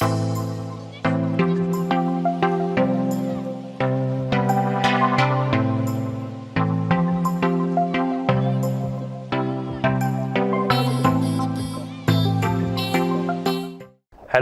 Hello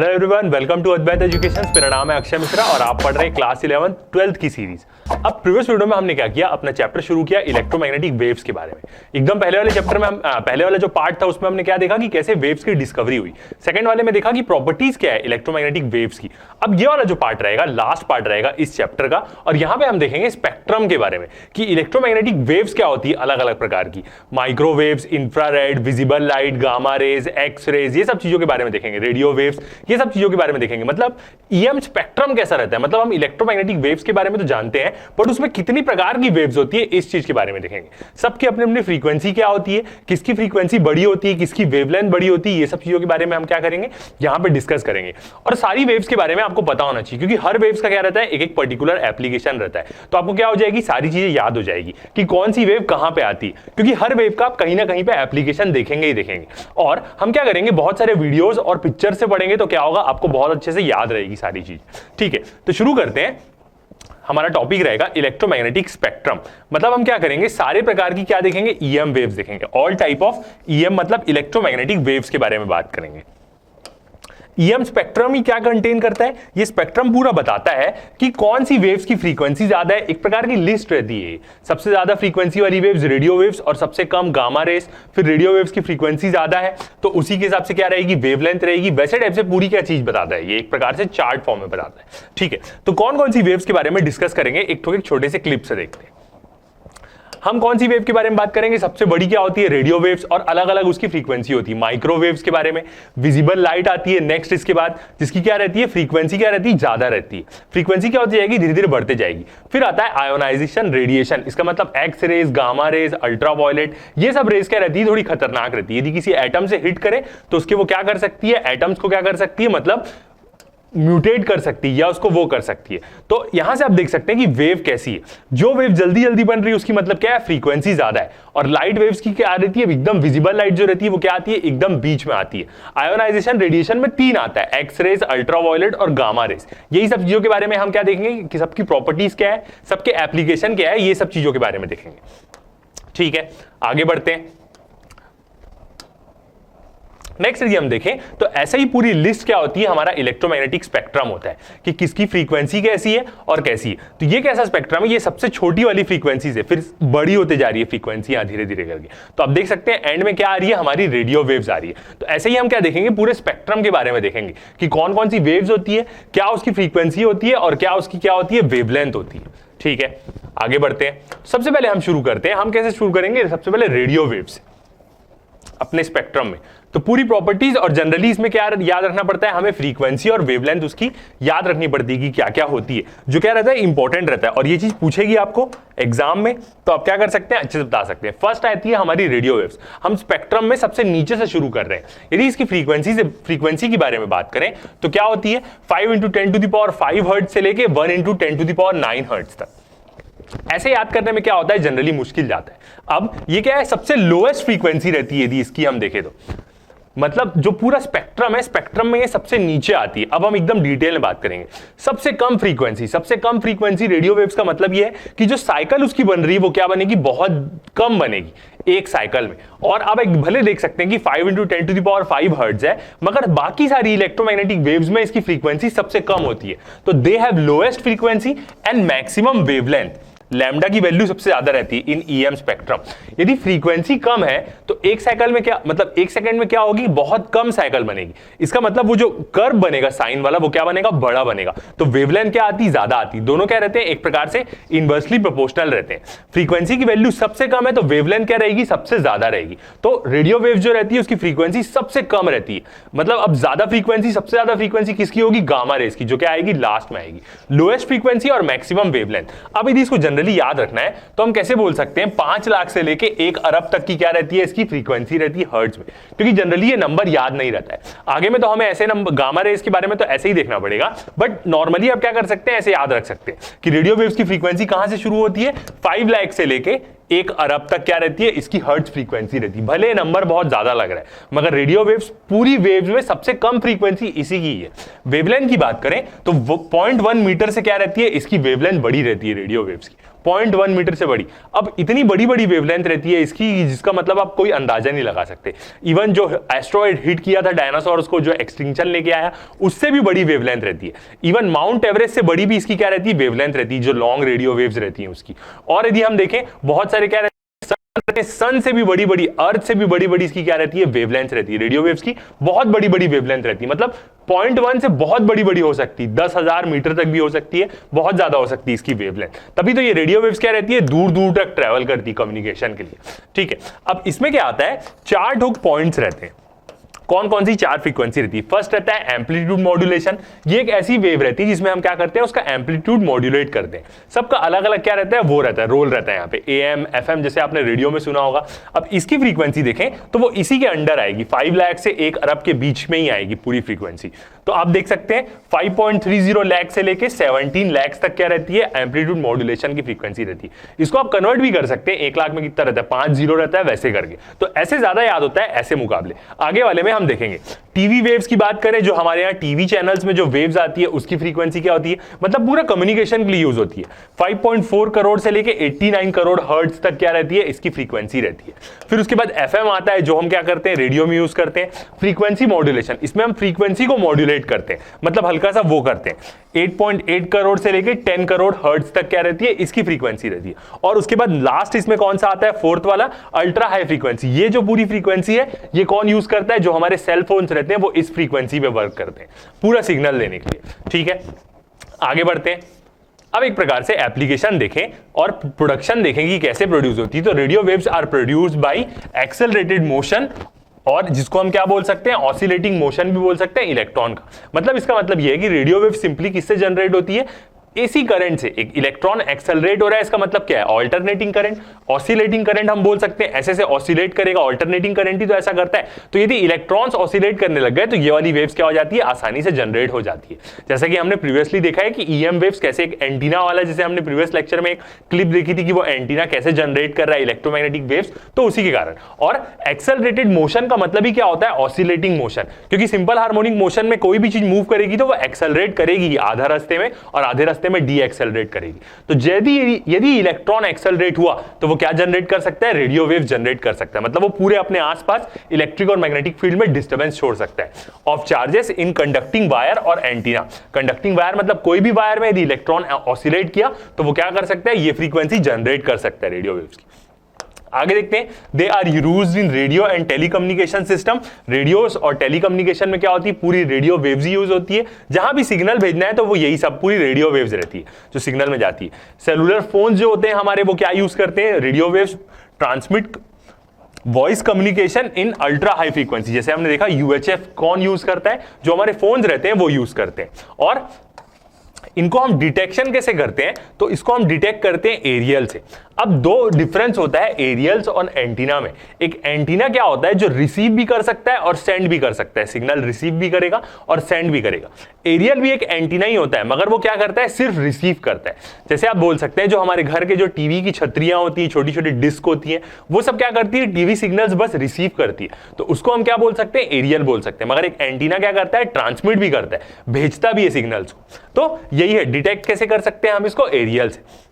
everyone, welcome to Advait Education. मेरा नाम है अक्षय मिश्रा और आप पढ़ रहे हैं क्लास 11 12th की सीरीज। अब प्रीवियस वीडियो में हमने क्या किया, अपना चैप्टर शुरू किया इलेक्ट्रोमैग्नेटिक वेव्स के बारे में। एकदम पहले वाले चैप्टर में पहले वाला जो पार्ट था उसमें हमने क्या देखा कि कैसे वेव्स की डिस्कवरी हुई। सेकंड वाले में देखा कि प्रॉपर्टीज क्या है इलेक्ट्रोमैग्नेटिक वेव्स की। अब ये वाला जो पार्ट रहेगा, लास्ट पार्ट रहेगा इस चैप्टर का, और यहाँ पे हम देखेंगे स्पेक्ट्रम के बारे में कि इलेक्ट्रोमैग्नेटिक वेव्स क्या होती है अलग अलग प्रकार की। Microwaves, infrared, visible light, gamma rays, X rays, ये सब चीजों के बारे में देखेंगे। रेडियो वेव्स, ये सब चीजों के बारे में देखेंगे। मतलब ईएम स्पेक्ट्रम कैसा रहता है, मतलब हम इलेक्ट्रोमैग्नेटिक वेव्स के बारे में तो जानते हैं, बट उसमें कितनी प्रकार की वेव्स होती है इस चीज के बारे में देखेंगे। सबकी अपनी अपनी फ्रीक्वेंसी क्या होती है, किसकी फ्रीक्वेंसी बड़ी होती है, किसकी वेवलेंथ बड़ी होती है, ये सब चीजों के बारे में हम क्या करेंगे, यहाँ पे डिस्कस करेंगे। और सारी वेव्स के बारे में आपको पता होना चाहिए, क्योंकि हर वेव्स का क्या रहता है, एक एक पर्टिकुलर एप्लीकेशन रहता है। तो आपको क्या हो जाएगी, सारी चीजें याद हो जाएगी कि कौन सी वेव कहां पे आती है, क्योंकि हर वेव का आप कहीं ना कहीं पे एप्लीकेशन देखेंगे ही देखेंगे। और हम क्या करेंगे, बहुत सारे वीडियोस और पिक्चर से पढ़ेंगे तो क्या होगा, आपको बहुत अच्छे से याद रहेगी सारी चीज। ठीक है, तो शुरू करते हैं। हमारा टॉपिक रहेगा इलेक्ट्रोमैग्नेटिक स्पेक्ट्रम। मतलब हम क्या करेंगे, सारे प्रकार की क्या देखेंगे, ईएम वेव्स देखेंगे। ऑल टाइप ऑफ ईएम मतलब इलेक्ट्रोमैग्नेटिक वेव्स के बारे में बात करेंगे। ईएम स्पेक्ट्रम ही क्या कंटेन करता है, ये स्पेक्ट्रम पूरा बताता है कि कौन सी वेव्स की फ्रीक्वेंसी ज्यादा है। एक प्रकार की लिस्ट रहती है, सबसे ज्यादा फ्रीक्वेंसी वाली वेव्स रेडियो वेव्स और सबसे कम गामा रेस। फिर रेडियो वेव्स की फ्रीक्वेंसी ज्यादा है तो उसी के हिसाब से क्या रहेगी, वेवलेंथ रहेगी। वैसे टाइप से पूरी क्या चीज बताता है, ये एक प्रकार से चार्ट फॉर्म में बताता है। ठीक है, तो कौन कौन सी वेव्स के बारे में डिस्कस करेंगे, एक छोटे से क्लिप से देखते हैं। हम कौन सी वेव के बारे में बात करेंगे, सबसे बड़ी क्या होती है, रेडियो वेव्स, और अलग अलग उसकी फ्रीक्वेंसी होती है। माइक्रोवेव्स के बारे में, विजिबल लाइट आती है नेक्स्ट इसके बाद, जिसकी क्या रहती है, फ्रीक्वेंसी क्या रहती है, ज्यादा रहती है। फ्रीक्वेंसी क्या होती जाएगी, धीरे धीरे बढ़ते जाएगी। फिर आता है आयोनाइजेशन रेडिएशन, इसका मतलब X rays, gamma rays, ultraviolet, ये सब रेज क्या रहती है, थोड़ी खतरनाक रहती है। यदि किसी एटम से हिट करे तो उसके वो क्या कर सकती है, एटम्स को क्या कर सकती है, मतलब म्यूटेट कर सकती है या उसको वो कर सकती है। तो यहां से आप देख सकते हैं कि वेव कैसी है। जो वेव जल्दी जल्दी बन रही है उसकी मतलब क्या है, फ्रीक्वेंसी ज्यादा है। और लाइट वेव्स की क्या रहती है, एकदम विजिबल लाइट जो रहती है वो क्या आती है, एकदम बीच में आती है। आयोनाइजेशन रेडिएशन में 3 आता है, एक्स रेज, अल्ट्रावायलेट और गामा रेज। यही सब चीजों के बारे में हम क्या देखेंगे कि सबकी प्रॉपर्टीज क्या है, सबके एप्लीकेशन क्या है, ये सब चीजों के बारे में देखेंगे। ठीक है, आगे बढ़ते हैं। नेक्स्ट यदि हम देखें तो ऐसा ही पूरी लिस्ट क्या होती है, हमारा इलेक्ट्रोमैग्नेटिक स्पेक्ट्रम होता है कि किसकी फ्रीक्वेंसी कैसी है और कैसी है। तो ये कैसा स्पेक्ट्रम है, ये सबसे छोटी वाली फ्रीक्वेंसी से फिर बड़ी होते जा रही है फ्रीक्वेंसी धीरे धीरे करके। तो आप देख सकते हैं एंड में क्या आ रही है, हमारी रेडियो वेव्स आ रही है। तो ऐसे ही हम क्या देखेंगे, पूरे स्पेक्ट्रम के बारे में देखेंगे कि कौन कौन सी वेव्स होती है, क्या उसकी फ्रीक्वेंसी होती है और क्या उसकी क्या होती है, वेवलेंथ होती है। ठीक है, आगे बढ़ते हैं। सबसे पहले हम शुरू करते हैं, हम कैसे शुरू करेंगे, सबसे पहले रेडियो वेव्स अपने स्पेक्ट्रम में। तो पूरी प्रॉपर्टीज और जनरली इसमें क्या याद रखना पड़ता है, हमें फ्रीक्वेंसी और वेवलेंथ उसकी याद रखनी पड़ती है कि क्या क्या होती है, जो क्या रहता है, इंपॉर्टेंट रहता है। और ये चीज पूछेगी आपको एग्जाम में, तो आप क्या कर सकते हैं, अच्छे से बता सकते हैं। फर्स्ट आती है हमारी रेडियो वेव्स। हम स्पेक्ट्रम में सबसे नीचे से शुरू कर रहे हैं। यदि इसकी फ्रीक्वेंसी के बारे में बात करें तो क्या होती है, 5 × 10⁵ हर्ट्ज से लेके 1 × 10⁹ हर्ट्ज तक। ऐसे याद करने में क्या होता है, जनरली मुश्किल जाता है। अब ये क्या है, सबसे लोएस्ट फ्रीक्वेंसी रहती है यदि इसकी हम देखें तो, मतलब जो पूरा स्पेक्ट्रम है, स्पेक्ट्रम में ये सबसे नीचे आती है। अब हम एकदम डिटेल में बात करेंगे। सबसे कम फ्रीक्वेंसी रेडियो वेव्स का मतलब ये है कि जो साइकिल उसकी बन रही है वो क्या बनेगी, बहुत कम बनेगी एक साइकिल में। और अब एक भले देख सकते हैं कि 5 × 10⁵ हर्ट्ज है, मगर बाकी सारी इलेक्ट्रोमैग्नेटिक वेव्स में इसकी फ्रीक्वेंसी सबसे कम होती है। तो they have lowest frequency and maximum wavelength. Lambda की वैल्यू सबसे ज्यादा रहती है इन ईएम स्पेक्ट्रम। यदि फ्रीक्वेंसी कम है तो एक साइकिल में क्या, मतलब एक सेकंड में क्या होगी, बहुत कम साइकिल बनेगी। इसका मतलब वो जो कर्व बनेगा साइन वाला वो क्या बनेगा, बड़ा बनेगा। तो वेवलेंथ क्या आती, ज्यादा आती। दोनों क्या रहते हैं, एक प्रकार से इनवर्सली प्रोपोर्शनल रहते हैं। फ्रीक्वेंसी की वैल्यू सबसे कम है तो वेवलेंथ क्या रहेगी, सबसे ज्यादा रहेगी। तो रेडियो वेव जो रहती है उसकी फ्रीक्वेंसी सबसे कम रहती है। मतलब अब ज्यादा फ्रीक्वेंसी, सबसे ज्यादा फ्रीक्वेंसी किसकी होगी, गामा रेस की, जो क्या आएगी, लास्ट में आएगी। लोएस्ट फ्रीक्वेंसी और मैक्सिमम वेवलेंथ। अब यदि इसको जनरली याद रखना है तो हम कैसे बोल सकते हैं, 5 लाख से लेके 1 अरब तक की क्या रहती है, इसकी फ्रीक्वेंसी रहती है हर्ट्ज में, क्योंकि जनरली ये नंबर याद नहीं रहता है। आगे में तो हमें ऐसे नंबर, गामा रेस के बारे में तो ऐसे ही देखना पड़ेगा, बट नॉर्मली आप क्या कर सकते हैं, ऐसे याद रख सकते हैं कि रेडियो वेव्स की फ्रीक्वेंसी कहां से शुरू होती है, 5 लाख से लेके 1 अरब तक क्या रहती है इसकी हर्ट्ज फ्रीक्वेंसी रहती है। भले नंबर बहुत ज्यादा लग रहा है मगर रेडियो वेव्स पूरी वेव्स में सबसे कम फ्रीक्वेंसी इसी की है। वेवलेंथ की बात करें तो 0.1 मीटर से क्या रहती है इसकी वेवलेंथ बड़ी रहती है रेडियो वेव्स की, 0.1 मीटर से बड़ी। अब इतनी बड़ी बड़ी वेवलेंथ रहती है इसकी जिसका मतलब आप कोई अंदाजा नहीं लगा सकते। इवन जो एस्ट्रॉइड हिट किया था डायनासोर्स को, जो एक्सटिंक्शन लेके आया, उससे भी बड़ी वेवलेंथ रहती है। इवन माउंट एवरेस्ट से बड़ी भी इसकी क्या रहती है वेवलेंथ रहती है, जो लॉन्ग रेडियो वेव्स रहती है उसकी। और यदि हम देखें बहुत सारे क्या सन से भी बड़ी बड़ी, अर्थ से भी बड़ी बड़ी इसकी क्या रहती है वेवलेंथ रहती है। रेडियो वेव्स की बहुत बड़ी बड़ी वेवलेंथ रहती है, मतलब 0.1 से बहुत बड़ी बड़ी हो सकती है, 10,000 मीटर तक भी हो सकती है, बहुत ज्यादा हो सकती है इसकी वेवलेंथ। तभी तो ये रेडियो वेव्स क्या रहती है दूर दूर तक ट्रेवल करती है कम्युनिकेशन के लिए। ठीक है, अब इसमें क्या आता है 4 हुक पॉइंट्स रहते हैं। कौन कौन सी 4 फ्रीक्वेंसी रहती है? फर्स्ट रहता है एम्पलीट्यूड मॉड्यूलेशन। ये एक ऐसी वेव रहती है जिसमें हम क्या करते हैं उसका एम्पलीट्यूड मॉड्यूलेट करते हैं। सबका अलग अलग क्या रहता है वो रहता है, रोल रहता है यहाँ पे, AM FM जैसे आपने रेडियो में सुना होगा। अब इसकी फ्रीक्वेंसी देखें तो वो इसी के अंडर आएगी, 5 लाख से 1 अरब के बीच में ही आएगी पूरी फ्रीक्वेंसी। तो आप देख सकते हैं 5.30 लाख से लेके 17 लाख तक क्या रहती है एम्पलीट्यूड मॉड्यूलेशन की फ्रीक्वेंसी रहती है। इसको आप कन्वर्ट भी कर सकते हैं, 1 लाख में कितना रहता है 5 जीरो रहता है वैसे करके, तो ऐसे ज्यादा याद होता है ऐसे मुकाबले। आगे वाले में हम देखेंगे टीवी वेव्स की बात करें, जो हमारे यहाँ टीवी चैनल्स में जो वेव्स आती है उसकी फ्रीक्वेंसी क्या होती है, मतलब पूरा कम्युनिकेशन के लिए यूज होती है। 5.4 करोड़ से लेके 89 करोड़ हर्ट्ज तक क्या रहती है इसकी फ्रीक्वेंसी रहती है। फिर उसके बाद FM आता है, जो हम क्या करते हैं रेडियो में यूज करते हैं। फ्रीक्वेंसी मॉड्यूलेशन, इसमें हम फ्रीक्वेंसी को मॉड्यूलेट करते हैं, मतलब हल्का सा वो करते हैं। 8.8 करोड़ से लेके 10 करोड़ हर्ट्ज तक क्या रहती है इसकी फ्रीक्वेंसी रहती है। और उसके बाद लास्ट इसमें कौन सा आता है, फोर्थ वाला, अल्ट्रा हाई फ्रीक्वेंसी। ये जो पूरी फ्रीक्वेंसी है ये कौन यूज करता है, जो हमारे सेल फोन्स रहते हैं वो इस फ्रीक्वेंसी पे वर्क करते हैं पूरा सिग्नल देने के लिए। ठीक है, आगे बढ़ते हैं। अब एक प्रकार से एप्लीकेशन देखें और प्रोडक्शन देखें कि कैसे प्रोड्यूस होती है। तो radio waves are produced by accelerated motion, और जिसको हम क्या बोल सकते हैं ऑसिलेटिंग मोशन भी बोल सकते हैं इलेक्ट्रॉन का। मतलब इसका मतलब यह है कि रेडियो वेव सिंपली किससे जनरेट होती है, एसी करंट से। एक इलेक्ट्रॉन एक्सेलरेट हो रहा है, इसका मतलब क्या है ऑल्टरनेटिंग करंट। ऑसिलेटिंग करंट हम बोल सकते हैं, ऐसे से ऑसिलेट करेगा, ऑल्टरनेटिंग करंट ही तो ऐसा करता है। तो यदि इलेक्ट्रॉन्स ऑसिलेट करने लग गए तो ये वाली वेव्स क्या हो जाती है आसानी से जनरेट हो जाती है। जैसा कि हमने प्रीवियसली देखा है कि EM वेव्स कैसे, एक एंटीना वाला, जैसे हमने प्रीवियस लेक्चर में एक क्लिप देखी थी कि वो एंटीना कैसे जनरेट कर रहा है इलेक्ट्रोमैग्नेटिक वेव्स, तो उसी के कारण। और एक्सेलरेटेड मोशन का मतलब ही क्या होता है ऑसिलेटिंग मोशन, क्योंकि सिंपल हार्मोनिक मोशन में कोई भी चीज मूव करेगी तो वो एक्सेलरेट करेगी आधा रास्ते में और आधे रास्ते में डी एक्सेलरेट करेगी। तो यदि इलेक्ट्रॉन एक्सेलरेट हुआ तो वो क्या जनरेट कर सकता है, रेडियो वेव जनरेट कर सकता है। मतलब वो पूरे अपने आसपास इलेक्ट्रिक और मैग्नेटिक फील्ड में डिस्टर्बेंस छोड़ सकता है of charges in conducting wire और एंटीना। कंडक्टिंग वायर मतलब कोई भी वायर में यदि इलेक्ट्रॉन ऑसिलेट किया तो वो क्या कर सकता है, ये फ्रीक्वेंसी जनरेट कर सकता है रेडियो वेव्स की। आगे देखते हैं, they are used in radio and telecommunication system. Radios और टेलीकम्युनिकेशन में क्या होती है, पूरी रेडियो वेव्स यूज होती है। जहां भी सिग्नल भेजना है तो वो यही सब पूरी रेडियो वेव्स रहती है जो सिग्नल में जाती है। सेलुलर फोन जो होते हैं हमारे, वो क्या यूज करते हैं, radio waves transmit voice communication in ultra high frequency. जैसे हमने देखा UHF कौन यूज करता है, जो हमारे फोन्स रहते हैं वो यूज करते हैं। और इनको हम डिटेक्शन कैसे करते हैं, तो इसको हम डिटेक्ट करते हैं एरियल से। अब दो डिफरेंस होता है एरियल्स और एंटीना में। एक एंटीना क्या होता है जो रिसीव भी कर सकता है और सेंड भी कर सकता है, सिग्नल रिसीव भी करेगा और सेंड भी करेगा। एरियल भी एक एंटीना ही होता है मगर वो क्या करता है, सिर्फ रिसीव करता है। जैसे आप बोल सकते हैं जो हमारे घर के जो टीवी की छतरियां होती है, छोटी छोटी डिस्क होती है, वो सब क्या करती है, टीवी सिग्नल्स बस रिसीव करती है, तो उसको हम क्या बोल सकते हैं, एरियल बोल सकते हैं। मगर एक एंटीना क्या करता है, ट्रांसमिट भी करता है, भेजता भी है सिग्नल्स को। तो यही है, डिटेक्ट कैसे कर सकते हैं हम इसको, एरियल से।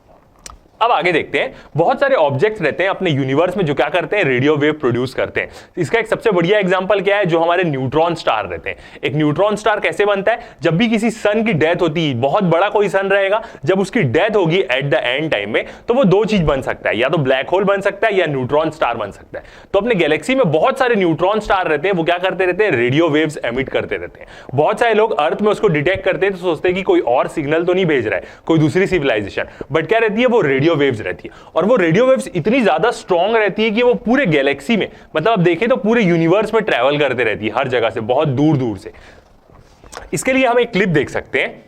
अब आगे देखते हैं, बहुत सारे ऑब्जेक्ट्स रहते हैं अपने यूनिवर्स में जो क्या करते हैं, रेडियो वेव प्रोड्यूस करते हैं। इसका एक सबसे बढ़िया एग्जांपल क्या है, जो हमारे न्यूट्रॉन स्टार रहते हैं। एक न्यूट्रॉन स्टार कैसे बनता है, जब भी किसी सन की डेथ होती है, बहुत बड़ा कोई सन रहेगा, जब उसकी डेथ होगी एट द एंड टाइम में, तो वो दो चीज बन सकता है, या तो ब्लैक होल बन सकता है या न्यूट्रॉन स्टार बन सकता है। तो अपने गैलेक्सी में बहुत सारे न्यूट्रॉन स्टार रहते हैं, वो क्या करते रहते हैं, रेडियो वेव्स एमिट करते रहते हैं। बहुत सारे लोग अर्थ में उसको डिटेक्ट करते हैं तो सोचते हैं कि कोई और सिग्नल तो नहीं भेज रहा है, कोई दूसरी सिविलाइजेशन, बट क्या रहती है, वो रेडियो वेव्स रहती है। और वो रेडियो वेव्स इतनी ज्यादा स्ट्रॉन्ग रहती है कि वो पूरे गैलेक्सी में, मतलब आप देखें तो पूरे यूनिवर्स में ट्रैवल करते रहती है, हर जगह से, बहुत दूर दूर से। इसके लिए हम एक क्लिप देख सकते हैं।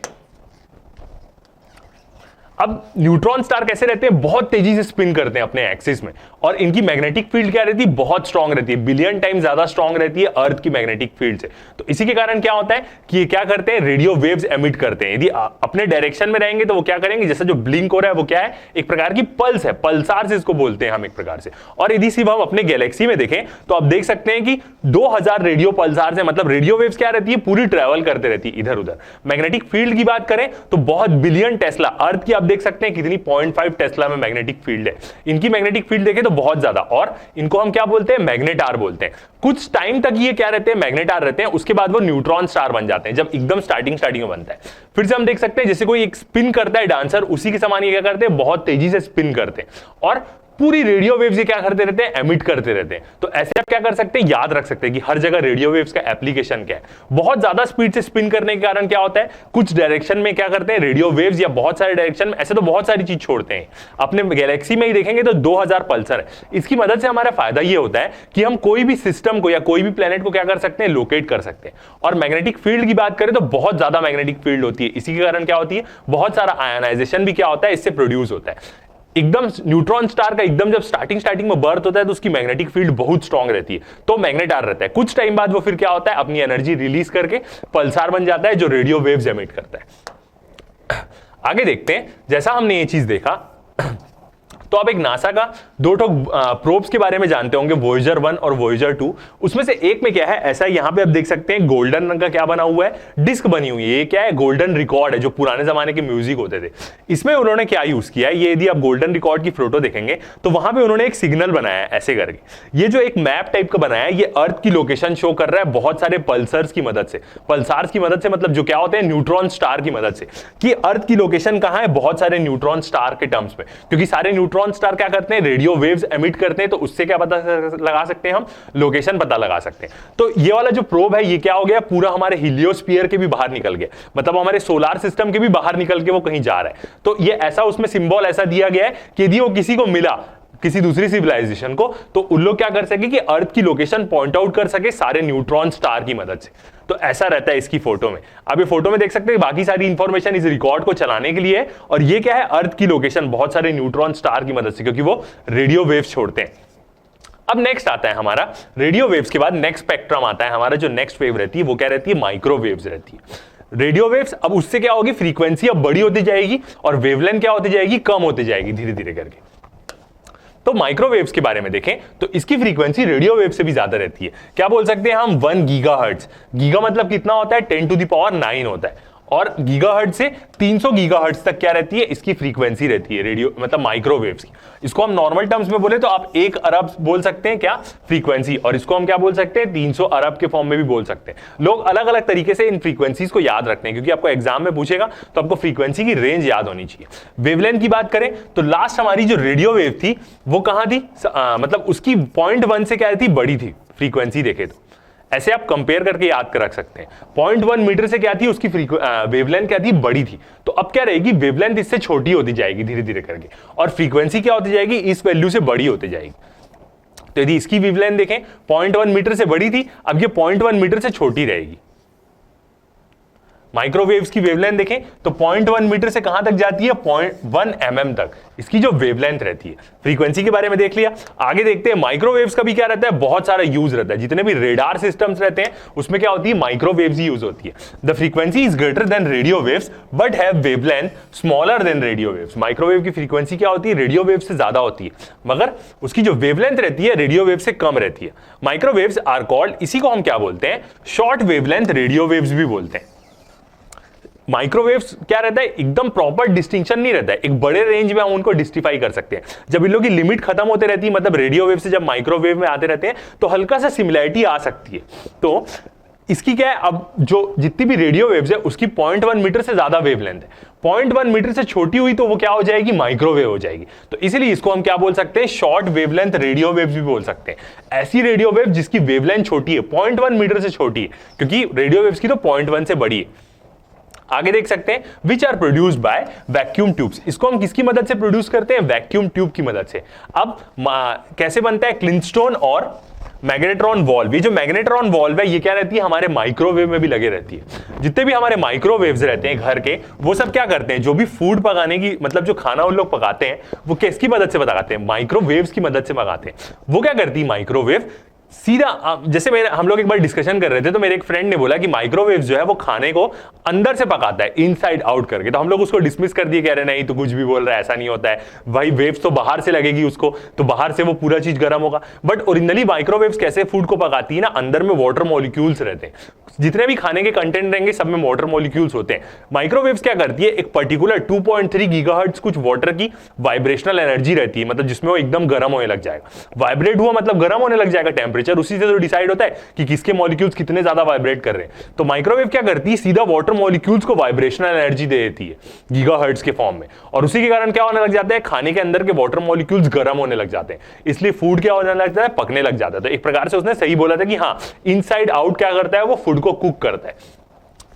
अब न्यूट्रॉन स्टार कैसे रहते हैं, बहुत तेजी से स्पिन करते हैं अपने एक्सिस में, और इनकी मैग्नेटिक फील्ड क्या रहती है, बहुत स्ट्रांग रहती है, बिलियन टाइम ज्यादा स्ट्रांग रहती है अर्थ की मैग्नेटिक फील्ड से। तो इसी के कारण क्या होता है कि ये क्या करते हैं, रेडियो वेव्स एमिट करते हैं। यदि अपने डायरेक्शन में रहेंगे तो वो क्या करेंगे, जैसे जो ब्लिंक हो रहा है वो क्या है, एक प्रकार की पल्स है, पल्सार इसको बोलते हैं हम एक प्रकार से। और यदि सिर्फ हम अपने गैलेक्सी में देखें तो आप देख सकते हैं कि 2000 रेडियो पल्सार है, मतलब रेडियो वेव्स क्या रहती है, पूरी ट्रेवल करते रहती है इधर उधर। मैग्नेटिक फील्ड की बात करें तो बहुत बिलियन टेस्ला, अर्थ की आप देख सकते हैं कितनी 0.5 टेस्ला में मैग्नेटिक फील्ड है, इनकी मैग्नेटिक फील्ड देखें तो बहुत ज्यादा, और इनको हम क्या बोलते हैं, मैग्नेटार बोलते हैं। कुछ टाइम तक ये क्या रहते हैं, मैग्नेटार रहते हैं, उसके बाद वो न्यूट्रॉन स्टार बन जाते हैं, जब एकदम स्टार्टिंग में बनता है। फिर से हम देख सकते हैं जैसे कोई एक स्पिन करता है डांसर, उसी के समान ये क्या करते हैं, बहुत तेजी से स्पिन करते हैं, और पूरी रेडियो वेव्स ये क्या करते रहते हैं, एमिट करते रहते हैं। तो ऐसे आप क्या कर सकते हैं, याद रख सकते हैं कि हर जगह रेडियो वेव्स का एप्लीकेशन क्या है। बहुत ज्यादा स्पीड से स्पिन करने के कारण क्या होता है, कुछ डायरेक्शन में क्या करते हैं रेडियो वेव्स, या बहुत सारे डायरेक्शन में, ऐसे तो बहुत सारी चीज छोड़ते हैं। अपने गैलेक्सी में ही देखेंगे तो 2000 पल्सर है। इसकी मदद से हमारा फायदा ये होता है कि हम कोई भी सिस्टम को या कोई भी प्लेनेट को क्या कर सकते हैं, लोकेट कर सकते हैं। और मैग्नेटिक फील्ड की बात करें तो बहुत ज्यादा मैग्नेटिक फील्ड होती है, इसी के कारण क्या होती है, बहुत सारा आयनाइजेशन भी क्या होता है, इससे प्रोड्यूस होता है। एकदम न्यूट्रॉन स्टार का एकदम जब स्टार्टिंग में बर्थ होता है तो उसकी मैग्नेटिक फील्ड बहुत स्ट्रांग रहती है, तो मैग्नेटार रहता है। कुछ टाइम बाद वो फिर क्या होता है, अपनी एनर्जी रिलीज करके पल्सार बन जाता है, जो रेडियो वेव्स एमिट करता है। आगे देखते हैं, जैसा हमने ये चीज देखा तो आप एक नासा का दो प्रोब्स के बारे में जानते होंगे, वोयेजर 1 और वोयेजर 2। उसमें से एक में क्या है, ऐसा यहां पे आप देख सकते हैं गोल्डन रंग का क्या बना हुआ है, डिस्क बनी हुई है। ये क्या है, गोल्डन रिकॉर्ड है, जो पुराने जमाने के म्यूजिक होते थे। इसमें उन्होंने क्या यूज किया है, ये यदि आप गोल्डन रिकॉर्ड की फोटो देखेंगे तो वहां पे उन्होंने एक सिग्नल बनाया है ऐसे करके। ये जो एक मैप टाइप का बनाया है, ये अर्थ की लोकेशन शो कर रहा है बहुत सारे पल्सर्स की मदद से। पल्सार्स की मदद से मतलब जो क्या होते हैं, न्यूट्रॉन स्टार की मदद से, कि अर्थ की लोकेशन कहां है, बहुत सारे न्यूट्रॉन स्टार के टर्म्स में। क्योंकि सारे न्यूट्रॉन स्टार क्या करते हैं, रेडियो वेव्स एमिट करते हैं, तो उससे क्या पता लगा सकते हैं, हम लोकेशन पता लगा सकते हैं। तो ये वाला जो प्रोब है, ये क्या हो गया, पूरा हमारे हीलियोस्फीयर के भी बाहर निकल गया, मतलब हमारे सोलार सिस्टम के भी बाहर निकल के वो कहीं जा रहा है। तो ये ऐसा उसमें सिंबल ऐसा दिया गया है कि यदि वो किसी को मिला, किसी दूसरी सिविलाइजेशन को, तो उन लोग क्या कर सके कि अर्थ की लोकेशन पॉइंट आउट कर सके सारे न्यूट्रॉन स्टार की मदद से। तो ऐसा रहता है इसकी फोटो में। अब ये फोटो में देख सकते हैं बाकी सारी इंफॉर्मेशन इस रिकॉर्ड को चलाने के लिए है, और ये क्या है, अर्थ की लोकेशन बहुत सारे न्यूट्रॉन स्टार की मदद से, क्योंकि वो रेडियो वेव्स छोड़ते हैं। अब नेक्स्ट आता है हमारा रेडियो वेव्स के बाद नेक्स्ट स्पेक्ट्रम आता है हमारा, जो नेक्स्ट वेव रहती है वो क्या रहती है, माइक्रोवेव्स रहती है। रेडियो वेव्स, अब उससे क्या होगी, फ्रीक्वेंसी अब बड़ी होती जाएगी और वेवलेंथ क्या होती जाएगी, कम होती जाएगी धीरे धीरे करके। तो माइक्रोवेव्स के बारे में देखें तो इसकी फ्रीक्वेंसी रेडियो वेव से भी ज्यादा रहती है। क्या बोल सकते हैं हम, 1 गीगाहर्ट्ज। गीगा मतलब कितना होता है, 10⁻⁹ होता है, और गीगाहर्ट्ज से 300 गीगाहर्ट्ज तक क्या रहती है, इसकी फ्रीक्वेंसी रहती है रेडियो मतलब माइक्रोवेव्स की। इसको हम नॉर्मल टर्म्स में बोले तो आप 1 अरब बोल सकते हैं क्या, फ्रीक्वेंसी, और इसको हम क्या बोल सकते हैं, 300 अरब के फॉर्म में भी बोल सकते हैं। लोग अलग अलग तरीके से इन फ्रीक्वेंसीज को याद रखते हैं, क्योंकि आपको एग्जाम में पूछेगा तो आपको फ्रीक्वेंसी की रेंज याद होनी चाहिए। वेवलेंथ की बात करें तो लास्ट हमारी जो रेडियो वेव थी वो कहां थी, मतलब उसकी 0.1 से क्या थी, बड़ी थी फ्रीक्वेंसी देखे तो। ऐसे आप कंपेयर करके याद कर रख सकते हैं। 0.1 मीटर से क्या थी, उसकी वेवलेंथ क्या थी, बड़ी थी। तो अब क्या रहेगी, वेवलेंथ इससे छोटी होती जाएगी धीरे धीरे करके, और फ्रीक्वेंसी क्या होती जाएगी, इस वैल्यू से बड़ी होती जाएगी। तो यदि इसकी वेवलेंथ देखें 0.1 मीटर से बड़ी थी, अब ये 0.1 मीटर से छोटी रहेगी। माइक्रोवेव्स की वेवलेंथ देखें तो 0.1 मीटर से कहां तक जाती है, 0.1 mm तक इसकी जो वेवलेंथ रहती है। फ्रीक्वेंसी के बारे में देख लिया, आगे देखते हैं माइक्रोवेव्स का भी क्या रहता है, बहुत सारा यूज रहता है। जितने भी रेडार सिस्टम्स रहते हैं उसमें क्या होती है, माइक्रोवेव्स ही यूज होती है। The frequency is greater than radio waves but have wavelength smaller than radio waves. Microwave की फ्रीक्वेंसी क्या होती है, रेडियो वेव से ज्यादा होती है, मगर उसकी जो वेवलेंथ रहती है रेडियो वेव से कम रहती है। माइक्रोवेव्स आर कॉल्ड, इसी को हम क्या बोलते हैं, शॉर्ट वेवलेंथ रेडियो वेव्स भी बोलते हैं। माइक्रोवेव्स क्या रहता है, एकदम प्रॉपर डिस्टिंक्शन नहीं रहता है, एक बड़े रेंज में हम उनको डिस्टिफाई कर सकते हैं। जब इन लोगों की लिमिट खत्म होते रहती है, मतलब रेडियो वेव से जब माइक्रोवेव में आते रहते हैं तो हल्का सा सिमिलैरिटी आ सकती है। तो इसकी क्या है, अब जो जितनी भी रेडियो वेव्स है उसकी 0.1 मीटर से ज्यादा वेवलेंथ है, 0.1 मीटर से छोटी हुई तो वो क्या हो जाएगी, माइक्रोवेव हो जाएगी। तो इसीलिए इसको हम क्या बोल सकते हैं, शॉर्ट वेवलेंथ रेडियो वेव्स भी बोल सकते हैं। ऐसी रेडियो वेव जिसकी वेवलेंथ छोटी है, 0.1 मीटर से छोटी है, क्योंकि रेडियो वेव्स की तो 0.1 से बड़ी है। आगे देख सकते हैं which are produced by vacuum tubes. इसको हम किसकी मदद से प्रोड्यूस करते हैं, वैक्यूम ट्यूब की मदद से। अब कैसे बनता है, क्लिंस्टोन और मैग्नेट्रॉन वॉल्व, ये जो मैग्नेट्रॉन वॉल्व है ये क्या रहती है, हमारे माइक्रोवेव में भी लगे रहती है। जितने भी हमारे माइक्रोवेव्स रहते हैं घर के, वो सब क्या करते हैं, जो भी फूड पकाने की मतलब जो खाना उन लोग पकाते हैं वो किसकी मदद से पकाते हैं, माइक्रोवेव्स की मदद से पकाते हैं। वो क्या करती है माइक्रोवेव, सीधा जैसे हम लोग एक बार डिस्कशन कर रहे थे तो मेरे एक फ्रेंड ने बोला कि माइक्रोवेव जो है वो खाने को अंदर से पकाता है, इनसाइड आउट करके। तो हम लोग उसको डिसमिस कर दिए, कह रहे नहीं तो कुछ भी बोल रहा है, ऐसा नहीं होता है भाई, वेव्स तो बाहर से लगेगी उसको, तो बाहर से वो पूरा चीज गर्म होगा। बट ओरिजिनली माइक्रोवेव्स कैसे फूड को पकाती है ना, अंदर में वाटर मॉलिक्यूल्स रहते हैं, जितने भी खाने के कंटेंट रहेंगे सब में वाटर मॉलिक्यूल्स होते हैं। माइक्रोवेव्स क्या करती है, एक पर्टिकुलर 2.3 गीगाहर्ट्ज कुछ वाटर की वाइब्रेशनल एनर्जी रहती है, मतलब जिसमें वो एकदम गर्म होने लग जाएगा। वाइब्रेट हुआ मतलब गर्म होने लग जाएगा, टेम्परेचर उसी से तो डिसाइड होता है कि किसके मॉलिक्यूल्स कितने ज्यादा वाइब्रेट कर रहे हैं। तो माइक्रोवेव क्या करती है, सीधा वाटर मॉलिक्यूल्स को वाइब्रेशनल एनर्जी दे देती है गीगाहर्ट्ज के फॉर्म में, और उसी के कारण क्या होने लग जाता है, खाने के अंदर के वाटर मॉलिक्यूल्स गर्म होने लग जाते हैं, इसलिए फूड क्या होने लगता है, पकने लग जाता है। तो एक प्रकार से उसने सही बोला था कि हाँ, इनसाइड आउट क्या करता है, वो फूड को कुक करता है।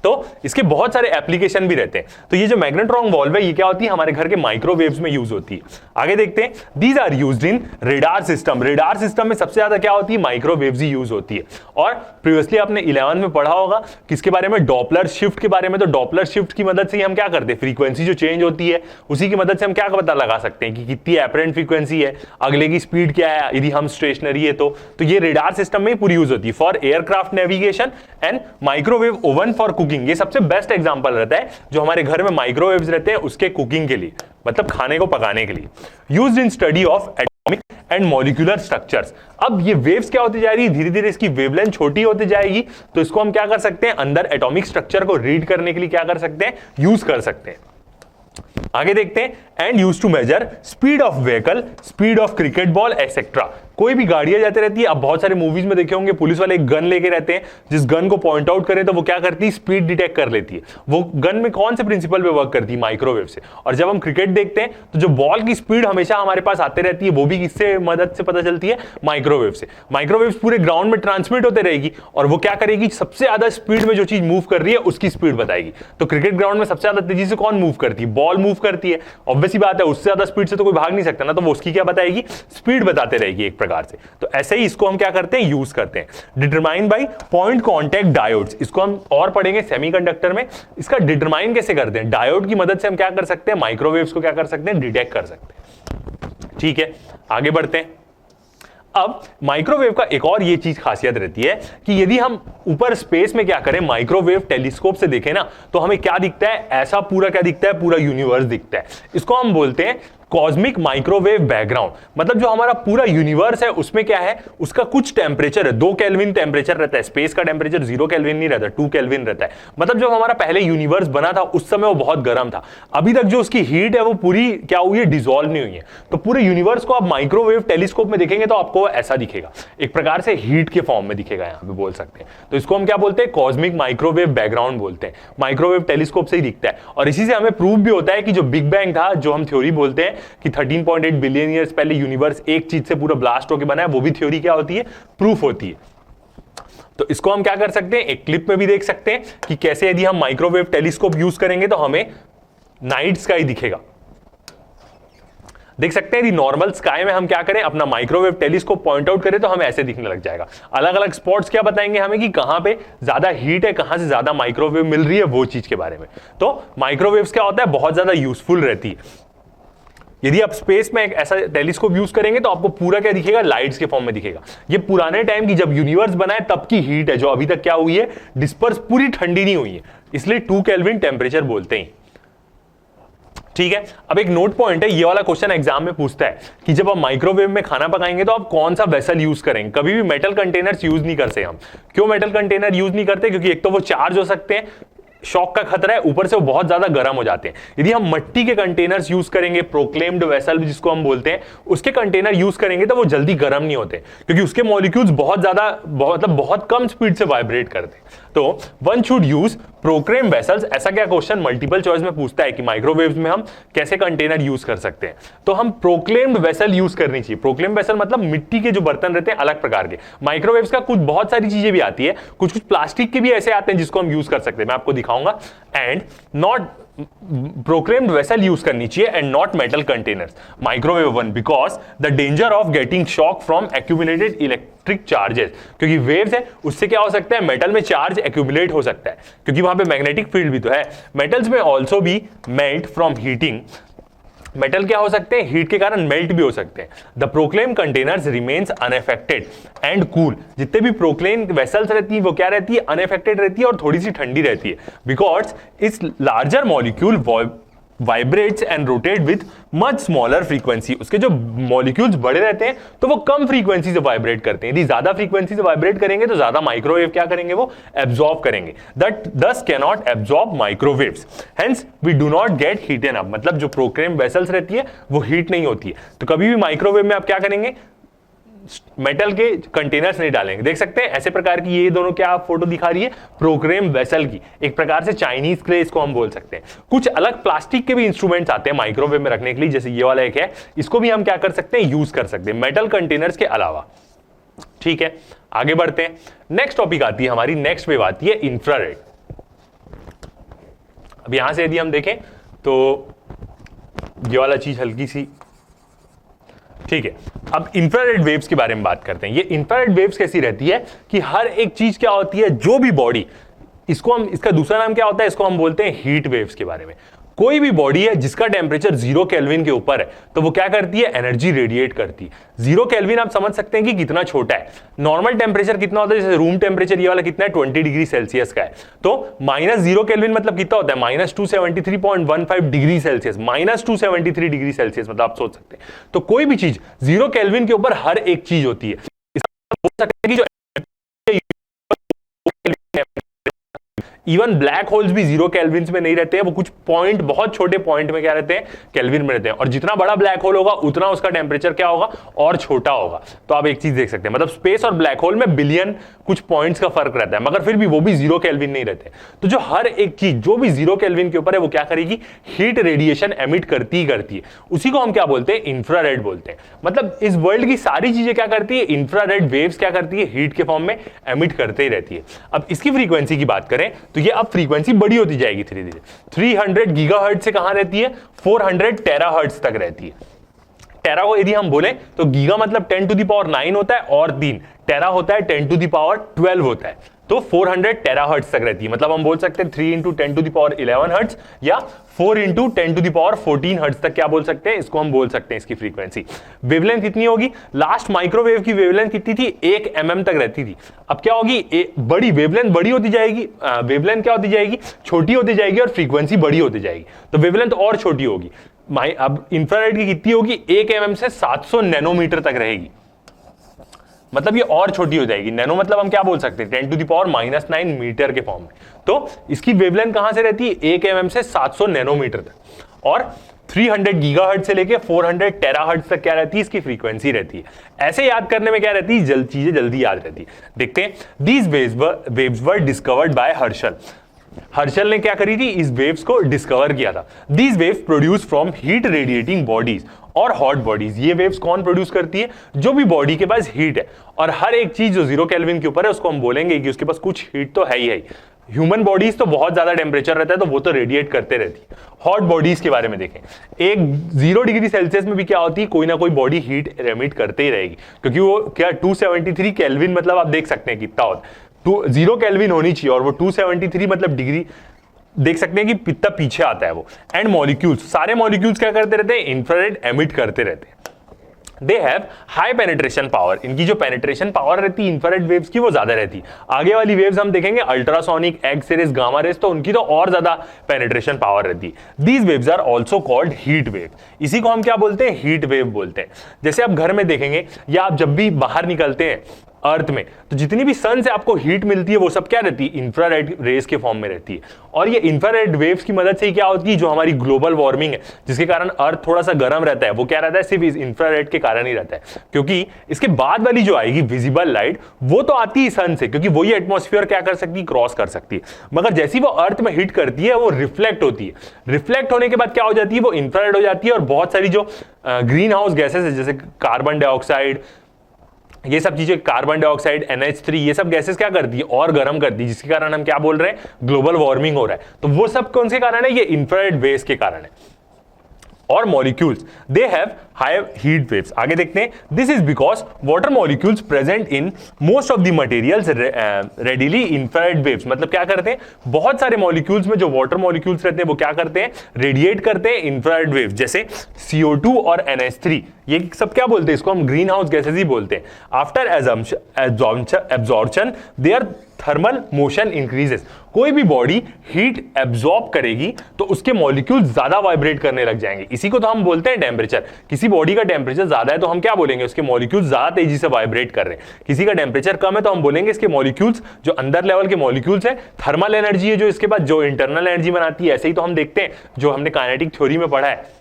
तो इसके बहुत सारे एप्लीकेशन भी रहते हैं। तो ये जो मैग्नेट्रॉन वॉल्व है ये क्या होती है, हमारे घर के माइक्रोवेव्स में यूज होती है। आगे देखते हैं, these are used in radar system. Radar system में सबसे ज्यादा क्या होती है, माइक्रोवेव्स ही यूज होती है। और प्रीवियसली आपने 11th में पढ़ा होगा किसके बारे में, डॉपलर शिफ्ट के बारे में। तो डॉपलर शिफ्ट की मदद से ही हम क्या करते हैं, फ्रीक्वेंसी जो चेंज होती है उसी की मदद से हम क्या पता लगा सकते हैं कि कितनी एपरेंट फ्रीक्वेंसी है, अगले की स्पीड क्या है, यदि हम स्टेशनरी है तो ये रेडार सिस्टम में पूरी यूज होती है for aircraft navigation and microwave oven for cooking. ये सबसे बेस्ट एग्जांपल रहता है जो हमारे घर में माइक्रोवेव्स रहते हैं उसके कुकिंग के लिए, मतलब खाने को पकाने के लिए। Used in study of atomic and molecular structures. अब ये वेव्स क्या होती जा रही है, धीरे धीरे इसकी वेवलेंथ छोटी होती जाएगी, तो इसको हम क्या कर सकते हैं, अंदर एटॉमिक स्ट्रक्चर को रीड करने के लिए क्या कर सकते हैं, यूज कर सकते हैं। आगे देखते हैं, and use to measure speed of vehicle, speed of cricket ball etcetera. कोई भी गाड़ियां जाते रहती है, अब बहुत सारे मूवीज में देखे होंगे पुलिस वाले एक गन लेके रहते हैं, जिस गन को पॉइंट आउट करें तो वो क्या करती है, स्पीड डिटेक्ट कर लेती है। वो गन में कौन से प्रिंसिपल पे वर्क करती है, माइक्रोवेव से। और जब हम क्रिकेट देखते हैं तो जो बॉल की स्पीड हमेशा हमारे पास आते रहती है वो भी किससे मदद से पता चलती है, माइक्रोवेव से। माइक्रोवेव पूरे ग्राउंड में ट्रांसमिट होते रहेगी और वो क्या करेगी, सबसे ज्यादा स्पीड में जो चीज मूव कर रही है उसकी स्पीड बताएगी। तो क्रिकेट ग्राउंड में सबसे ज्यादा तेजी से कौन मूव करती है, बॉल मूव करती है, ऑब्वियस बात है, उससे ज्यादा स्पीड से तो कोई भाग नहीं सकता ना, तो वो उसकी क्या बताएगी, स्पीड बताते रहेगी एक प्रकार से। तो ऐसे ही इसको हम क्या करते हैं, यूज करते हैं। Determine by point contact diodes, इसको हम और पढ़ेंगे सेमीकंडक्टर में। इसका डिटरमाइन कैसे करते हैं, डायोड की मदद से हम क्या कर सकते हैं, माइक्रोवेव्स को क्या कर सकते हैं, डिटेक्ट कर सकते हैं। ठीक है, आगे बढ़ते हैं। अब माइक्रोवेव का एक और ये चीज खासियत रहती है कि यदि हम ऊपर स्पेस में क्या करें, माइक्रोवेव टेलीस्कोप से देखें ना, तो हमें क्या दिखता है, ऐसा पूरा क्या दिखता है, पूरा यूनिवर्स दिखता है। इसको हम बोलते हैं कॉस्मिक माइक्रोवेव बैकग्राउंड। मतलब जो हमारा पूरा यूनिवर्स है उसमें क्या है, उसका कुछ टेम्परेचर है, 2 केल्विन टेम्परेचर रहता है। स्पेस का टेम्परेचर 0 केल्विन नहीं रहता, 2 केल्विन रहता है। मतलब जब हमारा पहले यूनिवर्स बना था उस समय वो बहुत गर्म था, अभी तक जो उसकी हीट है वो पूरी क्या हुई है, डिसॉल्व नहीं हुई है। तो पूरे यूनिवर्स को आप माइक्रोवेव टेलीस्कोप में देखेंगे तो आपको ऐसा दिखेगा, एक प्रकार से हीट के फॉर्म में दिखेगा, यहां पे बोल सकते हैं। तो इसको हम क्या बोलते हैं, कॉस्मिक माइक्रोवेव बैकग्राउंड बोलते हैं। माइक्रोवेव टेलीस्कोप से ही दिखता है और इसी से हमें प्रूव भी होता है कि जो बिग बैंग था, जो हम थ्योरी बोलते हैं कि 13.8 बिलियन ईयर्स पहले यूनिवर्स एक चीज से पूरा ब्लास्ट होकर बना है, वो भी थ्योरी क्या होती है, प्रूफ होती है। तो इसको हम क्या कर सकते हैं, एक क्लिप में भी देख सकते हैं कि कैसे यदि हम माइक्रोवेव टेलीस्कोप यूज करेंगे तो हमें नाइट स्काई दिखेगा। देख सकते हैं यदि नॉर्मल स्काई में हम क्या करें, अपना माइक्रोवेव टेलीस्कोप पॉइंट आउट करें तो हमें ऐसे दिखने लग जाएगा। अलग अलग स्पॉट्स क्या बताएंगे हमें कि कहां पे ज्यादा हीट है, कहां से ज्यादा माइक्रोवेव मिल रही है, वो चीज के बारे में। तो माइक्रोवेव्स क्या होता है, बहुत ज्यादा यूजफुल रहती है। यदि आप स्पेस में एक ऐसा टेलीस्कोप यूज करेंगे तो आपको पूरा क्या दिखेगा, लाइट्स के फॉर्म में दिखेगा। ये पुराने टाइम की जब यूनिवर्स बना है तब की हीट है, जो अभी तक क्या हुई है, डिस्पर्स, पूरी ठंडी नहीं हुई है, इसलिए 2 केल्विन टेम्परेचर बोलते हैं। ठीक है, अब एक नोट पॉइंट है, ये वाला क्वेश्चन एग्जाम में पूछता है कि जब आप माइक्रोवेव में खाना पकाएंगे तो आप कौन सा वेसल यूज करेंगे। कभी भी मेटल कंटेनर्स यूज नहीं करते हम। क्यों मेटल कंटेनर यूज नहीं करते, क्योंकि एक तो वो चार्ज हो सकते हैं, शॉक का खतरा है, ऊपर से वो बहुत ज्यादा गर्म हो जाते हैं। यदि हम मिट्टी के कंटेनर्स यूज करेंगे, प्रोक्लेम्ड वेसल जिसको हम बोलते हैं, उसके कंटेनर यूज करेंगे तो वो जल्दी गर्म नहीं होते, क्योंकि उसके मॉलिक्यूल्स बहुत ज्यादा मतलब बहुत कम स्पीड से वाइब्रेट करते हैं। तो one should use proclaim vessels. ऐसा क्या क्वेश्चन मल्टीपल चॉइस में पूछता है कि माइक्रोवेव्स में हम कैसे कंटेनर यूज कर सकते हैं, तो हम प्रोक्लेम्ड वेसल यूज करनी चाहिए। प्रोक्लेम वेसल मतलब मिट्टी के जो बर्तन रहते हैं अलग प्रकार के। माइक्रोवेव्स का कुछ बहुत सारी चीजें भी आती है, कुछ प्लास्टिक के भी ऐसे आते हैं जिसको हम यूज कर सकते हैं। मैं आपको दिखाऊंगा दिखाऊंगा, and not proclaimed vessel use करनी चाहिए and not metal containers, microwave oven, because the danger of getting shock from accumulated electric charges, क्योंकि वेव्स है उससे क्या हो सकता है, मेटल में चार्ज एक्यूमुलेट हो सकता है, क्योंकि वहां पे मैग्नेटिक फील्ड भी तो है। मेटल्स में ऑल्सो भी मेल्ट फ्रॉम हीटिंग, मेटल क्या हो सकते हैं, हीट के कारण मेल्ट भी हो सकते हैं। The proclaim containers remains unaffected and cool, जितने भी प्रोक्लेम वेसल्स रहती है वो क्या रहती है, अनअफेक्टेड रहती है और थोड़ी सी ठंडी रहती है, बिकॉज इस larger molecule vibrates and rotate with much smaller frequency, उसके जो मॉलिक्यूल्स बड़े रहते हैं तो वो कम फ्रीक्वेंसी से वाइब्रेट करते हैं, यदि ज्यादा फ्रीक्वेंसी से वाइब्रेट करेंगे तो ज्यादा माइक्रोवेव क्या करेंगे, वो एब्जॉर्ब करेंगे, that this can not absorb microwaves, hence we do not get heated up, मतलब जो प्रोक्लेम वेसल्स रहती है वो हीट नहीं होती है, तो कभी भी माइक्रोवेव में आप क्या करेंगे, मेटल के कंटेनर्स नहीं डालेंगे। देख सकते हैं ऐसे प्रकार की ये दोनों क्या फोटो दिखा रही है, प्रोक्लेम वेसल की, एक प्रकार से चाइनीज क्ले इसको हम बोल सकते हैं। कुछ अलग प्लास्टिक के भी इंस्ट्रूमेंट्स आते हैं माइक्रोवेव में रखने के लिए, जैसे ये वाला एक है, इसको भी हम क्या कर सकते हैं, यूज कर सकते हैं मेटल कंटेनर्स के अलावा। ठीक है, आगे बढ़ते हैं। नेक्स्ट टॉपिक आती है हमारी, नेक्स्ट वेव आती है इंफ्रारेड। अब यहां से यदि हम देखें तो ये वाला चीज हल्की सी, ठीक है। अब इंफ्रारेड वेव्स के बारे में बात करते हैं। ये इंफ्रारेड वेव्स कैसी रहती है कि हर एक चीज क्या होती है, जो भी बॉडी, इसको हम, इसका दूसरा नाम क्या होता है, इसको हम बोलते हैं हीट वेव्स के बारे में। कोई भी बॉडी है जिसका टेम्परेचर 0 केल्विन के ऊपर है तो वो क्या करती है, एनर्जी रेडिएट करती है। 0 केल्विन आप समझ सकते हैं कि कितना छोटा है। नॉर्मल टेम्परेचर कितना होता है, जैसे रूम टेम्परेचर ये वाला कितना है, 20 डिग्री सेल्सियस का है, तो -0 केल्विन मतलब कितना होता है, -273.15 डिग्री सेल्सियस, -273 डिग्री सेल्सियस, मतलब आप सोच सकते हैं। तो कोई भी चीज 0 केल्विन के ऊपर हर एक चीज होती है। बोल सकते हैं कि जो इवन ब्लैक होल्स भी 0 केल्विन में नहीं रहते हैं, वो कुछ पॉइंट, बहुत छोटे पॉइंट में क्या रहते हैं, केल्विन में रहते हैं, और जितना बड़ा ब्लैक होल होगा उतना उसका टेम्परेचर क्या होगा, और छोटा होगा। तो आप एक चीज देख सकते हैं, मतलब स्पेस और ब्लैक होल में बिलियन कुछ पॉइंट्स का फर्क रहता है, मगर फिर भी वो भी 0 केल्विन नहीं रहते। तो जो हर एक चीज जो भी 0 केल्विन के ऊपर है वो क्या करेगी, हीट रेडिएशन एमिट करती ही करती है। उसी को हम क्या बोलते हैं, इंफ्रारेड बोलते हैं। मतलब इस वर्ल्ड की सारी चीजें क्या करती है, इंफ्रारेड वेव्स क्या करती है, हीट के फॉर्म में एमिट करते ही रहती है। अब इसकी फ्रीक्वेंसी की बात करें तो ये अब फ्रीक्वेंसी बड़ी होती जाएगी धीरे धीरे। 300 गीगाहर्ट्ज से कहां रहती है, 400 टेराहर्ट्ज तक रहती है। टेरा को यदि हम बोले तो गीगा मतलब 10⁹ होता है, और 3 टेरा होता है 10⁻12 होता है, तो 400 टेराहर्ट्ज तक रहती है। मतलब हम बोल सकते हैं 3 × 10⁻11 हर्ट्ज या 4 × 10⁻14 हर्ट्ज तक क्या बोल सकते हैं, इसको हम बोल सकते हैं इसकी फ्रीक्वेंसी। वेवलेंथ कितनी होगी, लास्ट माइक्रोवेव की वेवलेंथ कितनी थी, 1 mm तक रहती थी। अब क्या होगी, बड़ी वेवलेंथ बड़ी होती जाएगी, वेवलेंथ क्या होती जाएगी, छोटी होती जाएगी, और फ्रीक्वेंसी बड़ी होती जाएगी, तो वेवलेंथ और छोटी होगी। अब इंफ्रारेड की कितनी होगी, 1 mm से 700 नैनोमीटर तक रहेगी, मतलब ये और छोटी हो जाएगी। नैनो मतलब हम क्या बोल सकते हैं, 10⁻⁻9 मीटर के फॉर्म में। तो इसकी वेवलेंथ कहां से रहती है, 1 mm से 700 नैनोमीटर तक, और 300 गीगाहर्ट्ज से लेके 400 टेराहर्ट्ज तक क्या रहती है, इसकी फ्रीक्वेंसी रहती है। ऐसे याद करने में क्या रहती है, चीजें जल्दी याद रहती है। देखते हैं, these waves were discovered by Herschel. Herschel ने क्या करी थी, इस वेव्स को डिस्कवर किया था। These waves produce from heat radiating bodies और हॉट बॉडीज। ये वेव्स कौन प्रोड्यूस करती है, जो भी बॉडी के पास हीट है, और हर एक चीज जो 0 केल्विन के ऊपर है उसको हम बोलेंगे कि उसके पास कुछ हीट तो है ही है। ह्यूमन बॉडीज तो बहुत ज्यादा टेम्परेचर रहता है तो वो तो रेडिएट करते रहती है। हॉट बॉडीज के बारे में देखें, एक 0 डिग्री सेल्सियस में भी क्या होती है, कोई ना कोई बॉडी हीट एमिट करते ही रहेगी, क्योंकि वो क्या 273 केल्विन, मतलब आप देख सकते हैं कितना होता है, 0 केल्विन होनी चाहिए, और वो 273 मतलब डिग्री, देख सकते हैं कि कितना पीछे आता है वो। एंड मॉलिक्यूल्स, सारे मॉलिक्यूल्स क्या करते रहते हैं, इंफ्रारेड एमिट करते रहते हैं। They have high penetration power, इनकी जो पेनिट्रेशन पावर रहती है इंफ्रारेड वेव्स की वो ज्यादा रहती है। आगे वाली वेव्स हम देखेंगे ultrasonic, X rays, gamma rays, तो उनकी तो और ज्यादा पेनिट्रेशन पावर रहती है। These waves are also called heat wave, इसी को हम क्या बोलते हैं, हीट वेव बोलते हैं। जैसे आप घर में देखेंगे या आप जब भी बाहर निकलते हैं अर्थ में, तो जितनी भी सन से आपको हीट मिलती है वो सब क्या रहती है, इंफ्रारेड रेज के फॉर्म में रहती है। और ये इंफ्रारेड वेव्स की मदद से ही क्या होती है, जो हमारी ग्लोबल वार्मिंग है, जिसके कारण अर्थ थोड़ा सा गर्म रहता है, वो क्या रहता है, सिर्फ इस इंफ्रारेड के कारण ही रहता है। क्योंकि इसके बाद वाली जो आएगी विजिबल लाइट, वो तो आती है सन से, क्योंकि वही एटमॉस्फेयर क्या कर सकती है, क्रॉस कर सकती है, मगर जैसी वो अर्थ में हिट करती है वो रिफ्लेक्ट होती है। रिफ्लेक्ट होने के बाद क्या हो जाती है, वो इंफ्रारेड हो जाती है, और बहुत सारी जो ग्रीन हाउस गैसेस है, जैसे कार्बन डाइऑक्साइड, ये सब चीजें कार्बन डाइऑक्साइड, NH3, ये सब गैसेस क्या करती है और गर्म करती है, जिसके कारण हम क्या बोल रहे हैं, ग्लोबल वार्मिंग हो रहा है। तो वो सब कौन से कारण है, ये इंफ्रारेड वेव्स के कारण है। और molecules they have high heat waves. आगे देखते हैं, this is because water molecules present in most of the materials readily infrared waves. मतलब क्या करते हैं, बहुत सारे मॉलिक्यूल्स में जो वाटर मॉलिक्यूल्स रहते हैं वो क्या करते हैं, रेडिएट करते हैं इंफ्रारेड वेव्स, जैसे CO2 और NH3। ये सब क्या बोलते हैं, इसको हम ग्रीन हाउस गैसेज ही बोलते हैं। After absorption their thermal motion increases. कोई भी बॉडी हीट एब्जॉर्ब करेगी तो उसके मॉलिक्यूल ज्यादा वाइब्रेट करने लग जाएंगे। इसी को तो हम बोलते हैं टेम्परेचर। किसी बॉडी का टेम्परेचर ज्यादा है तो हम क्या बोलेंगे, उसके मॉलिक्यूल्स ज्यादा तेजी से वाइब्रेट कर रहे हैं। किसी का टेम्परेचर कम है तो हम बोलेंगे इसके मॉलिक्यूल्स, जो अंदर लेवल के मॉलिक्यूल्स है, थर्मल एनर्जी है जो इसके बाद जो इंटरनल एनर्जी बनाती है। ऐसे ही तो हम देखते हैं, जो हमने काइनेटिक थ्योरी में पढ़ा है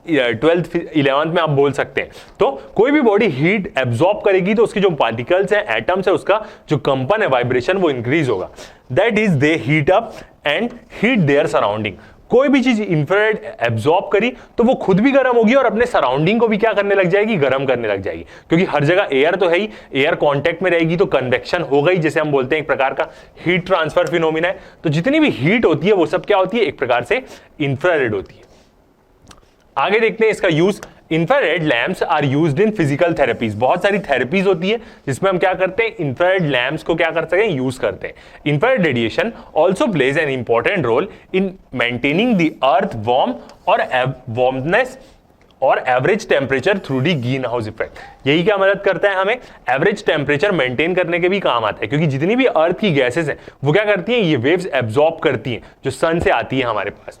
12th 11th में आप बोल सकते हैं। तो कोई भी बॉडी हीट एब्जॉर्ब करेगी तो उसके जो पार्टिकल्स हैं, एटम्स है, उसका जो कंपन है, वाइब्रेशन, वो इंक्रीज होगा। That is they heat up and heat their surrounding. कोई भी चीज इंफ्रारेड एब्जॉर्ब करी तो वो खुद भी गर्म होगी और अपने सराउंडिंग को भी क्या करने लग जाएगी, गर्म करने लग जाएगी। क्योंकि हर जगह एयर तो है ही, एयर कांटेक्ट में रहेगी तो कन्वेक्शन हो गई, जैसे हम बोलते हैं एक प्रकार का हीट ट्रांसफर फिनोमिना है। तो जितनी भी हीट होती है वो सब क्या होती है, एक प्रकार से इंफ्रारेड होती है। आगे देखते हैं इसका use. Infrared lamps are used in physical therapies. बहुत सारी थेरेपीज होती है जिसमें हम क्या करते हैं, इंफ्रारेड लैंप्स को क्या कर सकते हैं, यूज करते हैं। Infrared radiation also plays an important role in maintaining the earth warm और वार्मनेस और average temperature through the greenhouse effect. यही क्या मदद करता है, हमें एवरेज टेम्परेचर मेंटेन करने के भी काम आता है। क्योंकि जितनी भी अर्थ की गैसेस हैं वो क्या करती हैं, ये वेव्स एब्जॉर्ब करती हैं जो सन से आती है हमारे पास।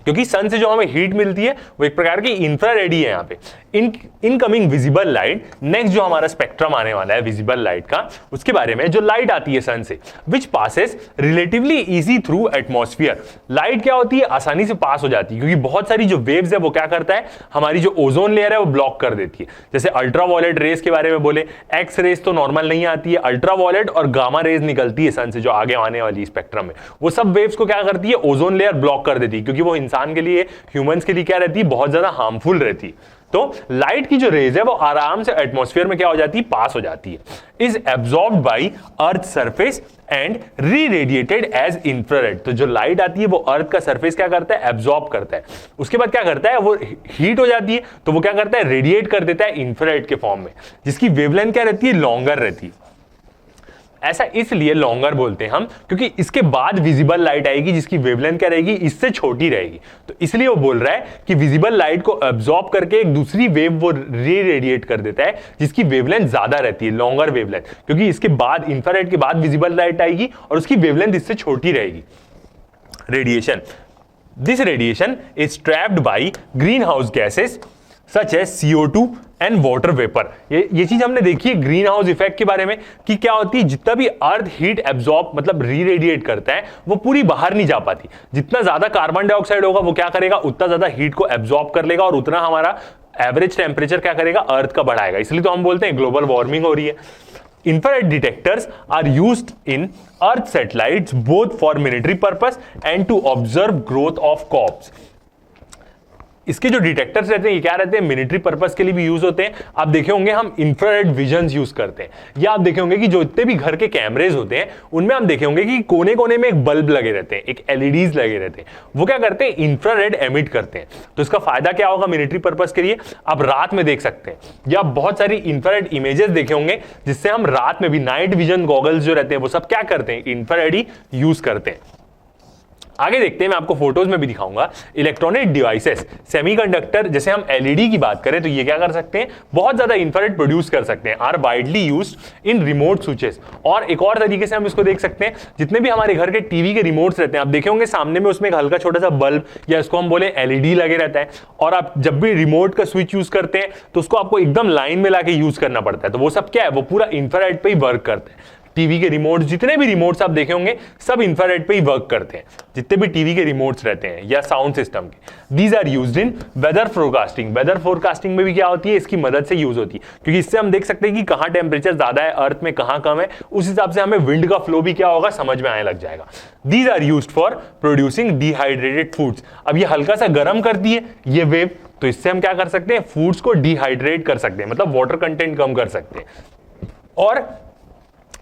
क्योंकि सन से जो हमें हीट मिलती है वो एक प्रकार की इंफ्रारेड ही है। यहाँ पे इनकमिंग विजिबल लाइट, नेक्स्ट जो हमारा स्पेक्ट्रम आने वाला है विजिबल लाइट का, उसके बारे में, जो लाइट आती है सन से, विच passes relatively easy through atmosphere. Light क्या होती है, आसानी से पास हो जाती है, क्योंकि बहुत सारी जो वेव्स है वो क्या करता है, हमारी जो ओजोन लेयर है वो ब्लॉक कर देती है। जैसे अल्ट्रावायलेट रेस के बारे में बोले, एक्स रेस तो नॉर्मल नहीं आती है, अल्ट्रावायलेट और गामा रेस निकलती है सन से जो आगे आने वाली स्पेक्ट्रम में। वो सब वेव्स को क्या करती है, ओजोन लेयर ब्लॉक कर देती है, क्योंकि वो इंसान के लिए, ह्यूमंस के लिए क्या रहती है, बहुत ज्यादा हार्मफुल रहती है। तो लाइट की जो रेज है वो आराम से एटमॉस्फेयर में क्या हो जाती है, पास हो जाती है। Is absorbed bye earth surface and re radiated as infrared. तो जो लाइट आती है वो अर्थ का सरफेस क्या करता है, एब्जॉर्ब करता है। उसके बाद क्या करता है, वो हीट हो जाती है तो वो क्या करता है, रेडिएट कर देता है इंफ्रारेड के फॉर्म में, जिसकी वेवलेंथ क्या रहती है, लॉन्गर रहती है। ऐसा इसलिए लॉन्गर बोलते हैं हम, क्योंकि इसके बाद विजिबल लाइट आएगी जिसकी वेवलेंथ क्या रहेगी, इससे छोटी रहेगी। तो इसलिए वो बोल रहा है कि विजिबल लाइट को एब्जॉर्ब करके एक दूसरी वेव वो री रेडिएट कर देता है जिसकी वेवलेंथ ज्यादा रहती है, लॉन्गर वेवलेंथ, क्योंकि इसके बाद इंफ्रारेड के बाद विजिबल लाइट आएगी और उसकी वेवलेंथ इससे छोटी रहेगी। Radiation, this radiation is trapped by greenhouse gases such as CO2 and water vapour. ये चीज हमने देखी है ग्रीन हाउस इफेक्ट के बारे में, कि क्या होती है, जितना भी अर्थ हीट एब्जॉर्ब मतलब री रेडिएट करता है वो पूरी बाहर नहीं जा पाती। जितना ज्यादा कार्बन डाइऑक्साइड होगा वो क्या करेगा, उतना ज्यादा हीट को एब्जॉर्ब कर लेगा और उतना हमारा एवरेज टेम्परेचर क्या करेगा, अर्थ का बढ़ाएगा। इसलिए तो हम बोलते हैं ग्लोबल वार्मिंग हो रही है। Infrared detectors are used in Earth satellites both for military purpose and to observe growth of crops. इसके जो डिटेक्टर्स रहते हैं ये क्या रहते हैं, मिलिट्री पर्पस के लिए भी यूज होते हैं। आप देखे होंगे हम इंफ्रारेड विजन्स यूज करते हैं, या आप देखे होंगे कि जो इतने भी घर के कैमरेज होते हैं उनमें हम देखे होंगे कि कोने कोने में एक बल्ब लगे रहते हैं, एक LEDs लगे रहते हैं। वो क्या करते हैं, इंफ्रारेड एमिट करते हैं। तो इसका फायदा क्या होगा मिलिट्री पर्पस के लिए, आप रात में देख सकते हैं, या बहुत सारी इंफ्रारेड इमेजेस देखे होंगे जिससे हम रात में भी, नाइट विजन गॉगल्स जो रहते हैं वो सब क्या करते हैं, इंफ्रारेड ही यूज करते हैं। आगे देखते हैं, मैं आपको फोटोज में भी दिखाऊंगा। इलेक्ट्रॉनिक डिवाइसेस, सेमीकंडक्टर, जैसे हम LED की बात करें तो ये क्या कर सकते हैं, बहुत ज्यादा इंफ्रारेड प्रोड्यूस कर सकते हैं, are widely used in remote switches. और एक और तरीके से हम इसको देख सकते हैं, जितने भी हमारे घर के टीवी के रिमोट्स रहते हैं, आप देखे होंगे सामने में उसमें एक हल्का छोटा सा बल्ब या इसको हम बोले LED लगे रहता है। और आप जब भी रिमोट का स्विच यूज करते हैं तो उसको आपको एकदम लाइन में लाके यूज करना पड़ता है। तो वो सब क्या है, वो पूरा इंफ्रारेड पे ही वर्क करता है। टीवी के रिमोट, जितने भी रिमोट्स आप देखे होंगे सब इंफ्रारेड पे ही वर्क करते हैं, जितने भी टीवी के रिमोट्स रहते हैं या साउंड सिस्टम के। These are used in weather forecasting. Weather forecasting में भी क्या होती है, इसकी मदद से यूज होती है, क्योंकि इससे हम देख सकते हैं कि कहाँ टेम्परेचर ज्यादा है अर्थ में, कहाँ कम है, उस हिसाब से हमें विंड का फ्लो भी क्या होगा समझ में आने लग जाएगा। These are used for producing dehydrated foods. अब ये हल्का सा गर्म करती है ये वेव, तो इससे हम क्या कर सकते हैं, फूड्स को डिहाइड्रेट कर सकते हैं, मतलब वाटर कंटेंट कम कर सकते हैं। और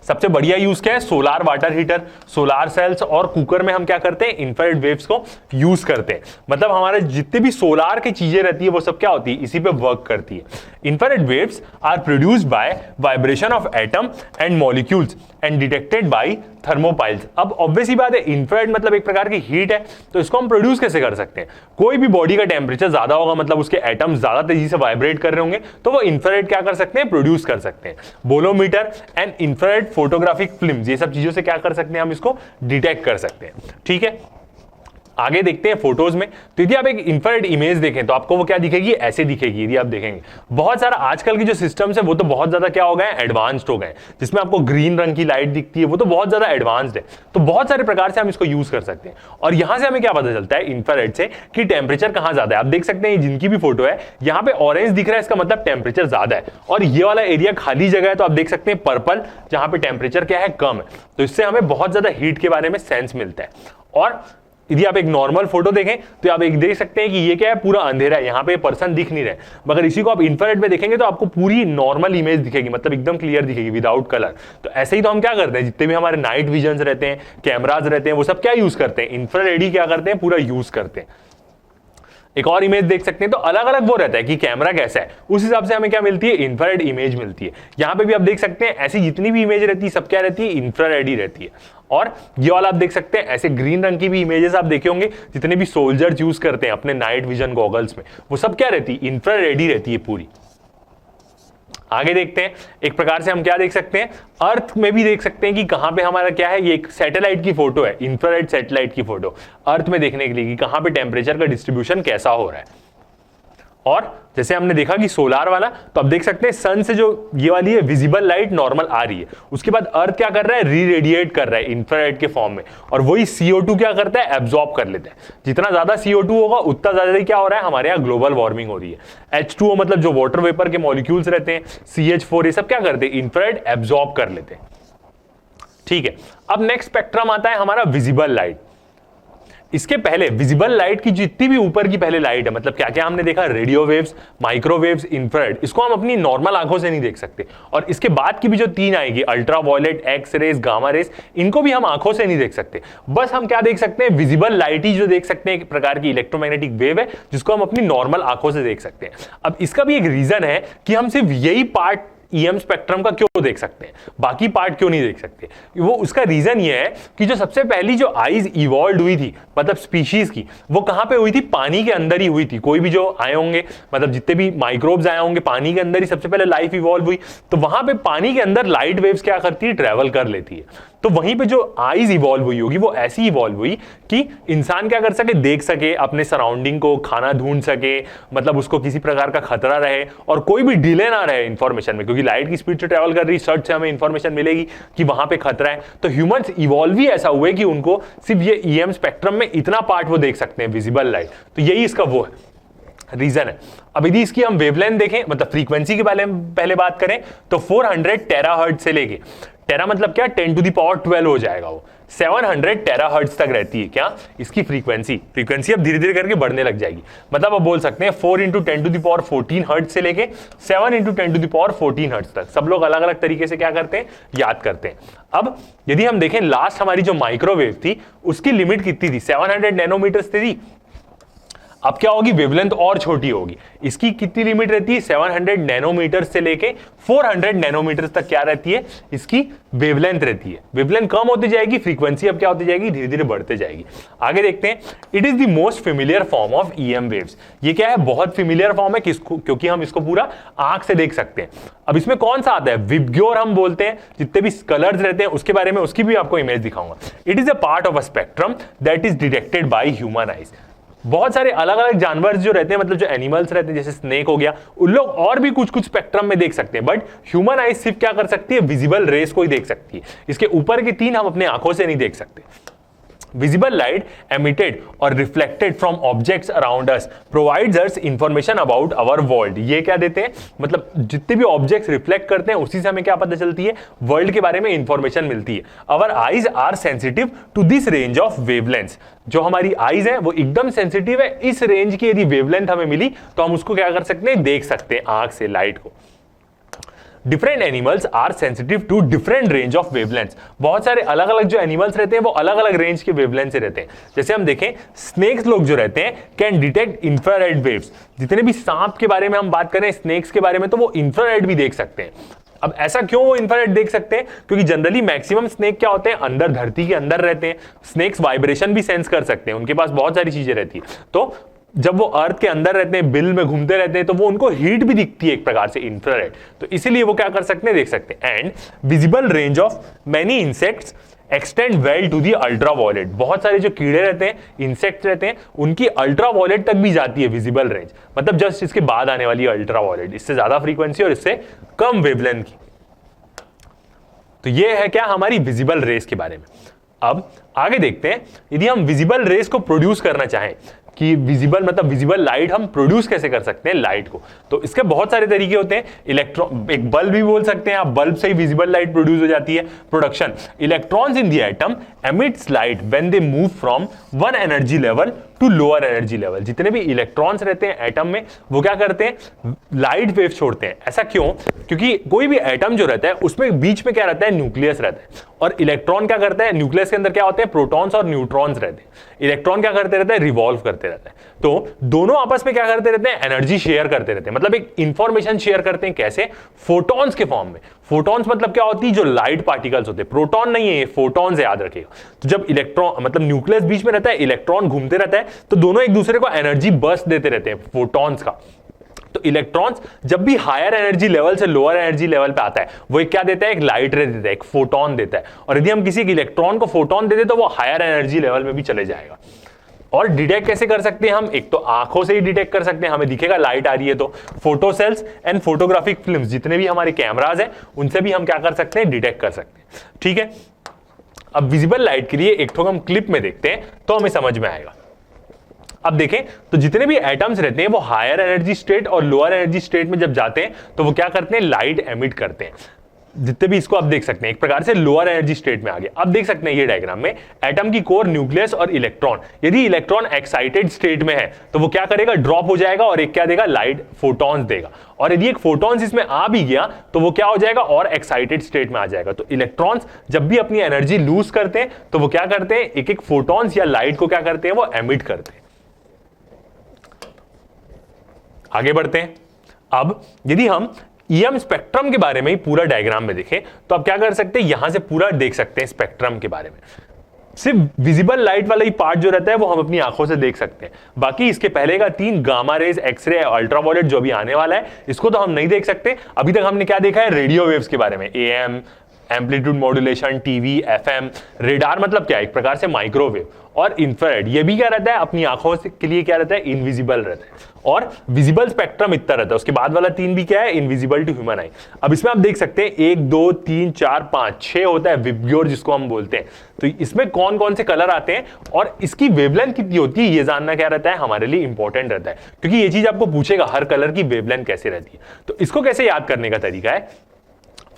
सबसे बढ़िया यूज क्या है, solar water heater, solar cells और कुकर में हम क्या करते हैं, इंफ्रारेड वेव्स को यूज करते हैं। मतलब हमारे जितने भी सोलार की चीजें रहती है वो सब क्या होती है, इसी पे वर्क करती है। Infrared waves are produced by vibration of atom and molecules and detected by thermopiles. अब ऑब्वियस ही बात है, इंफ्रारेड मतलब एक प्रकार की हीट है, तो इसको हम प्रोड्यूस कैसे कर सकते हैं, कोई भी बॉडी का टेम्परेचर ज्यादा होगा, मतलब उसके एटम्स ज्यादा तेजी से वाइब्रेट कर रहे होंगे, तो वो इंफ्रारेड क्या कर सकते हैं, प्रोड्यूस कर सकते हैं। Bolometer and infrared photographic film, ये सब चीजों से क्या कर सकते हैं, हम इसको डिटेक्ट कर सकते हैं। ठीक है, आगे देखते हैं फोटोज में। तो यदि आप एक इंफ्रारेड इमेज देखें तो आपको वो क्या दिखेगी, ऐसे दिखेगी। यदि आप देखेंगे बहुत सारा आजकल की जो सिस्टम्स है वो तो बहुत ज्यादा क्या हो गए, एडवांस्ड हो गए, जिसमें आपको ग्रीन रंग की लाइट दिखती है, वो तो बहुत ज्यादा एडवांस्ड है। तो बहुत सारे प्रकार से हम इसको यूज कर सकते हैं। और यहां से हमें क्या पता चलता है इंफ्रारेड से कि टेम्परेचर कहां ज्यादा है। आप देख सकते हैं जिनकी भी फोटो है, यहाँ पे ऑरेंज दिख रहा है, इसका मतलब टेम्परेचर ज्यादा है, और ये वाला एरिया खाली जगह है, तो आप देख सकते हैं पर्पल, जहां पे टेम्परेचर क्या है, कम है। तो इससे हमें बहुत ज्यादा हीट के बारे में सेंस मिलता है। और यदि आप एक नॉर्मल फोटो देखें तो आप एक देख सकते हैं कि ये क्या है, पूरा अंधेरा है, यहाँ पे पर्सन दिख नहीं रहा है। मगर इसी को आप इंफ्रारेड में देखेंगे तो आपको पूरी नॉर्मल इमेज दिखेगी, मतलब एकदम क्लियर दिखेगी विदाउट कलर। तो ऐसे ही तो हम क्या करते हैं, जितने भी हमारे नाइट विजन्स रहते हैं, कैमराज रहते हैं, वो सब क्या यूज करते हैं, इंफ्रारेड ही क्या करते हैं, पूरा यूज करते हैं। एक और इमेज देख सकते हैं, तो अलग अलग वो रहता है कि कैमरा कैसा है, उस हिसाब से हमें क्या मिलती है, इंफ्रारेड इमेज मिलती है। यहाँ पे भी आप देख सकते हैं ऐसी जितनी भी इमेज रहती है सब क्या रहती है, इंफ्रारेड ही रहती है। और ये वाला आप देख सकते हैं ऐसे ग्रीन रंग की भी इमेजेस आप देखे होंगे, जितने भी सोल्जर्स यूज करते हैं अपने नाइट विजन गॉगल्स में, वो सब क्या रहती है, इंफ्रारेड ही रहती है पूरी। आगे देखते हैं, एक प्रकार से हम क्या देख सकते हैं, अर्थ में भी देख सकते हैं कि कहां पे हमारा क्या है, ये एक सैटेलाइट की फोटो है, इंफ्रारेड सैटेलाइट की फोटो, अर्थ में देखने के लिए कि कहां पे टेम्परेचर का डिस्ट्रीब्यूशन कैसा हो रहा है। और जैसे हमने देखा कि सोलार वाला, तो आप देख सकते हैं सन से जो ये वाली है विजिबल लाइट नॉर्मल आ रही है, उसके बाद अर्थ क्या कर रहा है, री-रेडिएट कर रहा है इंफ्रारेड के फॉर्म में, और वही CO2 क्या करता है, एब्जॉर्ब कर लेता है। जितना ज्यादा CO2 होगा उतना ज्यादा क्या हो रहा है, हमारे यहाँ ग्लोबल वार्मिंग हो रही है। H2O मतलब जो वाटर वेपर के मॉलिक्यूल्स रहते हैं, CH4, ये सब क्या करते हैं, इंफ्रारेड एब्जॉर्ब कर लेते हैं। ठीक है, अब नेक्स्ट स्पेक्ट्रम आता है हमारा विजिबल लाइट। इसके पहले विजिबल लाइट की जितनी भी ऊपर की पहले लाइट है, मतलब क्या क्या हमने देखा, रेडियो वेव्स, माइक्रोवेव्स, इंफ्रारेड, इसको हम अपनी नॉर्मल आंखों से नहीं देख सकते। और इसके बाद की भी जो तीन आएगी, ultraviolet, X rays, gamma rays, इनको भी हम आंखों से नहीं देख सकते। बस हम क्या देख सकते हैं, विजिबल लाइट ही जो देख सकते हैं, एक प्रकार की इलेक्ट्रोमैग्नेटिक वेव है जिसको हम अपनी नॉर्मल आंखों से देख सकते हैं। अब इसका भी एक रीजन है कि हम सिर्फ यही पार्ट EM स्पेक्ट्रम का क्यों देख सकते हैं, बाकी पार्ट क्यों नहीं देख सकते। वो उसका रीजन ये है कि जो सबसे पहली जो आईज इवॉल्व हुई थी, मतलब स्पीशीज की, वो कहां पे हुई थी, पानी के अंदर ही हुई थी। कोई भी जो आए होंगे, मतलब जितने भी माइक्रोब्स आए होंगे, पानी के अंदर ही सबसे पहले लाइफ इवॉल्व हुई। तो वहां पे पानी के अंदर लाइट वेव्स क्या करती है, ट्रेवल कर लेती है। तो वहीं पे जो आईज इवॉल्व हुई होगी वो ऐसी इवॉल्व हुई कि इंसान क्या कर सके, देख सके अपने सराउंडिंग को, खाना ढूंढ सके, मतलब उसको किसी प्रकार का खतरा रहे और कोई भी डिले ना रहे इंफॉर्मेशन में, क्योंकि लाइट की स्पीड से ट्रेवल कर रही, सर्च से हमें इंफॉर्मेशन मिलेगी कि वहां पे खतरा है। तो ह्यूमंस इवॉल्व ही ऐसा हुए कि उनको सिर्फ ये EM स्पेक्ट्रम में इतना पार्ट वो देख सकते हैं, विजिबल लाइट। तो यही इसका वो है, रीजन है। अब यदि इसकी हम वेवलेंथ देखें, मतलब फ्रीक्वेंसी के बारे में पहले बात करें, तो 400 टेराहर्ट्ज से लेके, टेरा मतलब क्या, 10⁻12 हो जाएगा, वो 700 टेराहर्ट्ज तक रहती है क्या इसकी फ्रीक्वेंसी। फ्रीक्वेंसी अब धीरे धीरे करके बढ़ने लग जाएगी, मतलब अब बोल सकते हैं 4 × 10⁻14 हर्ट्ज से लेके 7 × 10⁻14 हर्ट्ज तक। सब लोग अलग अलग तरीके से क्या करते हैं, याद करते हैं। अब यदि हम देखें, लास्ट हमारी जो माइक्रोवेव थी उसकी लिमिट कितनी थी, 700 नैनोमीटर्स थी। अब क्या होगी, वेवलेंथ और छोटी होगी। इसकी कितनी लिमिट रहती है, 700 नैनोमीटर से लेके 400 नैनोमीटर तक क्या रहती है, इसकी वेवलेंथ रहती है। वेवलेंथ कम होती जाएगी, फ्रीक्वेंसी अब क्या होती जाएगी, धीरे धीरे बढ़ते जाएगी। आगे देखते हैं, it is the most familiar form of EM waves. ये क्या है, बहुत फेमिलियर फॉर्म है, किसको, क्योंकि हम इसको पूरा आंख से देख सकते हैं। अब इसमें कौन सा आता है, विबग्योर हम बोलते हैं, जितने भी कलर्स रहते हैं उसके बारे में, उसकी भी आपको इमेज दिखाऊंगा। It is a part of a spectrum that is detected by human eyes. बहुत सारे अलग अलग जानवर जो रहते हैं, मतलब जो एनिमल्स रहते हैं, जैसे स्नेक हो गया, उन लोग और भी कुछ कुछ स्पेक्ट्रम में देख सकते हैं, बट ह्यूमन आइज सिर्फ क्या कर सकती है, विजिबल रेस को ही देख सकती है। इसके ऊपर के तीन हम अपने आंखों से नहीं देख सकते। Visible light emitted or reflected from objects around us provides us information about our world. ये क्या देते हैं, मतलब जितने भी ऑब्जेक्ट्स रिफ्लेक्ट करते हैं उसी से हमें क्या पता चलती है, वर्ल्ड के बारे में इंफॉर्मेशन मिलती है. Our eyes are sensitive to this range of wavelengths. जो हमारी आईज है वो एकदम सेंसिटिव है, इस रेंज की यदि वेवलेंथ हमें मिली तो हम उसको क्या कर सकते हैं, देख सकते हैं आंख से लाइट को. Different animals are sensitive to different range of wavelengths. बहुत सारे अलग अलग जो एनिमल्स रहते हैं वो अलग अलग रेंज के वेवलेंथ से रहते हैं. जैसे हम देखें स्नेक्स लोग जो रहते हैं कैन डिटेक्ट इंफ्रारेड वेव्स. जितने भी सांप के बारे में हम बात करें, स्नेक्स के बारे में, तो वो इंफ्रारेड भी देख सकते हैं. अब ऐसा क्यों वो इंफ्रारेड देख सकते हैं, क्योंकि जनरली मैक्सिमम स्नेक क्या होते हैं, अंदर धरती के अंदर रहते हैं. स्नेक्स वाइब्रेशन भी सेंस कर सकते हैं, उनके पास बहुत सारी चीजें रहती है. तो जब वो अर्थ के अंदर रहते हैं, बिल में घूमते रहते हैं, तो वो उनको हीट भी दिखती है एक प्रकार से इंफ्रारेड. तो इसीलिए वो क्या कर सकते हैं, देख सकते हैं. And visible range of many insects extend well to the ultraviolet. बहुत सारे जो कीड़े रहते हैं, इंसेक्ट्स रहते हैं, उनकी अल्ट्रावायलेट तक भी जाती है विजिबल रेंज. मतलब जस्ट इसके बाद आने वाली अल्ट्रावायलेट, इससे ज्यादा फ्रीक्वेंसी और इससे कम वेवलेंथ की. तो ये है क्या हमारी विजिबल रेस के बारे में. अब आगे देखते हैं, यदि हम विजिबल रेस को प्रोड्यूस करना चाहें कि विजिबल मतलब विजिबल लाइट हम प्रोड्यूस कैसे कर सकते हैं लाइट को, तो इसके बहुत सारे तरीके होते हैं. इलेक्ट्रॉन, एक बल्ब भी बोल सकते हैं आप, बल्ब से ही विजिबल लाइट प्रोड्यूस हो जाती है. Production, electrons in the atom emits light when they move from one energy level to lower energy level. जितने भी इलेक्ट्रॉन्स रहते हैं एटम में वो क्या करते हैं, लाइट वेव छोड़ते हैं. ऐसा क्यों, क्योंकि कोई भी एटम जो रहता है उसमें बीच में क्या रहता है, न्यूक्लियस रहता है. और इलेक्ट्रॉन क्या करता है, न्यूक्लियस के अंदर क्या होते हैं, प्रोटॉन्स और न्यूट्रॉन्स रहते हैं. इलेक्ट्रॉन क्या करते रहते हैं, रिवॉल्व करते रहते हैं. तो दोनों आपस में क्या करते रहते हैं, एनर्जी शेयर करते रहते हैं. मतलब एक इंफॉर्मेशन शेयर करते हैं. कैसे, फोटॉन्स के फॉर्म में. फोटॉन्स मतलब क्या होती है, जो लाइट पार्टिकल्स होते हैं. प्रोटॉन नहीं है, फोटॉन्स याद रखिएगा. तो जब इलेक्ट्रॉन मतलब न्यूक्लियस बीच में रहता है, इलेक्ट्रॉन घूमते रहता है, तो दोनों एक दूसरे को एनर्जी बर्स्ट देते रहते हैं फोटॉन्स का. तो इलेक्ट्रॉन्स जब भी हायर एनर्जी लेवल से लोअर एनर्जी लेवल पे आता है, वो एक क्या देता है, एक लाइट रे देता है, एक फोटॉन देता है. और यदि हम किसी एक इलेक्ट्रॉन को फोटॉन दे दे तो वो हायर एनर्जी लेवल में भी चले जाएगा. और डिटेक्ट कैसे कर सकते हैं हम, एक तो आंखों से ही डिटेक्ट कर सकते हैं, हमें दिखेगा लाइट आ रही है तो. Photo cells and photographic films, जितने भी हमारे कैमराज हैं उनसे भी हम क्या कर सकते हैं, डिटेक्ट कर सकते हैं. ठीक है, अब विजिबल लाइट के लिए एक ठोक हम क्लिप में देखते हैं तो हमें समझ में आएगा. अब देखें तो जितने भी एटम्स रहते हैं वो हायर एनर्जी स्टेट और लोअर एनर्जी स्टेट में जब जाते हैं तो वो क्या करते हैं, लाइट एमिट करते हैं. जितने भी इसको आप देख सकते हैं एक प्रकार से लोअर एनर्जी स्टेट में आ गए. अब देख सकते हैं ये डायग्राम में एटम की कोर, न्यूक्लियस और इलेक्ट्रॉन. यदि इलेक्ट्रॉन एक्साइटेड स्टेट में है तो वो क्या करेगा, ड्रॉप हो जाएगा और एक क्या देगा, लाइट फोटॉन्स देगा. और यदि एक फोटॉन्स इसमें आ भी गया तो वो क्या हो जाएगा, और एक्साइटेड स्टेट में आ जाएगा. तो इलेक्ट्रॉन्स जब भी अपनी एनर्जी लूज करते हैं तो वो क्या करते हैं, एक एक फोटॉन्स या लाइट को क्या करते हैं, वो एमिट करते हैं. आगे बढ़ते हैं. अब यदि हम ईएम स्पेक्ट्रम के बारे में ही पूरा डायग्राम में देखें तो आप क्या कर सकते हैं, यहां से पूरा देख सकते हैं स्पेक्ट्रम के बारे में. सिर्फ विजिबल लाइट वाला ही पार्ट जो रहता है वो हम अपनी आंखों से देख सकते हैं. बाकी इसके पहले का 3 गामा रेज, एक्सरे, अल्ट्रावायलेट जो भी आने वाला है इसको तो हम नहीं देख सकते. अभी तक हमने क्या देखा है, रेडियो वेव्स के बारे में, am, amplitude modulation, TV, FM. Radar मतलब क्या है, एक प्रकार से माइक्रोवेव. और इंफ्रारेड, ये भी क्या रहता है, अपनी आंखों से के लिए क्या रहता है, इनविजिबल रहता है. और विजिबल स्पेक्ट्रम इतना रहता है. उसके बाद वाला 3 भी क्या है, इनविजिबल टू ह्यूमन आई. अब इसमें आप देख सकते हैं 1 2 3 4 5 6 होता है विब्ग्योर जिसको हम बोलते हैं. तो इसमें कौन कौन से कलर आते हैं और इसकी वेवलेंथ कितनी होती है, ये जानना क्या रहता है, हमारे लिए इंपॉर्टेंट रहता है. क्योंकि ये चीज आपको पूछेगा हर कलर की वेवलेंथ कैसे रहती है. तो इसको कैसे याद करने का तरीका है,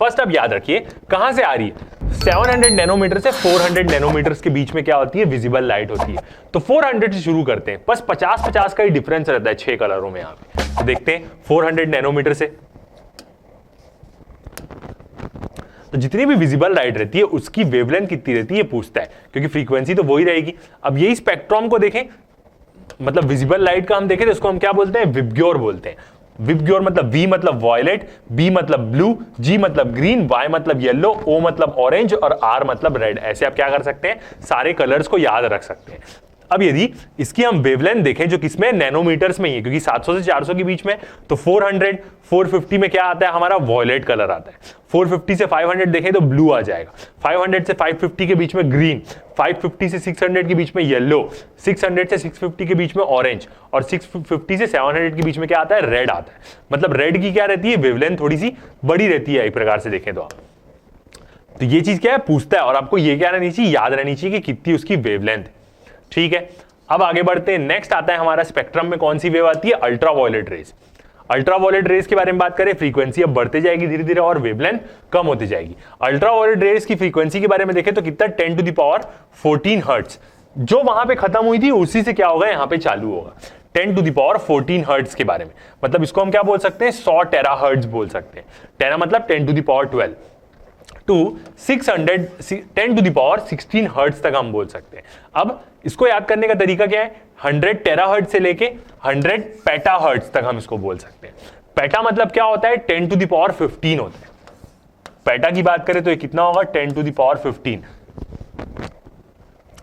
फर्स्ट आप याद रखिए कहां से आ रही है. 700 नैनोमीटर से 400 नैनोमीटर के बीच में क्या होती है, विजिबल लाइट होती है. तो 400 से शुरू करते हैं. बस 50-50 का ही डिफरेंस रहता है 6 कलरों में. यहाँ पे तो देखते हैं 400 नैनोमीटर से तो जितनी भी विजिबल लाइट रहती है उसकी वेवलेंथ कितनी रहती है पूछता है, क्योंकि फ्रीक्वेंसी तो वही रहेगी. अब यही स्पेक्ट्रम को देखें, मतलब विजिबल लाइट का हम देखें तो इसको हम क्या बोलते हैं, विब्ग्योर बोलते हैं. विब्ग्योर मतलब V मतलब वॉयलेट, B मतलब ब्लू, G मतलब ग्रीन, Y मतलब येलो, O मतलब ऑरेंज और R मतलब रेड. ऐसे आप क्या कर सकते हैं, सारे कलर्स को याद रख सकते हैं. अब यदि इसकी हम वेवलेंथ देखें जो किसमें, नैनोमीटर्स में ही है, क्योंकि 700 से 400 के बीच में, तो 400 450 में क्या आता है, हमारा वॉयलेट कलर आता है. 450 से 500 देखें तो ब्लू आ जाएगा. 500 से 550 के बीच में ग्रीन, 550 से 600 के बीच में येलो, 600 से 650 के बीच में ऑरेंज और 650 से 700 के बीच में क्या आता है, रेड आता है. मतलब रेड की क्या रहती है, वेवलेंथ थोड़ी सी बड़ी रहती है एक प्रकार से देखें तो आप. तो ये चीज क्या है, पूछता है और आपको ये क्या रहनी चाहिए, याद रहनी चाहिए कि कितनी उसकी वेवलेंथ है. ठीक है, अब आगे बढ़ते हैं। नेक्स्ट आता है हमारा स्पेक्ट्रम में कौन सी वेव आती है, अल्ट्रावायलेट रेज। अल्ट्रावायलेट रेज के बारे में बात करें, फ्रीक्वेंसी अब बढ़ते जाएगी धीरे धीरे और वेवलेंथ कम होती जाएगी। अल्ट्रावायलेट रेज की फ्रीक्वेंसी के बारे में देखें तो कितना 10 टू द पावर 14 हर्ट्ज, जो वहां पे खत्म हुई थी उसी से क्या होगा यहाँ पे चालू होगा। 10 टू द पावर 14 हर्ट्ज के बारे में, मतलब इसको हम क्या बोल सकते हैं, 100 टेरा हर्ट्ज बोल सकते हैं। टेरा मतलब 10 to the power 12 to 600 10 to the power 16 hertz तक हम बोल सकते हैं। अब इसको याद करने का तरीका क्या है, 100 टेरा हर्ट्ज से लेके 100 पेटा हर्ट्ज तक हम इसको बोल सकते हैं। पेटा मतलब क्या होता है, 10 टू द पावर 15 होता है। पेटा की बात करें तो ये कितना होगा, 10 टू द पावर 15।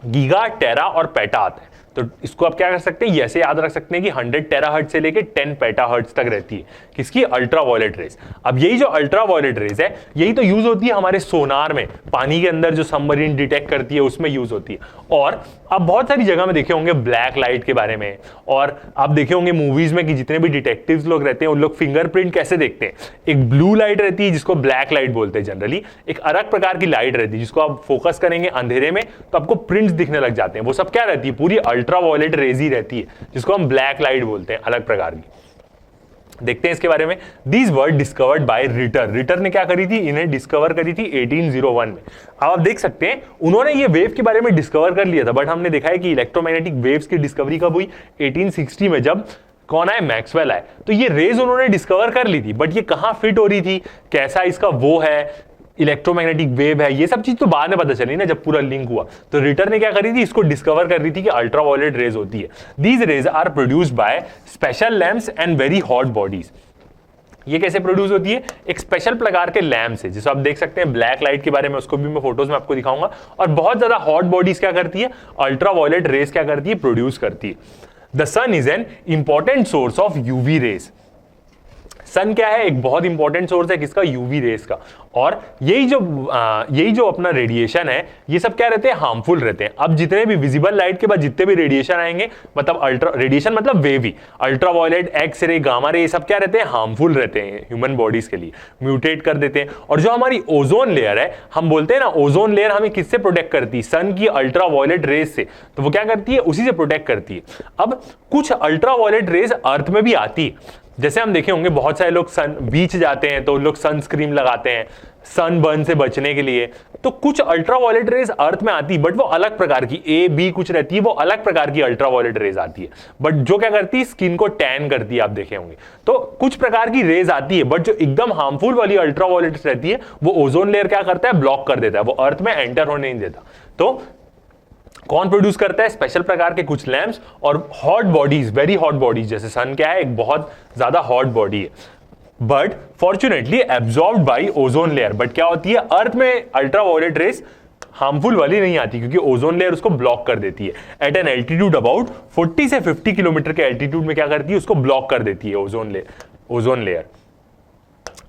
गीगा, टेरा और पेटा आता है, तो इसको आप क्या कर सकते हैं, ऐसे याद रख सकते हैं कि 100 टेराहर्ट्ज से लेके 10 पेटाहर्ट्ज तक रहती है किसकी, अल्ट्रावायलेट रेज। अब यही जो अल्ट्रावायलेट रेज है यही तो यूज होती है हमारे सोनार में, पानी के अंदर जो सबमरीन डिटेक्ट करती है उसमें यूज होती है। और आप बहुत सारी जगह में देखे होंगे ब्लैक लाइट के बारे में, और आप देखे होंगे मूवीज में कि जितने भी डिटेक्टिव्स लोग रहते हैं उन लोग फिंगरप्रिंट कैसे देखते हैं, एक ब्लू लाइट रहती है जिसको ब्लैक लाइट बोलते हैं जनरली, एक अलग प्रकार की लाइट रहती है जिसको आप फोकस करेंगे अंधेरे में तो आपको प्रिंट्स दिखने लग जाते हैं, वो सब क्या रहती है, पूरी अल्ट्रावायलेट रेज ही रहती है जिसको हम ब्लैक लाइट बोलते हैं, अलग प्रकार की। देखते हैं इसके बारे में। These were discovered bye Ritter. Ritter ने क्या करी थी, इन्हें डिस्कवर करी थी 1801 में। अब आप देख सकते हैं उन्होंने ये वेव के बारे में डिस्कवर कर लिया था, बट हमने देखा है कि इलेक्ट्रोमैग्नेटिक वेव्स की डिस्कवरी कब हुई, 1860 में, जब कौन आए, मैक्सवेल आए। तो ये रेज उन्होंने डिस्कवर कर ली थी, बट ये कहां फिट हो रही थी, कैसा इसका वो है, इलेक्ट्रोमैग्नेटिक वेव है, ये सब चीज तो बाद में पता चली ना जब पूरा लिंक हुआ। तो रिटर ने क्या करी थी, इसको डिस्कवर कर रही थी कि अल्ट्रावायलेट रेज होती है। These rays are produced by special lamps and very hot bodies. ये कैसे प्रोड्यूस होती है, एक स्पेशल प्रकार के लैम्प से, जिसको आप देख सकते हैं ब्लैक लाइट के बारे में, उसको भी मैं फोटोज में आपको दिखाऊंगा। और बहुत ज्यादा हॉट बॉडीज क्या करती है, अल्ट्रावायलेट रेज क्या करती है, प्रोड्यूस करती है। The sun is an important source of UV rays. Sun क्या है, एक बहुत इंपॉर्टेंट सोर्स है किसका, यूवी रेस का। और यही जो अपना रेडिएशन है, ये सब क्या रहते हैं, हार्मफुल रहते हैं। अब जितने भी विजिबल लाइट के बाद जितने भी रेडिएशन आएंगे, मतलब अल्ट्रा रेडिएशन मतलब wavy, ultraviolet, X ray, gamma ray, ये सब क्या रहते हैं, हार्मफुल रहते हैं ह्यूमन बॉडीज के लिए, म्यूटेट कर देते हैं। और जो हमारी ओजोन लेयर है, हम बोलते हैं ना ओजोन लेयर हमें किससे प्रोटेक्ट करती है, सन की अल्ट्रावायलेट रेज से, तो वो क्या करती है, उसी से प्रोटेक्ट करती है। अब कुछ अल्ट्रावायलेट रेज अर्थ में भी आती है, जैसे हम देखे होंगे बहुत सारे लोग बीच जाते हैं तो लोग सनस्क्रीन लगाते हैं सन बर्न से बचने के लिए। तो कुछ अल्ट्रावायलेट रेज अर्थ में आती है, बट वो अलग प्रकार की, ए बी कुछ रहती है, वो अलग प्रकार की अल्ट्रावायलेट रेज आती है, बट जो क्या करती है, स्किन को टैन करती है, आप देखे होंगे। तो कुछ प्रकार की रेज आती है, बट जो एकदम हार्मफुल वाली अल्ट्रावायलेट रहती है वो ओजोन लेयर क्या करता है, ब्लॉक कर देता है, वो अर्थ में एंटर होने नहीं देता। तो कौन प्रोड्यूस करता है, स्पेशल प्रकार के कुछ लैम्प्स और hot bodies, very hot bodies, जैसे सन क्या है, एक बहुत ज्यादा हॉट बॉडी है, but fortunately absorbed bye ozone layer. But क्या होती है, अर्थ में अल्ट्रावायलेट रेज हार्मफुल वाली नहीं आती, क्योंकि ओजोन लेयर उसको ब्लॉक कर देती है। एट एन एल्टीट्यूड अबाउट 40 से 50 किलोमीटर के एल्टीट्यूड में क्या करती है, उसको ब्लॉक कर देती है ओजोन लेयर।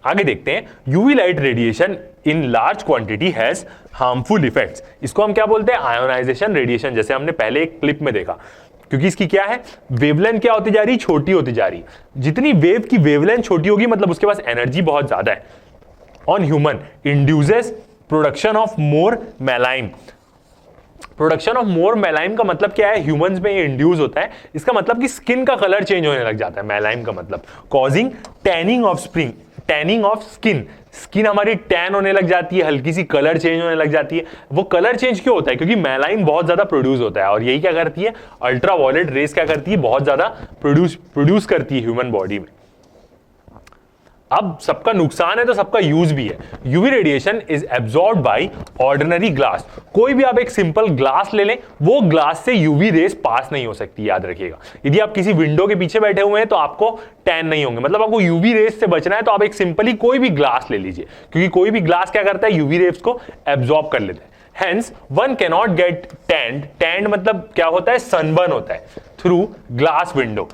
आगे देखते हैं, UV light radiation in large quantity has harmful effects. इसको हम क्या बोलते हैं, आयोनाइजेशन रेडिएशन, जैसे हमने पहले एक क्लिप में देखा। क्योंकि इसकी क्या है, वेवलेंथ क्या होती जा रही, छोटी होती जा रही। जितनी वेव की वेवलेंथ छोटी होगी, मतलब उसके पास एनर्जी बहुत ज्यादा है। On human induces production of more मेलाइन। Production of more मेलाइन का मतलब क्या है, ह्यूमंस में ये इंड्यूस होता है, इसका मतलब कि स्किन का कलर चेंज होने लग जाता है, मेलाइन का मतलब कॉजिंग टैनिंग ऑफ स्किन हमारी टैन होने लग जाती है, हल्की सी कलर चेंज होने लग जाती है। वो कलर चेंज क्यों होता है, क्योंकि मेलाइन बहुत ज्यादा प्रोड्यूस होता है, और यही क्या करती है, अल्ट्रावायलेट रेस क्या करती है, बहुत ज्यादा प्रोड्यूस करती है ह्यूमन बॉडी में। अब सबका नुकसान है तो सबका यूज भी है। UV radiation is absorbed by ordinary glass. कोई भी आप एक सिंपल ग्लास ले लें, वो ग्लास से यूवी रेस पास नहीं हो सकती, याद रखिएगा। यदि आप किसी विंडो के पीछे बैठे हुए हैं तो आपको टैन नहीं होंगे, मतलब आपको यूवी रेस से बचना है तो आप एक सिंपली कोई भी ग्लास ले लीजिए, क्योंकि कोई भी ग्लास क्या करता है, यूवी रेस को एब्जॉर्ब कर लेता है। Hence, one cannot get tanned मतलब क्या होता है, सनबर्न होता है थ्रू ग्लास विंडो।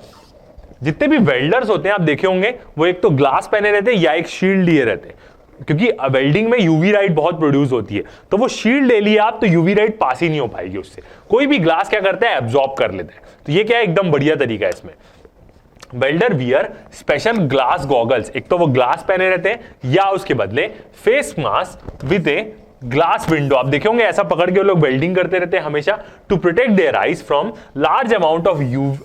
जितने भी वेल्डर्स होते हैं आप देखे होंगे, वो एक तो ग्लास पहने रहते हैं या एक शील्ड लिए रहते हैं, क्योंकि वेल्डिंग में यूवी लाइट बहुत प्रोड्यूस होती है, तो वो शील्ड ले लिया आप तो यूवी लाइट पास ही नहीं हो पाएगी उससे। कोई भी ग्लास क्या करता है, एब्जॉर्ब कर लेता है। तो ये क्या है, एकदम बढ़िया तरीका है इसमें। Welder wear special glass goggles, एक तो वो ग्लास पहने रहते हैं या उसके बदले face mask with a glass window, आप देखे होंगे ऐसा पकड़ के वो लोग वेल्डिंग करते रहते हैं हमेशा, to protect their eyes from large amount of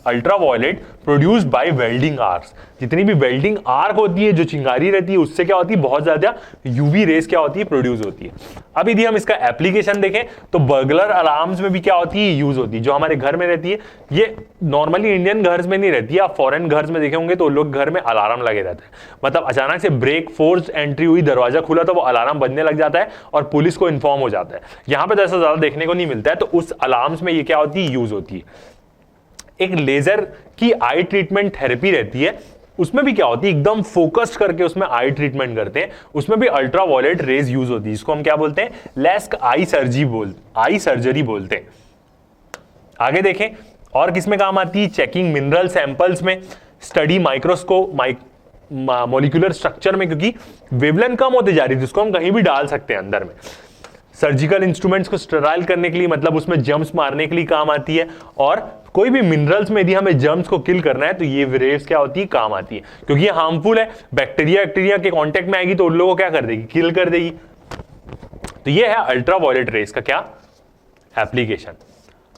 ultraviolet produced by welding arcs. जितनी भी वेल्डिंग आर्क होती है, जो चिंगारी रहती है, उससे क्या होती है, बहुत ज्यादा यूवी रेस क्या होती है, प्रोड्यूस होती है। अब यदि हम इसका एप्लीकेशन देखें तो बर्गलर अलार्म्स में भी क्या होती है, यूज होती है, जो हमारे घर में रहती है। ये नॉर्मली इंडियन घर में नहीं रहती है, आप फॉरेन घर में देखे होंगे तो लोग घर में अलार्म लगे रहते हैं, मतलब अचानक से ब्रेक फोर्स एंट्री हुई, दरवाजा खुला तो वो अलार्म बजने लग जाता है और पुलिस को इन्फॉर्म हो जाता है। यहां पे तो ऐसा ज्यादा देखने को नहीं मिलता है, तो उस अलार्म्स में ये क्या होती है, यूज होती है। एक लेजर की आई ट्रीटमेंट थेरेपी रहती है, उसमें भी क्या होती है, एकदम फोकस्ड करके उसमें आई ट्रीटमेंट करते हैं, उसमें भी अल्ट्रावायलेट रेज यूज होती है, इसको हम क्या बोलते हैं, लेस्क आई सर्जरी बोलते हैं। आगे देखें और किसमें काम आती है, चेकिंग मिनरल सैंपल्स में, स्टडी माइक्रोस्कोप मॉलिक्यूलर स्ट्रक्चर में, क्योंकि वेवलेंथ कम होते जा रही थी, उसको हम कहीं भी डाल सकते हैं अंदर में। सर्जिकल इंस्ट्रूमेंट्स को स्टेराइल करने के लिए, मतलब उसमें जर्म्स मारने के लिए काम आती है, और कोई भी मिनरल्स में यदि हमें जर्म्स को किल करना है तो ये रेस क्या होती है, काम आती है, क्योंकि ये हार्मफुल है, बैक्टीरिया के कांटेक्ट में आएगी तो उन लोगों को क्या कर देगी, किल कर देगी। तो ये है अल्ट्रावायलेट रेस का क्या एप्लीकेशन।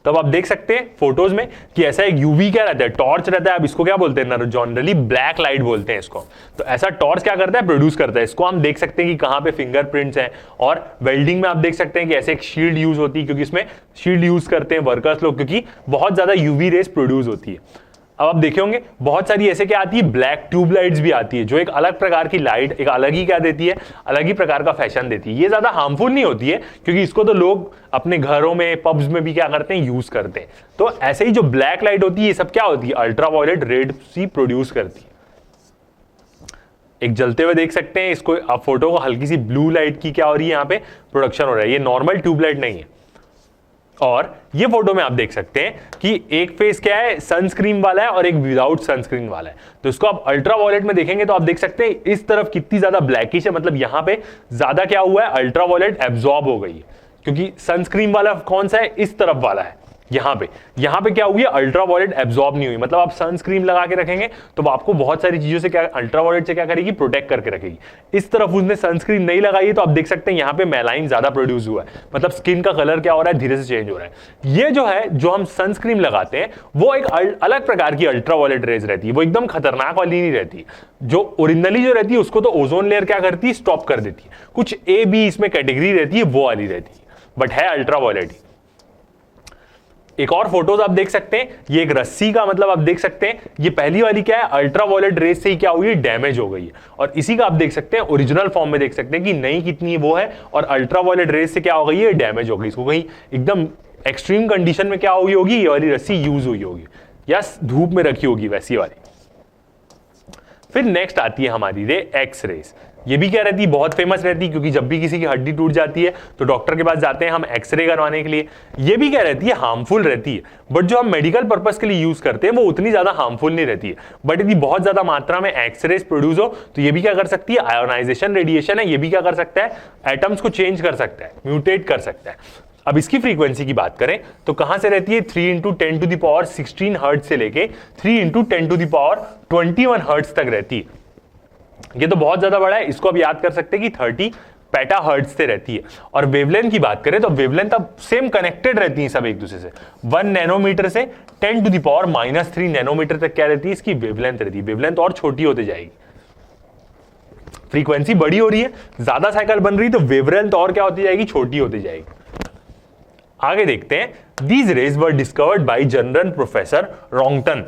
तब आप देख सकते हैं फोटोज में कि ऐसा एक यूवी क्या रहता है, टॉर्च रहता है, अब इसको क्या बोलते हैं, जनरली ब्लैक लाइट बोलते हैं इसको। तो ऐसा टॉर्च क्या करता है, प्रोड्यूस करता है, इसको हम देख सकते हैं कि कहां पे फिंगरप्रिंट्स हैं। और वेल्डिंग में आप देख सकते हैं कि ऐसे एक शील्ड यूज होती है, क्योंकि इसमें शील्ड यूज करते हैं वर्कर्स लोग, क्योंकि बहुत ज्यादा यूवी रेस प्रोड्यूस होती है। अब आप देखे होंगे बहुत सारी ऐसे क्या आती है, ब्लैक ट्यूब लाइट्स भी आती है, जो एक अलग प्रकार की लाइट, एक अलग ही क्या देती है, अलग ही प्रकार का फैशन देती है। ये ज्यादा हार्मफुल नहीं होती है, क्योंकि इसको तो लोग अपने घरों में, पब्स में भी क्या करते हैं, यूज करते हैं। तो ऐसे ही जो ब्लैक लाइट होती है, ये सब क्या होती है, अल्ट्रावायलेट रेड सी प्रोड्यूस करती है। एक जलते हुए देख सकते हैं इसको, आप फोटो को हल्की सी ब्लू लाइट की क्या हो रही है, यहाँ पे प्रोडक्शन हो रहा है, ये नॉर्मल ट्यूबलाइट नहीं है। और ये फोटो में आप देख सकते हैं कि एक फेस क्या है, सनस्क्रीन वाला है और एक विदाउट सनस्क्रीन वाला है। तो इसको आप अल्ट्रावायलेट में देखेंगे तो आप देख सकते हैं इस तरफ कितनी ज्यादा ब्लैकिश है, मतलब यहां पे ज्यादा क्या हुआ है, अल्ट्रावायलेट एब्जॉर्ब हो गई है, क्योंकि सनस्क्रीन वाला कौन सा है, इस तरफ वाला है। यहां पे क्या हुई है, अल्ट्रावायलेट एब्जॉर्ब नहीं हुई, मतलब आप सनस्क्रीन लगा के रखेंगे तो आपको बहुत सारी चीजों से क्या, अल्ट्रावायलेट से क्या करेगी, प्रोटेक्ट करके रखेगी। इस तरफ उसने सनस्क्रीन नहीं लगाई है तो आप देख सकते हैं यहां पे मेलाइन ज्यादा प्रोड्यूस हुआ है, मतलब स्किन का कलर क्या हो रहा है, धीरे से चेंज हो रहा है। ये जो है, जो हम सनस्क्रीन लगाते हैं, वो एक अलग प्रकार की अल्ट्रावायलेट रेज रहती है, वो एकदम खतरनाक वाली नहीं रहती। जो ओरिजिनली जो रहती है उसको तो ओजोन लेयर क्या करती है, स्टॉप कर देती है। कुछ ए बी इसमें कैटेगरी रहती है, वो वाली रहती है, बट है अल्ट्रावायलेट। एक और फोटोज आप देख सकते हैं, ये एक रस्सी का, मतलब आप देख सकते हैं ये पहली वाली क्या है, अल्ट्रावायलेट रेस से ही क्या हुई है, डैमेज हो गई है। और इसी का आप देख सकते हैं ओरिजिनल फॉर्म में देख सकते हैं कि नई कितनी वो है, और अल्ट्रावायलेट रेस से क्या हो गई है, डैमेज हो गई। इसको कहीं एकदम एक्सट्रीम कंडीशन में क्या हुई होगी, ये वाली रस्सी यूज हुई होगी या धूप में रखी होगी वैसी वाली। फिर नेक्स्ट आती है हमारी रे एक्स रेस। ये भी क्या रहती है, बहुत फेमस रहती है, क्योंकि जब भी किसी की हड्डी टूट जाती है तो डॉक्टर के पास जाते हैं हम एक्सरे करवाने के लिए। ये भी क्या रहती है, हार्मफुल रहती है, बट जो हम मेडिकल पर्पस के लिए यूज करते हैं वो उतनी ज्यादा हार्मफुल नहीं रहती है। बट यदि बहुत ज्यादा मात्रा में एक्सरेज प्रोड्यूस हो तो ये भी क्या कर सकती है, आयोनाइजेशन रेडिएशन है, ये भी क्या कर सकता है, एटम्स को चेंज कर सकता है, म्यूटेट कर सकता है। अब इसकी फ्रीक्वेंसी की बात करें तो कहां से रहती है, 3 × 10⁻16 हर्ट्ज से लेके 3 × 10⁻21 हर्ट्ज तक रहती है। ये तो बहुत ज्यादा बड़ा है, इसको अब याद कर सकते हैं कि 30 पेटा हर्ट्ज से रहती है। और वेवलेंथ की बात करें तो वेवलेंथ अब सेम कनेक्टेड रहती है सब एक दूसरे से, 1 नैनोमीटर से 10⁻³ नैनोमीटर तक क्या रहती है, इसकी वेवलेंथ रहती है। वेवलेंथ और छोटी होती जाएगी, फ्रीक्वेंसी बड़ी हो रही है, ज्यादा साइकिल बन रही है, तो वेवलेंथ और क्या होती जाएगी, छोटी होती जाएगी। आगे देखते हैं, these rays were discovered by German professor Roentgen.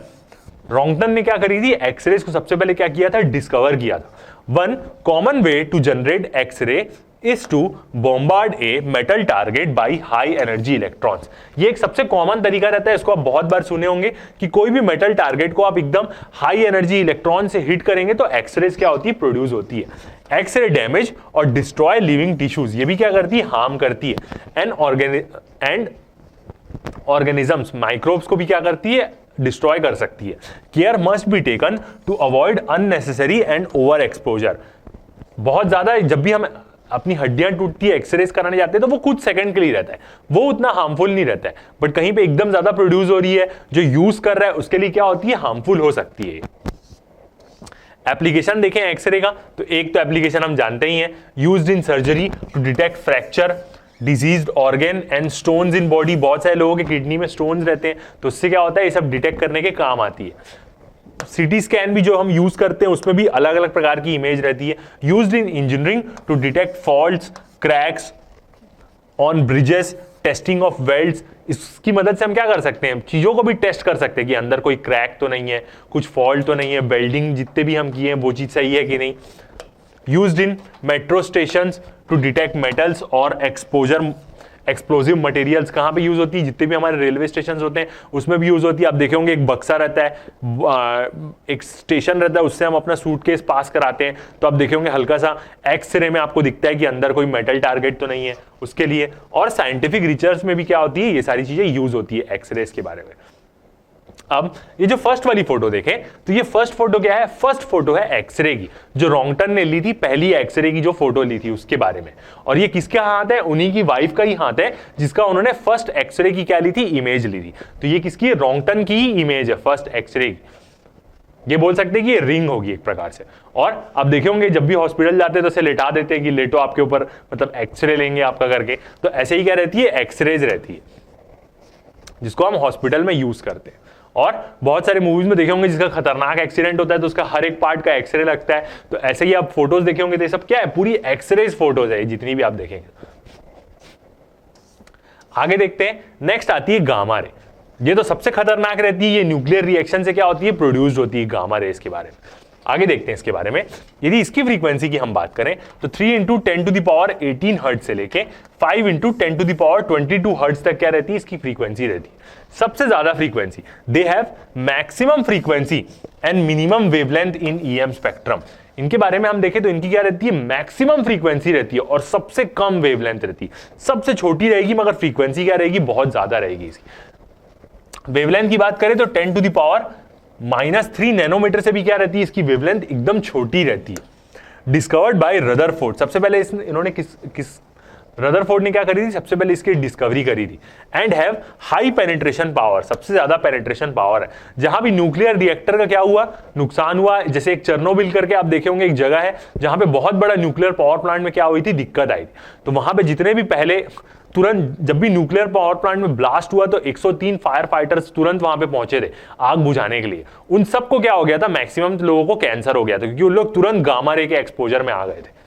Roentgen ने क्या करी थी, एक्सरेज को सबसे पहले क्या किया था, डिस्कवर किया था। One common way to generate X ray is to bombard a metal target by high energy electrons. ये एक सबसे कॉमन तरीका रहता है, इसको आप बहुत बार सुने होंगे कि कोई भी मेटल टारगेट को आप एकदम हाई एनर्जी इलेक्ट्रॉन से हिट करेंगे तो एक्सरेज क्या होती है, प्रोड्यूस होती है। एक्सरे डैमेज और डिस्ट्रॉय लिविंग टिश्यूज, ये भी क्या करती है, हार्म करती है। एंड ऑर्गेनिजम्स, माइक्रोब्स को भी क्या करती है, डिस्ट्रॉय कर सकती है। Care must be taken to avoid unnecessary and over exposure. बहुत ज्यादा जब भी हम अपनी हड्डियां टूटती है एक्सरेज कराने जाते हैं तो वो कुछ सेकंड के लिए रहता है, वो उतना हार्मफुल नहीं रहता है। बट कहीं पे एकदम ज्यादा प्रोड्यूस हो रही है, जो यूज कर रहा है उसके लिए क्या होती है, हार्मफुल हो सकती है। एप्लीकेशन देखें एक्सरे का, तो एक तो एप्लीकेशन हम जानते ही हैं, used in surgery to detect fracture, diseased organ and stones in body. बहुत सारे लोगों के किडनी में स्टोन्स रहते हैं, तो उससे क्या होता है, ये सब डिटेक्ट करने के काम आती है। सीटी स्कैन भी जो हम यूज करते हैं उसमें भी अलग अलग प्रकार की इमेज रहती है। Used in engineering to detect faults, cracks on bridges, testing of welds. इसकी मदद से हम क्या कर सकते हैं, चीजों को भी टेस्ट कर सकते हैं कि अंदर कोई क्रैक तो नहीं है, कुछ फॉल्ट तो नहीं है, वेल्डिंग जितने भी हम किए हैं वो चीज सही है कि नहीं। Used in metro stations to detect metals और एक्सप्लोजिव मटेरियल्स। कहाँ पे यूज होती है, जितने भी हमारे रेलवे स्टेशन होते हैं उसमें भी यूज होती है। आप देखे होंगे एक बक्सा रहता है, एक स्टेशन रहता है, उससे हम अपना सूटकेस पास कराते हैं, तो आप देखे होंगे हल्का सा एक्सरे में आपको दिखता है कि अंदर कोई मेटल टारगेट तो नहीं है, उसके लिए। और साइंटिफिक रिसर्च में भी क्या होती है, ये सारी चीजें यूज होती है एक्सरेज के बारे में। अब ये जो फर्स्ट वाली फोटो देखें, तो ये फर्स्ट फोटो क्या है, फर्स्ट फोटो है एक्सरे की, जो रॉन्गटन ने ली थी, पहली एक्सरे की जो फोटो ली थी उसके बारे में। और ये किसके हाथ है, उन्हीं की वाइफ का ही हाथ है, जिसका उन्होंने फर्स्ट एक्सरे की क्या ली थी, इमेज ली थी। तो ये किसकी, रॉन्गटन की ही इमेज है फर्स्ट एक्सरे की। ये बोल सकते हैं कि ये रिंग होगी एक प्रकार से। और आप देखे होंगे जब भी हॉस्पिटल जाते हैं तो ऐसे लेटा देते हैं कि लेटो आपके ऊपर, मतलब एक्सरे लेंगे आपका करके। तो ऐसे ही क्या रहती है, एक्सरेज रहती है, जिसको हम हॉस्पिटल में यूज करते हैं। और बहुत सारे मूवीज में देखे होंगे जिसका खतरनाक एक्सीडेंट होता है तो उसका हर एक पार्ट का एक्सरे लगता है। तो ऐसे ही आप फोटोज देखे होंगे तो ये सब क्या है, पूरी एक्सरेज फोटोज है जितनी भी आप देखेंगे। आगे देखते हैं, नेक्स्ट आती है गामा रे। ये तो सबसे खतरनाक रहती है, ये न्यूक्लियर रिएक्शन से क्या होती है, प्रोड्यूस्ड होती है गामा रेस के बारे में। आगे देखते हैं इसके बारे में। यदि इसकी फ्रीक्वेंसी की हम बात करें तो 3 × 10⁻18 हर्ट्ज से लेके 5 × 10⁻22 हर्ट्ज तक क्या रहती है, इसकी फ्रीक्वेंसी रहती है। सबसे ज्यादा frequency, they have maximum frequency and minimum wavelength in EM spectrum. इनके बारे में हम देखें तो इनकी क्या रहती है, मैक्सिमम फ्रीक्वेंसी रहती है और सबसे कम वेवलेंथ रहती है। सबसे छोटी रहेगी मगर फ्रीक्वेंसी क्या रहेगी, बहुत ज्यादा रहेगी इसकी। वेवलेंथ की बात करें तो 10⁻³ नैनोमीटर से भी क्या रहती है, इसकी वेवलेंथ एकदम छोटी रहती है। डिस्कवर्ड बाय रदरफोर्ड, सबसे पहले इन्होंने किस रदरफोर्ड ने क्या करी थी, सबसे पहले इसकी डिस्कवरी करी थी। And have high penetration power, सबसे ज्यादा पेनिट्रेशन पावर है। जहां भी न्यूक्लियर रिएक्टर का क्या हुआ, नुकसान हुआ, जैसे एक चेरनोबिल करके आप देखे होंगे एक जगह है जहां पे बहुत बड़ा न्यूक्लियर पावर प्लांट में क्या हुई थी, दिक्कत आई थी। तो वहां पे जितने भी पहले तुरंत जब भी न्यूक्लियर पावर प्लांट में ब्लास्ट हुआ तो 103 फायर फाइटर्स तुरंत वहां पे पहुंचे थे आग बुझाने के लिए। उन सबको क्या हो गया था, मैक्सिमम लोगों को कैंसर हो गया था, क्योंकि उन लोग तुरंत गामा रे के एक्सपोजर में आ गए थे।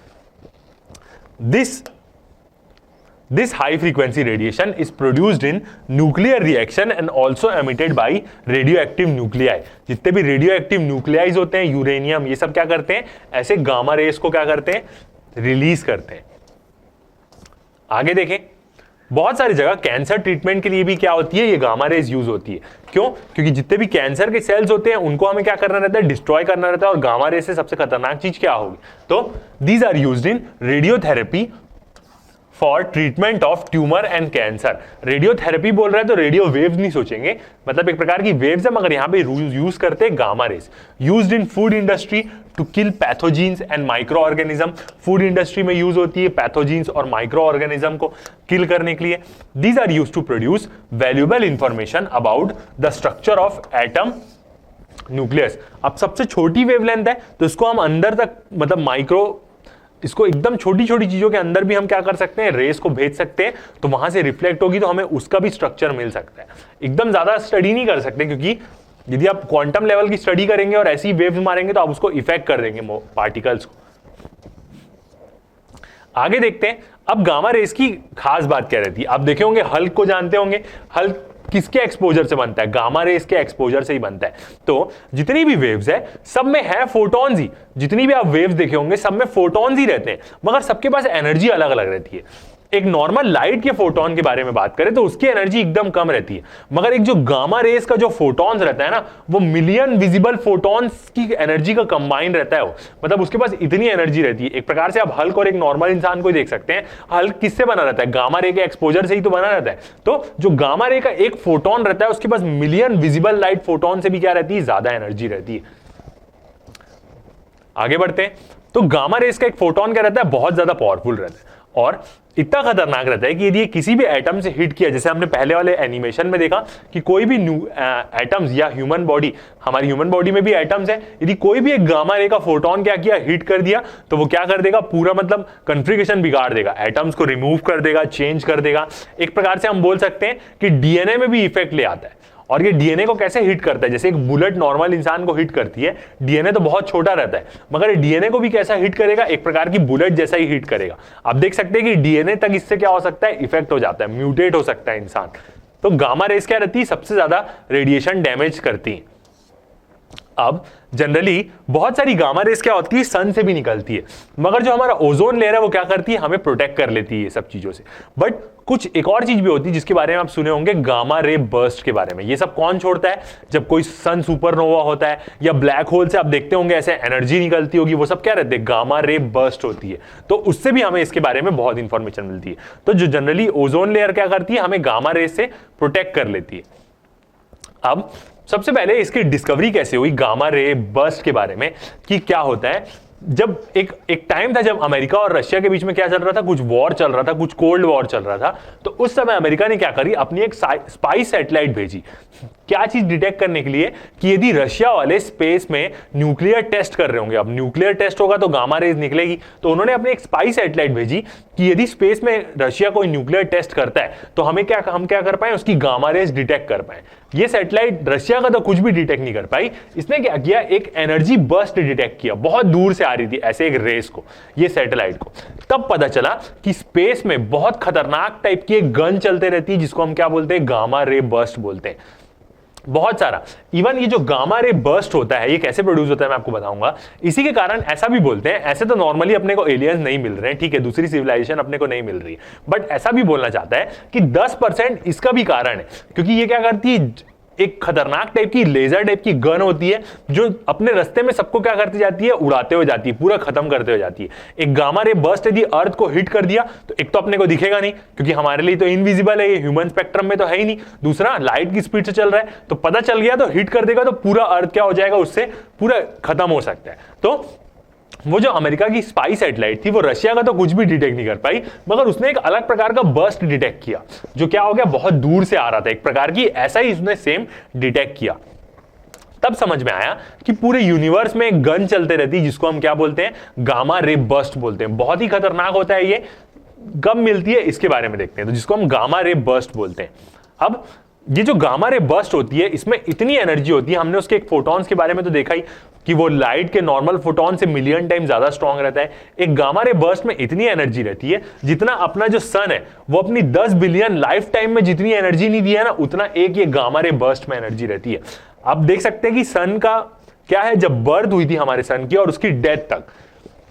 This high frequency radiation is produced in nuclear reaction and also emitted by radioactive nuclei। जितने भी रेडियोएक्टिव न्यूक्लियाइज होते हैं, यूरेनियम, ये सब क्या करते हैं, ऐसे गामा रेस को क्या करते हैं, रिलीज करते हैं। आगे देखें, बहुत सारी जगह कैंसर ट्रीटमेंट के लिए भी क्या होती है, ये गामा रेज यूज होती है। क्यों, क्योंकि जितने भी कैंसर के सेल्स होते हैं उनको हमें क्या करना रहता है, डिस्ट्रॉय करना रहता है। और गामा रेज से सबसे खतरनाक चीज क्या होगी, तो these are used in radiotherapy for treatment of tumour and cancer. Radiotherapy बोल रहे हैं तो रेडियो वेव्स नहीं सोचेंगे, मतलब एक प्रकार की वेव्स है, मगर यहां पे यूज करते हैं gamma rays. Used in food industry to kill pathogens and micro organism. Food industry में यूज होती है पैथोजीन्स और माइक्रो ऑर्गेनिज्म को किल करने के लिए। These are used to produce valuable information about the structure of atom nucleus. अब सबसे छोटी वेवलेंथ है तो इसको हम अंदर तक, मतलब माइक्रो, इसको एकदम छोटी छोटी चीजों के अंदर भी हम क्या कर सकते हैं, रेस को भेज सकते हैं, तो वहां से रिफ्लेक्ट होगी तो हमें उसका भी स्ट्रक्चर मिल सकता है। एकदम ज्यादा स्टडी नहीं कर सकते, क्योंकि यदि आप क्वांटम लेवल की स्टडी करेंगे और ऐसी वेव्स मारेंगे तो आप उसको इफेक्ट कर देंगे पार्टिकल्स को। आगे देखते हैं, अब गामा रेस की खास बात क्या रहती है। आप देखे होंगे हल्क को जानते होंगे, हल्क किसके एक्सपोजर से बनता है, गामा रेस के एक्सपोजर से ही बनता है। तो जितनी भी वेव्स है सब में है फोटॉन्स ही, जितनी भी आप वेव्स देखे होंगे सब में फोटॉन्स ही रहते हैं, मगर सबके पास एनर्जी अलग अलग रहती है। एक नॉर्मल लाइट के फोटोन के बारे में बात करें तो उसकी एनर्जी एकदम कम रहती है, मगर एक जो गामा रेस का जो फोटॉन्स रहता है ना, वो मिलियन विजिबल फोटॉन्स की एनर्जी का कंबाइन रहता है वो, मतलब उसके पास इतनी एनर्जी रहती है। एक प्रकार से आप हल्क और एक नॉर्मल इंसान को देख सकते हैं, हल्क किससे बना रहता है, गामा रे के एक्सपोजर से ही तो बना रहता है। तो जो गामा रे का एक फोटोन रहता है उसके पास मिलियन विजिबल लाइट फोटोन से भी क्या रहती है, ज्यादा एनर्जी रहती है। आगे बढ़ते हैं, तो गामा रेस का एक फोटोन क्या रहता है, बहुत ज्यादा पावरफुल रहता है। और इतना खतरनाक रहता है कि यदि ये किसी भी एटम से हिट किया, जैसे हमने पहले वाले एनिमेशन में देखा कि कोई भी एटम्स या ह्यूमन बॉडी, हमारी ह्यूमन बॉडी में भी एटम्स है, यदि कोई भी एक गामा रे का फोटोन क्या किया, हिट कर दिया, तो वो क्या कर देगा, पूरा मतलब कॉन्फ़िगरेशन बिगाड़ देगा, एटम्स को रिमूव कर देगा, चेंज कर देगा। एक प्रकार से हम बोल सकते हैं कि डीएनए में भी इफेक्ट ले आता है। और ये डीएनए को कैसे हिट करता है, जैसे एक बुलेट नॉर्मल इंसान को हिट करती है, डीएनए तो बहुत छोटा रहता है, मगर डीएनए को भी कैसा हिट करेगा, एक प्रकार की बुलेट जैसा ही हिट करेगा। आप देख सकते हैं कि डीएनए तक इससे क्या हो सकता है, इफेक्ट हो जाता है, म्यूटेट हो सकता है इंसान। तो गामा रेस क्या रहती है, सबसे ज्यादा रेडिएशन डैमेज करती है। अब जनरली बहुत सारी गामा रेस क्या होती है, सन से भी निकलती है, मगर जो हमारा ओजोन लेयर है वो क्या करती है, हमें प्रोटेक्ट कर लेती है ये सब चीजों से। बट कुछ एक और चीज भी होती है जिसके बारे में आप सुने होंगे, गामा रे बर्स्ट के बारे में। ये सब कौन छोड़ता है, जब कोई सन सुपरनोवा होता है या ब्लैक होल से आप देखते होंगे ऐसे एनर्जी निकलती होगी, वो सब क्या रहते हैं, गामा रे बर्स्ट होती है। तो उससे भी हमें इसके बारे में बहुत इंफॉर्मेशन मिलती है। तो जो जनरली ओजोन लेयर क्या करती है, हमें गामा रे से प्रोटेक्ट कर लेती है। अब सबसे पहले इसकी डिस्कवरी कैसे हुई गामा रे बर्स्ट के बारे में, कि क्या होता है। जब एक टाइम था जब अमेरिका और रशिया के बीच में क्या चल रहा था, कुछ वॉर चल रहा था, कुछ कोल्ड वॉर चल रहा था। तो उस समय अमेरिका ने क्या करी, अपनी एक स्पाई सैटेलाइट भेजी, क्या चीज डिटेक्ट करने के लिए, कि यदि रशिया वाले स्पेस में न्यूक्लियर टेस्ट कर रहे होंगे, अब न्यूक्लियर टेस्ट होगा तो गामा रेज निकलेगी, तो उन्होंने अपनी एक स्पाई सैटेलाइट भेजी कि यदि स्पेस में रशिया कोई न्यूक्लियर टेस्ट करता है तो हम क्या कर पाए, उसकी गामा रेज डिटेक्ट कर पाए। ये सैटेलाइट रशिया का तो कुछ भी डिटेक्ट नहीं कर पाई, इसने क्या किया, एक एनर्जी बर्स्ट डिटेक्ट किया, बहुत दूर से आ रही थी ऐसे एक रेस को, ये सैटेलाइट को। तब पता चला कि स्पेस में बहुत खतरनाक टाइप की एक गन चलते रहती है, जिसको हम क्या बोलते हैं, गामा रे बर्स्ट बोलते हैं। बहुत सारा, इवन ये जो गामा रे बर्स्ट होता है, ये कैसे प्रोड्यूस होता है मैं आपको बताऊंगा। इसी के कारण ऐसा भी बोलते हैं, ऐसे तो नॉर्मली अपने को एलियंस नहीं मिल रहे हैं, ठीक है, दूसरी सिविलाइजेशन अपने को नहीं मिल रही है, बट ऐसा भी बोलना चाहता है कि 10% इसका भी कारण है, क्योंकि ये क्या करती है, एक खतरनाक टाइप की लेजर टाइप की गन होती है, जो अपने रास्ते में सबको क्या करती जाती है, उड़ाते हुए जाती है, पूरा खत्म करते हुए जाती है। एक गामा रे बर्स्ट यदि अर्थ को हिट कर दिया तो एक तो अपने को दिखेगा नहीं, क्योंकि हमारे लिए तो इनविजिबल है, ये ह्यूमन स्पेक्ट्रम में तो है ही नहीं। दूसरा, लाइट की स्पीड से चल रहा है, तो पता चल गया तो हिट कर देगा तो पूरा अर्थ क्या हो जाएगा, उससे पूरा खत्म हो सकता है। तो वो जो अमेरिका की स्पाई सैटेलाइट थी, वो रशिया का तो कुछ भी डिटेक्ट नहीं कर पाई, मगर उसने एक अलग प्रकार का बर्स्ट डिटेक्ट किया, जो क्या हो गया, बहुत दूर से आ रहा था, एक प्रकार की ऐसा ही उसने सेम डिटेक्ट किया। तब समझ में आया कि पूरे यूनिवर्स में एक गन चलते रहती है, जिसको हम क्या बोलते हैं, गामा रे बर्स्ट बोलते हैं। बहुत ही खतरनाक होता है ये, कब मिलती है इसके बारे में देखते हैं। तो जिसको हम गामा रे बर्स्ट बोलते हैं। अब ये जो गामा रे बर्स्ट होती है, इसमें इतनी एनर्जी होती है, हमने उसके एक फोटॉन्स के बारे में तो देखा ही कि वो लाइट के नॉर्मल फोटॉन से मिलियन टाइम ज्यादा स्ट्रांग रहता है। एक गामा रे बर्स्ट में इतनी एनर्जी रहती है, जितना अपना जो सन है वो अपनी 10 बिलियन लाइफ टाइम में जितनी एनर्जी नहीं दिया ना, उतना एक ये गामा रे बर्स्ट में एनर्जी रहती है। आप देख सकते हैं कि सन का क्या है, जब बर्थ हुई थी हमारे सन की और उसकी डेथ तक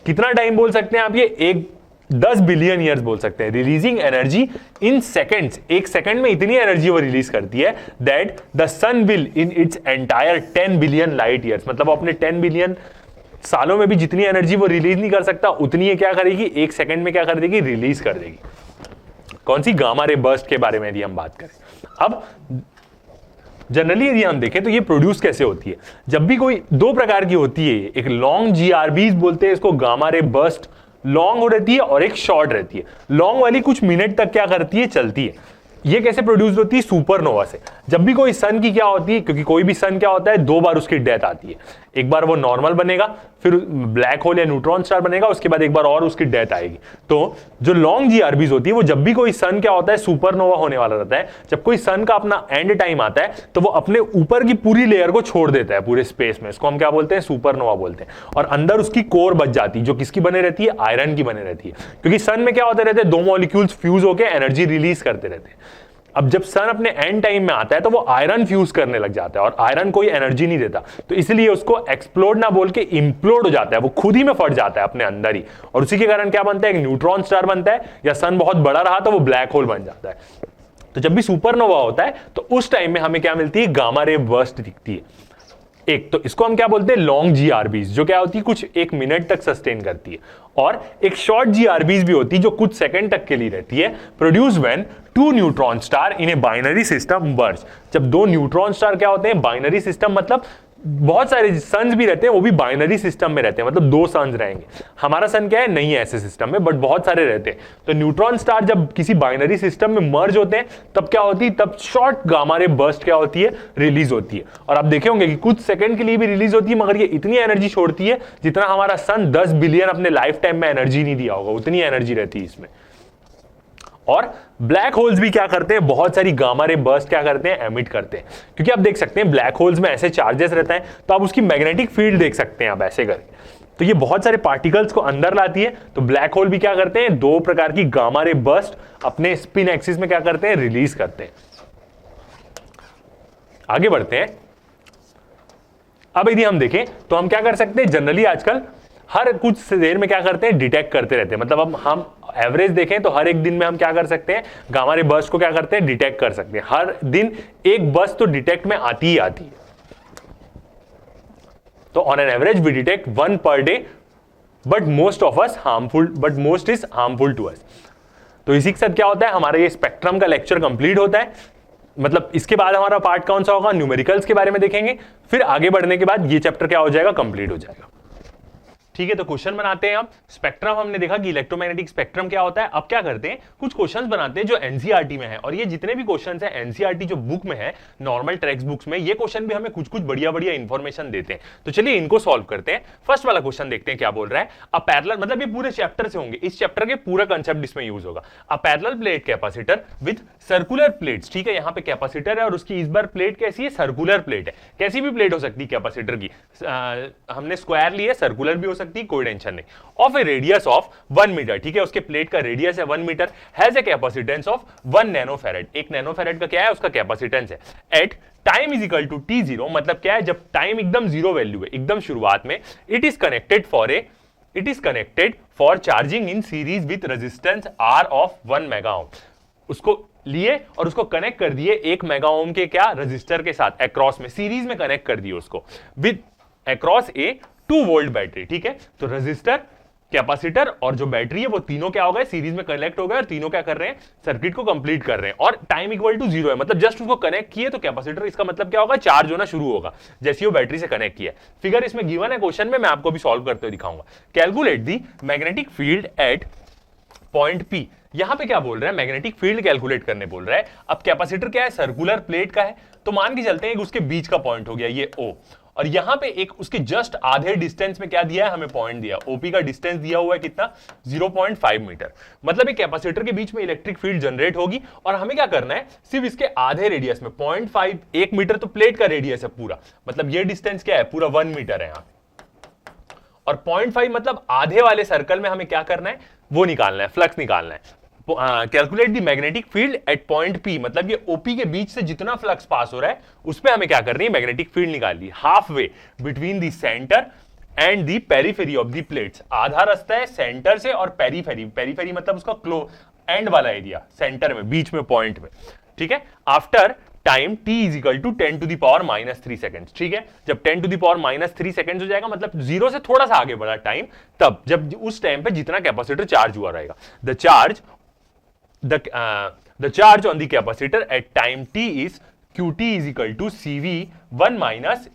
कितना टाइम बोल सकते हैं आप, ये एक 10 बिलियन ईयर्स बोल सकते हैं। रिलीजिंग एनर्जी इन सेकेंड्स, एक सेकंड में इतनी एनर्जी वो रिलीज करती है that the sun will in its entire 10 billion light years, मतलब अपने 10 बिलियन सालों में भी जितनी एनर्जी वो रिलीज नहीं कर सकता, उतनी ये क्या करेगी, एक सेकंड में क्या कर देगी, रिलीज कर देगी। कौन सी, गामा रे बर्स्ट के बारे में यदि हम बात करें। अब जनरली यदि हम देखें तो ये प्रोड्यूस कैसे होती है, जब भी कोई दो प्रकार की होती है, एक लॉन्ग जीआरबीज बोलते हैं इसको, गामा रे बर्स्ट लॉन्ग हो रहती है, और एक शॉर्ट रहती है। लॉन्ग वाली कुछ मिनट तक क्या करती है, चलती है। ये कैसे प्रोड्यूस होती है, सुपरनोवा से। जब भी कोई सन की क्या होती है, क्योंकि कोई भी सन क्या होता है, दो बार उसकी डेथ आती है, एक बार वो नॉर्मल बनेगा, फिर ब्लैक होल या न्यूट्रॉन स्टार बनेगा, उसके बाद एक बार और उसकी डेथ आएगी। तो जो लॉन्ग जीआरबीज होती है, वो जब भी कोई सन क्या होता है, सुपरनोवा होने वाला रहता है, जब कोई सन का अपना एंड टाइम आता है, तो वो अपने ऊपर की पूरी लेयर को छोड़ देता है पूरे स्पेस में, इसको हम क्या बोलते हैं, सुपरनोवा बोलते हैं। और अंदर उसकी कोर बच जाती है, जो किसकी बने रहती है, आयरन की बने रहती है, क्योंकि सन में क्या होते रहते हैं, दो मॉलिक्यूल्स फ्यूज होकर एनर्जी रिलीज करते रहते हैं। अब जब सन अपने एंड टाइम में आता है तो वो आयरन फ्यूज करने लग जाता है, और आयरन कोई एनर्जी नहीं देता, तो इसलिए उसको एक्सप्लोड ना बोल के इम्प्लोड हो जाता है, वो खुद ही में फट जाता है अपने अंदर ही, और उसी के कारण क्या बनता है, एक न्यूट्रॉन स्टार बनता है, या सन बहुत बड़ा रहा तो वो ब्लैक होल बन जाता है। तो जब भी सुपरनोवा होता है तो उस टाइम में हमें क्या मिलती है, गामा रे बर्स्ट दिखती है। एक तो इसको हम क्या बोलते हैं, लॉन्ग जीआरबीज, जो क्या होती है, कुछ एक मिनट तक सस्टेन करती है। और एक शॉर्ट जीआरबीज भी होती है, जो कुछ सेकंड तक के लिए रहती है। Produce when two neutron star in a binary system merge, जब दो न्यूट्रॉन स्टार क्या होते हैं, बाइनरी सिस्टम मतलब बहुत सारे सन्स भी रहते हैं, वो भी बाइनरी सिस्टम में रहते हैं, मतलब दो सन्स रहेंगे। हमारा सन क्या है, नहीं है ऐसे सिस्टम में, बट बहुत सारे रहते हैं। तो न्यूट्रॉन स्टार जब किसी बाइनरी सिस्टम में मर्ज होते हैं तब क्या होती है, तब शॉर्ट गामा रे बर्स्ट क्या होती है, रिलीज होती है। और आप देखे होंगे कि कुछ सेकंड के लिए भी रिलीज होती है, मगर ये इतनी एनर्जी छोड़ती है जितना हमारा सन 10 बिलियन अपने लाइफ टाइम में एनर्जी नहीं दिया होगा, उतनी एनर्जी रहती है इसमें। और ब्लैक होल्स भी क्या करते हैं, बहुत सारी गामा रे बर्स्ट क्या करते हैं, एमिट करते हैं। क्योंकि आप देख सकते हैं ब्लैक होल्स में ऐसे चार्जेस रहता है, तो आप उसकी मैग्नेटिक फील्ड देख सकते हैं आप ऐसे करके। तो ये बहुत सारे पार्टिकल्स को अंदर लाती है। तो ब्लैक होल भी क्या करते हैं, दो प्रकार की गामा रे बर्स्ट अपने स्पिन एक्सिस में क्या करते हैं, रिलीज करते हैं। आगे बढ़ते हैं। अब यदि हम देखें तो हम क्या कर सकते हैं, जनरली आजकल हर कुछ देर में क्या करते हैं, डिटेक्ट करते रहते हैं। मतलब हम एवरेज देखें तो हर एक दिन में हम क्या कर सकते हैं, गामा रे बर्स्ट को क्या करते हैं, डिटेक्ट कर सकते हैं। हर दिन एक बर्स्ट तो डिटेक्ट में आती ही आती है। तो on an average we detect 1 per day, but most is harmful to us. तो इसी के साथ क्या होता है, हमारा ये स्पेक्ट्रम का लेक्चर कंप्लीट होता है। मतलब इसके बाद हमारा पार्ट कौन सा होगा, न्यूमेरिकल्स के बारे में देखेंगे। फिर आगे बढ़ने के बाद ये चैप्टर क्या हो जाएगा, कंप्लीट हो जाएगा। ठीक है, तो क्वेश्चन बनाते हैं हम। स्पेक्ट्रम हमने देखा कि इलेक्ट्रोमैग्नेटिक स्पेक्ट्रम क्या होता है। अब क्या करते हैं, कुछ क्वेश्चंस बनाते हैं जो एनसीईआरटी में है। और ये जितने भी क्वेश्चंस हैं एनसीईआरटी जो बुक में है, नॉर्मल टेक्स्ट बुक्स में, ये क्वेश्चन भी हमें कुछ कुछ बढ़िया बढ़िया इंफॉर्मेशन देते हैं। तो चलिए इनको सॉल्व करते हैं। फर्स्ट वाला क्वेश्चन देखते हैं क्या बोल रहा है। अ पैरेलल, मतलब ये पूरे चैप्टर से होंगे, इस चैप्टर के पूरा कंसेप्ट इसमें यूज होगा। A parallel plate capacitor with circular plates. ठीक है, यहाँ पे कैपेसिटर है और उसकी इस बार प्लेट कैसी है, सर्कुलर प्लेट है। कैसी भी प्लेट हो सकती है कैपेसिटर की, हमने स्क्वायर ली है, सर्कुलर भी हो सकती है, कोई टेंशन नहीं। Of a radius of 1 metre, ठीक है, उसके प्लेट का रेडियस है 1 metre, has a capacitance of 1 nanofarad. एक नैनोफैरेड का क्या है, उसका कैपेसिटेंस है। At time is equal to t0, मतलब क्या है, जब टाइम एकदम जीरो वैल्यू है, एकदम शुरुआत में, it is connected for charging in series with resistance R of 1 mega ohm. उसको लिए और उसको कनेक्ट कर दिए 1 मेगा ओम के क्या, रेजिस्टर के साथ, अक्रॉस में, सीरीज में कनेक्ट कर दिए उसको, with across A 2 volt battery. ठीक है, तो रेजिस्टर, कैपेसिटर और जो बैटरी है वो तीनों क्या हो गए, सीरीज में कनेक्ट हो गए और तीनों क्या कर रहे हैं, सर्किट को कंप्लीट कर रहे हैं। और टाइम इक्वल टू 0 है, मतलब जस्ट उसको कनेक्ट किए तो कैपेसिटर, इसका मतलब क्या होगा, चार्ज होना शुरू होगा जैसे वो बैटरी से कनेक्ट किया। फिगर इसमें गिवन है क्वेश्चन में, मैं आपको भी सॉल्व करते हुए दिखाऊंगा। Calculate the magnetic field at point P। यहां पे क्या बोल रहा है, मैग्नेटिक फील्ड कैलकुलेट करने बोल रहा है। अब कैपेसिटर क्या है, सर्कुलर प्लेट का है, तो मान के चलते हैं कि उसके बीच का पॉइंट हो गया ये O, और यहां पे एक उसके जस्ट आधे डिस्टेंस में क्या दिया है, हमें पॉइंट दिया, ओपी का डिस्टेंस दिया हुआ है कितना, 0.5 मीटर। मतलब एक कैपेसिटर के बीच में इलेक्ट्रिक फील्ड जनरेट होगी और हमें क्या करना है, सिर्फ इसके आधे रेडियस में 0.5, 1 मीटर तो प्लेट का रेडियस है पूरा, मतलब ये डिस्टेंस क्या है, पूरा 1 मीटर है यहां। और 0.5 मतलब आधे वाले सर्कल में हमें क्या करना है, वो निकालना है, फ्लक्स निकालना है। Calculate the magnetic field at point P, मतलब ये OP के बीच से जितना फ्लक्स पास हो रहा है उस पे हमें क्या करनी है, मैग्नेटिक फील्ड निकालनी है। Half way between the centre and the periphery of the plates, आधा रास्ता है सेंटर से और पेरिफेरी, पेरिफेरी मतलब उसका एंड वाला एरिया, सेंटर में, बीच में, पॉइंट में। ठीक है, after time t is equal to 10 to the power -3 seconds. ठीक है, जब 10 टू द पावर -3 सेकंड्स हो जाएगा, मतलब जीरो से थोड़ा सा आगे बढ़ा टाइम, तब जब उस टाइम पे जितना कैपेसिटर चार्ज हुआ रहेगा, the charge on the capacitor at time t is qt is equal to cv1 minus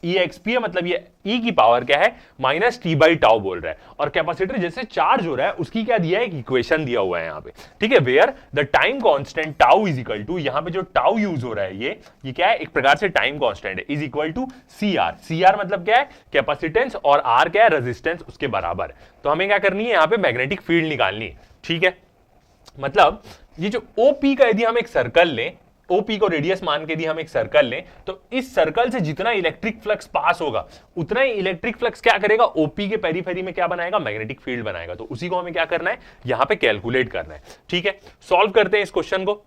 exp है, मतलब ये e की पावर क्या है, माइनस टी बाई टाउ बोल रहा है। और कैपेसिटर जैसे चार्ज हो रहा है उसकी क्या दिया है, एक इक्वेशन दिया हुआ है यहाँ पे। ठीक है, where the time constant tau is equal to, यहाँ पे जो टाउ यूज हो रहा है ये क्या है, एक प्रकार से टाइम कांस्टेंट है, is equal to C R मतलब क्या है, कैपेसिटेंस, और आर क्या है, रेजिस्टेंस, उसके बराबर है। तो हमें क्या करनी है, यहाँ पे मैग्नेटिक फील्ड निकालनी है। ठीक है, मतलब ये जो OP का यदि हम एक सर्कल लें, OP को रेडियस मान के यदि हम एक सर्कल लें, तो इस सर्कल से जितना इलेक्ट्रिक फ्लक्स पास होगा उतना ही इलेक्ट्रिक फ्लक्स क्या करेगा, OP के पेरीफेरी में क्या बनाएगा, मैग्नेटिक फील्ड बनाएगा। तो उसी को हमें क्या करना है, यहां पे कैलकुलेट करना है। ठीक है, सॉल्व करते हैं इस क्वेश्चन को,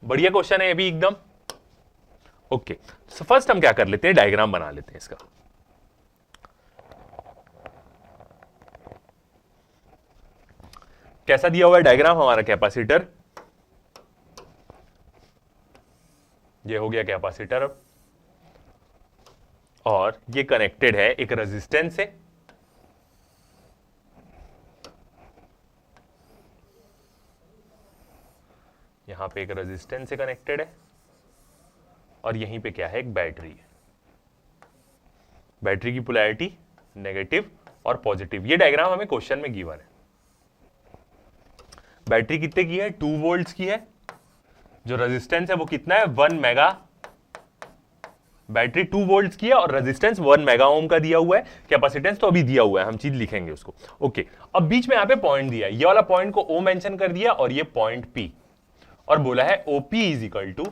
बढ़िया क्वेश्चन है ये भी एकदम। ओके, सो फर्स्ट हम क्या कर लेते हैं, डायग्राम बना लेते हैं इसका। कैसा दिया हुआ है डायग्राम, हमारा कैपेसिटर, ये हो गया कैपेसिटर, और ये कनेक्टेड है एक रेजिस्टेंस से, यहां पे एक रेजिस्टेंस से कनेक्टेड है, और यहीं पे क्या है, एक बैटरी है। बैटरी की पोलैरिटी नेगेटिव और पॉजिटिव। ये डायग्राम हमें क्वेश्चन में गिवन है। बैटरी कितने की है? 2 वोल्ट्स की है। जो रेजिस्टेंस है वो कितना है? 1 मेगा। बैटरी 2 वोल्ट्स की है और रेजिस्टेंस 1 मेगा ओम का दिया हुआ है। कैपेसिटेंस तो अभी दिया हुआ है, हम चीज लिखेंगे उसको। ओके, अब बीच में यहां पे पॉइंट दिया है, ये वाला पॉइंट को ओ मेंशन कर दिया और ये पॉइंट पी, और बोला है OP is equal to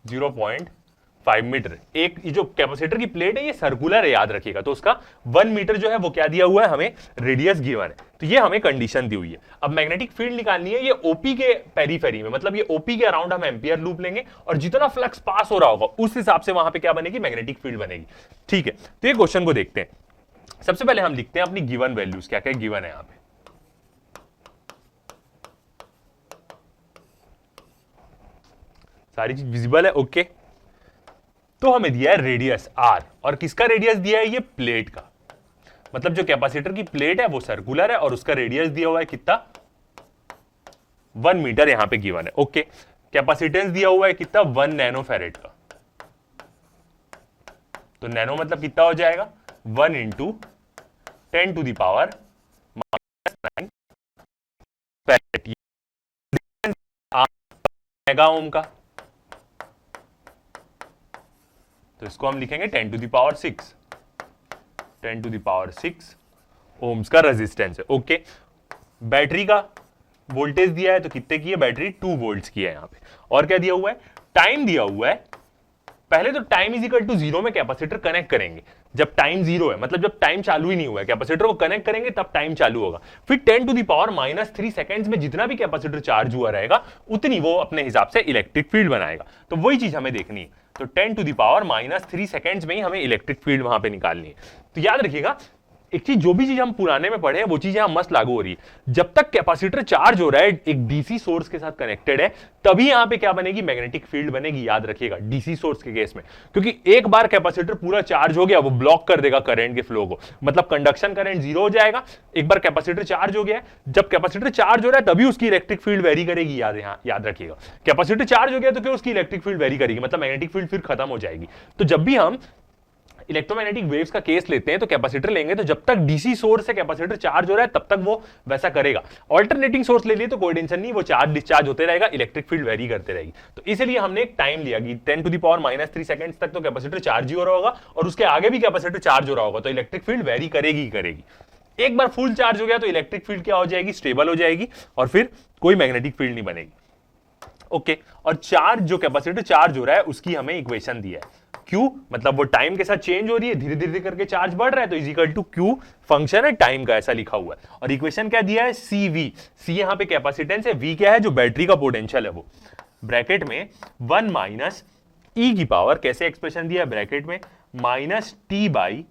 0.5 metre. एक ये जो कैपेसिटर की प्लेट है ये सर्कुलर है, याद रखिएगा, तो उसका 1 मीटर जो है वो क्या दिया हुआ है हमें? रेडियस गिवन है। तो ये हमें कंडीशन दी हुई है। अब मैग्नेटिक फील्ड निकालनी है, ये ओपी के पेरीफेरी में, मतलब ये ओपी के अराउंड हम एम्पियर लूप लेंगे और जितना फ्लक्स पास हो रहा होगा उस हिसाब से वहां पे क्या बनेगी? मैग्नेटिक फील्ड बनेगी। ठीक है, तो ये क्वेश्चन को देखते हैं। सबसे पहले हम लिखते हैं अपनी गिवन वैल्यूज, क्या क्या गिवन है यहां पे। सारी चीज विजिबल है? ओके, तो हमें दिया है रेडियस आर, और किसका रेडियस दिया है? ये प्लेट का। मतलब जो कैपेसिटर की प्लेट है वो सर्कुलर है और उसका रेडियस दिया हुआ है कितना? 1 मीटर यहां पे गिवन है। ओके, कैपेसिटेंस दिया हुआ है कितना? 1 नैनो फैरेड का। तो नैनो मतलब कितना हो जाएगा? 1 into 10 to the power -9 farad, mega ohm का। तो इसको हम लिखेंगे 10 to the power 6, 10 to the power 6 ohms का रेजिस्टेंस है। ओके, बैटरी का वोल्टेज दिया है तो कितने की है? बैटरी 2 वोल्ट्स की है यहां पे। और क्या दिया हुआ है? टाइम दिया हुआ है। पहले तो टाइम इज इक्वल टू 0 में कैपेसिटर कनेक्ट करेंगे। जब टाइम 0 है, मतलब जब टाइम चालू ही नहीं हुआ है, कैपेसिटर को कनेक्ट करेंगे तब टाइम चालू होगा। फिर 10 टू द पावर -3 सेकंड्स में जितना भी कैपेसिटर चार्ज हुआ रहेगा उतनी वो अपने हिसाब से इलेक्ट्रिक फील्ड बनाएगा। तो वही चीज हमें देखनी है। तो 10 टू द पावर -3 सेकंड्स में ही हमें इलेक्ट्रिक फील्ड वहां पे निकालनी है। तो याद रखिएगा, एक चीज, जो भी चीज हम पुराने में पढ़े हैं वो चीज यहां मस्त लागू हो रही है। जब तक कैपेसिटर चार्ज हो रहा है, एक डीसी सोर्स के साथ कनेक्टेड है, तभी यहां पे क्या बनेगी? मैग्नेटिक फील्ड बनेगी। याद रखिएगा, डीसी सोर्स के केस में, क्योंकि एक बार कैपेसिटर पूरा चार्ज हो गया वो ब्लॉक कर देगा करंट के फ्लो को, मतलब कंडक्शन करंट 0 हो जाएगा। एक बार कैपेसिटर चार्ज हो गया, जब कैपेसिटर चार्ज हो रहा है तभी उसकी इलेक्ट्रिक फील्ड वेरी करेगी। याद रखिएगा, कैपेसिटर चार्ज हो गया तो क्या उसकी इलेक्ट्रिक फील्ड वेरी करेगी, मतलब मैग्नेटिक फील्ड फिर खत्म हो जाएगी। तो जब भी हम इलेक्ट्रोमैग्नेटिक वेव्स का केस लेते हैं तो कैपेसिटर लेंगे, तो जब तक डीसी सोर्स से कैपेसिटर चार्ज हो रहा है तब तक वो वैसा करेगा। ऑल्टरनेटिंग सोर्स ले लिए तो कोई टेंशन नहीं, वो चार्ज डिस्चार्ज होते रहेगा, इलेक्ट्रिक फील्ड वेरी करते रहेगी। तो इसलिए हमने एक टाइम लिया कि 10 टू द पावर -3 सेकंड्स तक तो कैपेसिटर चार्ज ही हो रहा होगा और उसके आगे भी कैपेसिटर चार्ज हो रहा होगा, तो इलेक्ट्रिक फील्ड वेरी करेगी करेगी। एक बार फुल चार्ज हो गया तो इलेक्ट्रिक फील्ड क्या हो जाएगी? स्टेबल हो जाएगी और फिर कोई मैग्नेटिक फील्ड नहीं बनेगी। ओके, और चार्ज, जो कैपेसिटर चार्ज हो रहा है उसकी हमें इक्वेशन दी है। Q मतलब वो टाइम के साथ चेंज हो रही है, धीरे धीरे करके चार्ज बढ़ रहा है, तो is equal to Q function है टाइम का, ऐसा लिखा हुआ है। और इक्वेशन क्या दिया है? CV। C यहां पे कैपेसिटेंस है, V क्या है? जो बैटरी का पोटेंशियल है वो। ब्रैकेट में 1 माइनस E की पावर, कैसे एक्सप्रेशन दिया है ब्रैकेट में? -T by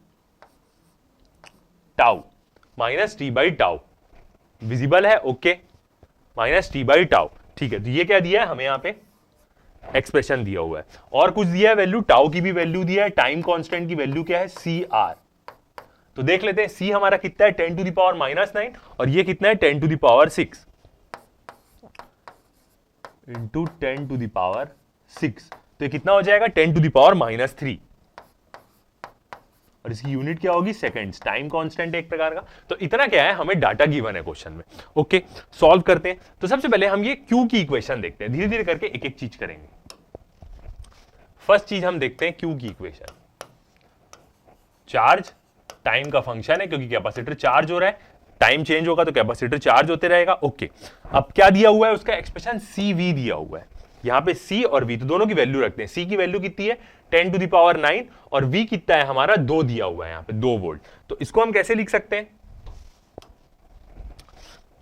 tau, -T by tau. Visible है? Okay, -T by tau. ठीक है, तो ये क्या दिया है हमें यहां पे? एक्सप्रेशन दिया हुआ है। और कुछ दिया है वैल्यू, टाउ की भी वैल्यू दिया है, टाइम कांस्टेंट की वैल्यू क्या है? CR। तो देख लेते हैं, C हमारा कितना है? 10 टू द पावर -9, और ये कितना है? 10 to the power 6 into 10 to the power 6। तो ये कितना हो जाएगा? 10 टू द पावर -3, और इसकी यूनिट क्या होगी? सेकंड्स। टाइम कांस्टेंट है एक प्रकार का। तो इतना क्या है, हमें डाटा गिवन है क्वेश्चन में। ओके, सॉल्व करते हैं। तो सबसे पहले हम ये Q की इक्वेशन देखते हैं, धीरे धीरे करके एक एक चीज करेंगे। फर्स्ट चीज हम देखते हैं Q की इक्वेशन। चार्ज टाइम का फंक्शन है, क्योंकि कैपेसिटर चार्ज हो रहा है, टाइम चेंज होगा तो कैपेसिटर चार्ज होते रहेगा। ओके, अब क्या दिया हुआ है? उसका एक्सप्रेशन CV दिया हुआ है। यहां पे C और V तो दोनों की वैल्यू रखते हैं। C की वैल्यू कितनी है? 10 टू द पावर 9, और V कितना है हमारा? 2 दिया हुआ है यहां पे, 2 वोल्ट। तो इसको हम कैसे लिख सकते हैं?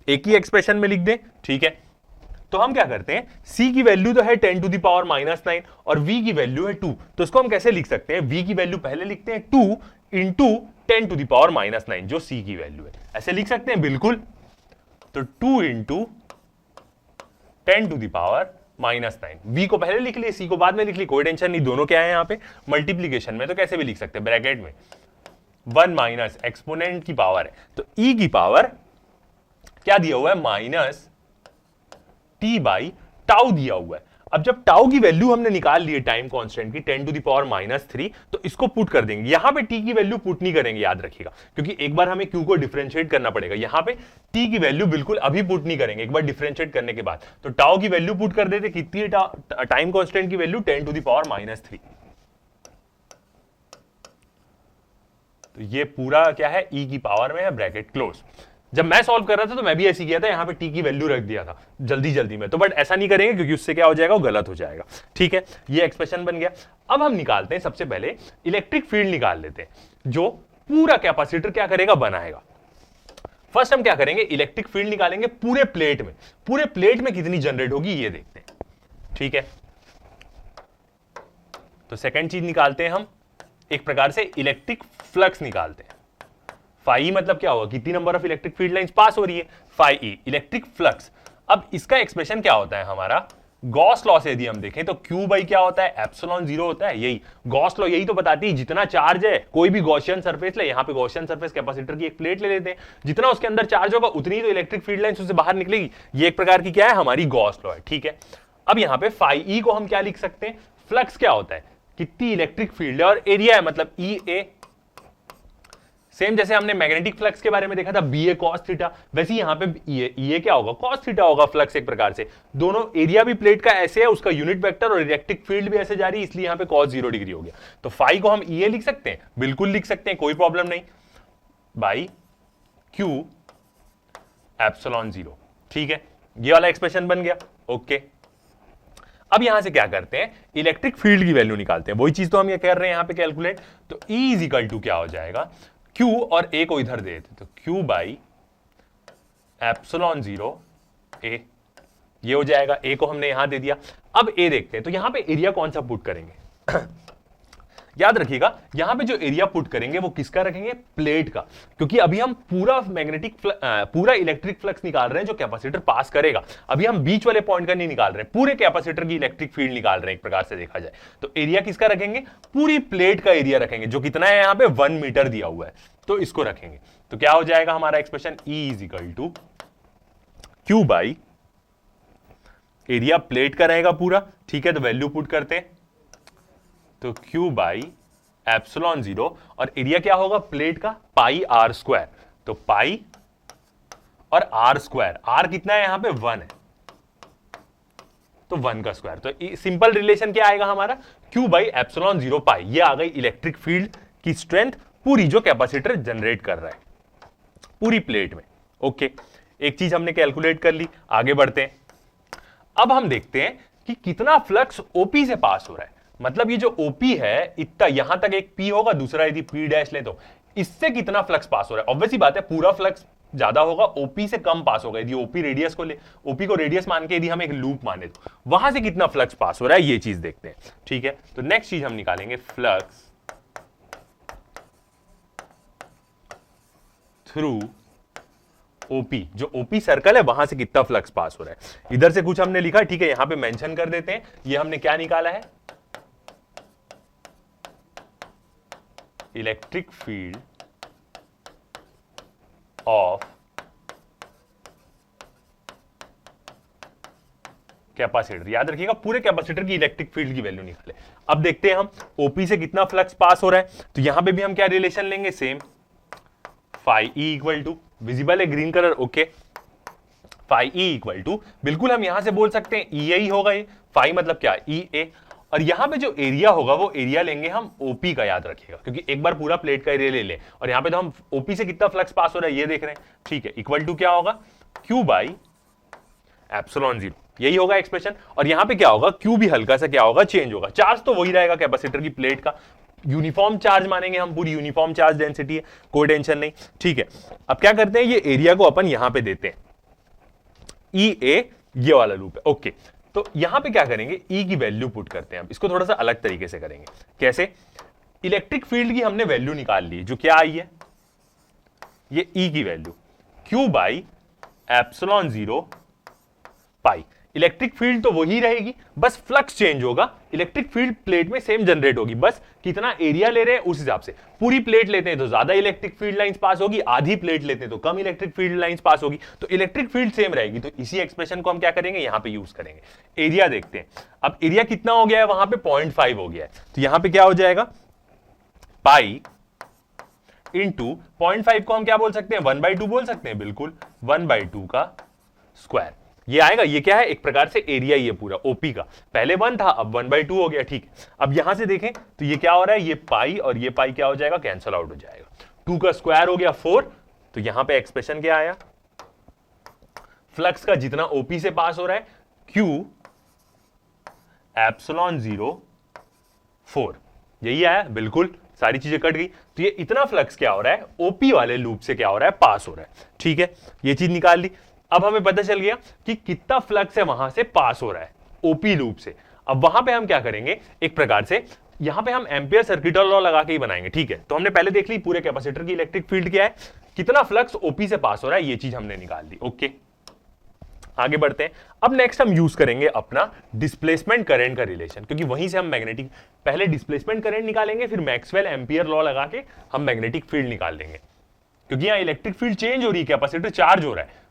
एक ही एक्सप्रेशन में लिख दें, ठीक है। तो हम क्या करते हैं, C की वैल्यू तो है 10 टू द पावर -9 और V की वैल्यू है 2। तो इसको हम कैसे लिख सकते हैं? V की वैल्यू पहले लिखते हैं 2 इंटू 10 टू द पावर -9, जो C की वैल्यू है, ऐसे लिख सकते हैं बिल्कुल। तो 2 into 10 to the power -9। V को पहले लिख लिए, C को बाद में लिख ली, कोई टेंशन नहीं, दोनों क्या है यहाँ पे? मल्टीप्लीकेशन में, तो कैसे भी लिख सकते हैं ब्रैकेट में। 1 माइनस एक्सपोनेंट की पावर है, तो E की पावर क्या दिया हुआ है? -T बाई टाउ दिया हुआ है। अब जब टाउ की वैल्यू हमने निकाल ली है टाइम कांस्टेंट की 10⁻³ तो इसको पुट कर देंगे। यहां पे टी की वैल्यू पुट नहीं करेंगे, याद रखिएगा, क्योंकि एक बार हमें क्यू को डिफरेंशिएट करना पड़ेगा। यहां पे टी की वैल्यू बिल्कुल अभी पुट नहीं करेंगे, एक बार डिफरेंशिएट करने के बाद। तो टाउ की वैल्यू पुट कर देते, कितनी है टाइम कांस्टेंट की वैल्यू 10⁻³ तो ये पूरा क्या है, ई की पावर में है, ब्रैकेट क्लोज। जब मैं सॉल्व कर रहा था तो मैं भी ऐसे किया था, यहां पे टी की वैल्यू रख दिया था जल्दी जल्दी में, तो बट ऐसा नहीं करेंगे क्योंकि उससे क्या हो जाएगा, वो गलत हो जाएगा। ठीक है, ये एक्सप्रेशन बन गया। अब हम निकालते हैं, सबसे पहले इलेक्ट्रिक फील्ड निकाल लेते हैं जो पूरा कैपेसिटर क्या करेगा, बनाएगा। फर्स्ट हम क्या करेंगे, इलेक्ट्रिक फील्ड निकालेंगे पूरे प्लेट में। पूरे प्लेट में कितनी जनरेट होगी ये देखते हैं। ठीक है, तो सेकेंड चीज निकालते हैं हम, एक प्रकार से इलेक्ट्रिक फ्लक्स निकालते हैं। फाई मतलब क्या होगा, कितनी number of electric field lines pass हो रही है, फाई ई इलेक्ट्रिक फ्लक्स। अब इसका एक्सप्रेशन क्या होता है हमारा, गॉस लॉ से यदि हम देखें तो क्यू बाई क्या होता है, एप्सिलॉन 0 होता है। यही गॉस लॉ यही तो बताती है, जितना चार्ज है, कोई भी गॉसियन सरफेस ले, यहां पे गॉसियन सरफेस कैपेसिटर की एक प्लेट ले लेते हैं, जितना उसके अंदर चार्ज होगा उतनी तो इलेक्ट्रिक फील्ड लाइंस उससे बाहर निकलेगी। ये एक प्रकार की क्या है, हमारी गॉस लॉ है। ठीक है, अब यहां पे फाई ई को हम क्या लिख सकते हैं, फ्लक्स क्या होता है, कितनी इलेक्ट्रिक फील्ड है, और एरिया है मतलब ई ए। सेम जैसे हमने मैग्नेटिक फ्लक्स के बारे में देखा था, बी ए कॉस थीटा, वैसे यहां पे ई ए क्या होगा, कॉस थीटा होगा। फ्लक्स एक प्रकार से दोनों एरिया भी प्लेट का ऐसे है, उसका यूनिट वेक्टर और इलेक्ट्रिक फील्ड भी ऐसे जा रही है, इसलिए यहां पे cos 0 डिग्री हो गया। तो फाई को हम ई ए लिख सकते हैं, बिल्कुल लिख सकते हैं, कोई प्रॉब्लम नहीं, बाई क्यू एप्सिलॉन 0। ठीक है, ये वाला एक्सप्रेशन बन गया। ओके, अब यहां से क्या करते हैं, इलेक्ट्रिक फील्ड की वैल्यू निकालते हैं। वही चीज तो हम ये कर रहे हैं यहां पे कैलकुलेट। तो E इज इक्वल टू क्या हो जाएगा, Q और A को इधर दे देते, तो Q बाई एप्सिलॉन 0 A, ये हो जाएगा। A को हमने यहां दे दिया। अब A देखते हैं, तो यहां पे एरिया कौन सा पुट करेंगे याद रखिएगा, यहां पे जो एरिया पुट करेंगे वो किसका रखेंगे, प्लेट का, क्योंकि अभी हम पूरा इलेक्ट्रिक फ्लक्स निकाल रहे हैं जो कैपेसिटर पास करेगा। अभी हम बीच वाले पॉइंट का नहीं निकाल रहे हैं, पूरे कैपेसिटर की इलेक्ट्रिक फील्ड निकाल रहे हैं एक प्रकार से देखा जाए। तो एरिया किसका रखेंगे, पूरी प्लेट का एरिया रखेंगे, जो कितना है यहां पे 1 मीटर दिया हुआ है, तो इसको रखेंगे। तो क्या हो जाएगा हमारा expression, E is equal to Q by area plate का रहेगा पूरा। ठीक है, तो वैल्यू पुट करते हैं, तो Q बाई एप्सिलॉन 0 और एरिया क्या होगा प्लेट का, पाई आर स्क्वायर। तो पाई और आर स्क्वायर, आर कितना है यहां पे 1 है, तो 1 का स्क्वायर। तो सिंपल रिलेशन क्या आएगा हमारा, Q बाई एप्सिलॉन 0 पाई। ये आ गई इलेक्ट्रिक फील्ड की स्ट्रेंथ पूरी जो कैपेसिटर जनरेट कर रहा है पूरी प्लेट में। ओके, एक चीज हमने कैलकुलेट कर ली, आगे बढ़ते हैं। अब हम देखते हैं कि कितना फ्लक्स ओपी से पास हो रहा है। मतलब ये जो ओपी है, इतना यहां तक एक पी होगा, दूसरा यदि पी डैश ले तो इससे कितना फ्लक्स पास हो रहा है। ऑब्वियसली बात है, पूरा फ्लक्स ज्यादा होगा, ओपी से कम पास होगा। यदि ओपी रेडियस को ले, ओपी को रेडियस मान के यदि हम एक लूप माने तो वहां से कितना फ्लक्स पास हो रहा है, ये चीज देखते हैं। ठीक है, तो नेक्स्ट चीज हम निकालेंगे, फ्लक्स थ्रू ओपी, जो ओपी सर्कल है वहां से कितना फ्लक्स पास हो रहा है। इधर से कुछ हमने लिखा, ठीक है, यहां पे मेंशन कर देते हैं। ये हमने क्या निकाला है, इलेक्ट्रिक फील्ड ऑफ कैपेसिटर। याद रखिएगा, पूरे कैपेसिटर की इलेक्ट्रिक फील्ड की वैल्यू निकाले। अब देखते हैं हम ओपी से कितना फ्लक्स पास हो रहा है। तो यहां पे भी हम क्या रिलेशन लेंगे, same, phi E equal to, visible है green colour, okay, phi E equal to, बिल्कुल हम यहां से बोल सकते हैं ई ए ही होगा। ये फाई मतलब क्या, ई ए, और यहां पे जो एरिया होगा वो एरिया लेंगे हम ओपी का, याद रखिएगा, क्योंकि एक बार पूरा प्लेट का एरिया ले ले, और यहां पे तो हम ओपी से कितना फ्लक्स पास हो रहा है ये देख रहे हैं। ठीक है, इक्वल टू क्या होगा, क्यू बाई एप्सिलॉन 0, यही होगा एक्सप्रेशन। और यहां पे क्या होगा, क्यू भी हल्का सा क्या होगा, चेंज होगा, चार्ज तो वही रहेगा कैपेसिटर की प्लेट का, यूनिफॉर्म चार्ज मानेंगे हम, पूरी यूनिफॉर्म चार्ज डेंसिटी है, कोई टेंशन नहीं। ठीक है, अब क्या करते हैं, ये एरिया को अपन यहां पे देते हैं, ई ए, ये वाला लूप है। ओके, तो यहां पे क्या करेंगे, ई की वैल्यू पुट करते हैं। अब इसको थोड़ा सा अलग तरीके से करेंगे। कैसे, इलेक्ट्रिक फील्ड की हमने वैल्यू निकाल ली, जो क्या आई है, ये ई की value, Q by epsilon 0 pi. Electric field तो वही रहेगी, बस फ्लक्स चेंज होगा। इलेक्ट्रिक फील्ड प्लेट में सेम जनरेट होगी, बस कितना एरिया ले रहे हैं उस हिसाब से। पूरी प्लेट लेते हैं तो ज्यादा इलेक्ट्रिक फील्ड लाइंस पास होगी, आधी प्लेट लेते हैं तो कम इलेक्ट्रिक फील्ड लाइंस पास होगी, तो इलेक्ट्रिक फील्ड सेम रहेगी। तो इसी एक्सप्रेशन को हम क्या करेंगे, यहां पे यूज करेंगे। एरिया देखते हैं, अब एरिया कितना हो गया है, वहां पे 0.5 हो गया है, तो यहां पे क्या हो जाएगा, पाई इंटू 0.5 को हम क्या बोल सकते हैं, 1/2 बोल सकते हैं, बिल्कुल 1/2 का स्क्वायर। ये आएगा, ये क्या है, एक प्रकार से एरिया ही है पूरा ओपी का। पहले 1 था, अब 1/2 हो गया, ठीक। अब यहां से देखें तो ये क्या हो रहा है, ये पाई और ये पाई क्या हो जाएगा, कैंसल आउट हो जाएगा। 2 का स्क्वायर हो गया 4, तो यहां पे एक्सप्रेशन क्या आया, फ्लक्स का जितना ओपी से पास हो रहा है, Q एप्सिलॉन 0 4, यही आया, बिल्कुल सारी चीजें कट गई। तो ये इतना फ्लक्स क्या हो रहा है, ओपी वाले लूप से क्या हो रहा है, पास हो रहा है, ठीक है, ये चीज निकाल ली। अब हमें पता चल गया कि कितना फ्लक्स है वहां से पास हो रहा है ओपी लूप से। अब वहां पे हम क्या करेंगे, एक प्रकार से यहां पे हम एम्पियर सर्किट लॉ लगा के ही बनाएंगे, ठीक है। तो हमने पहले देख ली पूरे कैपेसिटर की इलेक्ट्रिक फील्ड क्या है, कितना फ्लक्स ओपी से पास हो रहा है, ये चीज हमने निकाल ली। ओके, आगे बढ़ते हैं। अब नेक्स्ट हम यूज करेंगे अपना डिस्प्लेसमेंट करंट का रिलेशन, क्योंकि वहीं से हम मैग्नेटिक, पहले डिस्प्लेसमेंट करंट निकालेंगे, फिर मैक्सवेल एम्पियर लॉ लगा के हम मैग्नेटिक फील्ड निकाल देंगे, क्योंकि यहां इलेक्ट्रिक फील्ड चेंज हो रही है, कैपेसिटर चार्ज हो रहा है।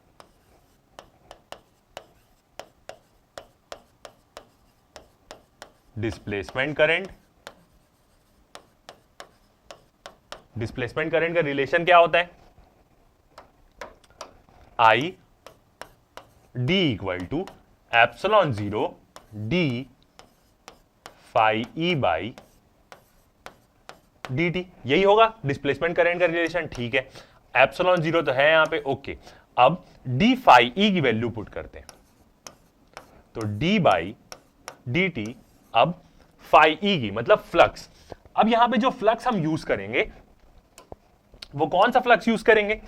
डिस्प्लेसमेंट करंट का रिलेशन क्या होता है, I d equal to epsilon 0 d phi E by dt, यही होगा डिस्प्लेसमेंट करंट का रिलेशन, ठीक है। एप्सिलॉन 0 तो है यहां पे, ओके। अब d फाई ई की वैल्यू पुट करते हैं, तो d बाई dt, अब फाई ई की मतलब फ्लक्स। अब यहां पे जो फ्लक्स हम यूज करेंगे वो कौन सा फ्लक्स यूज करेंगे,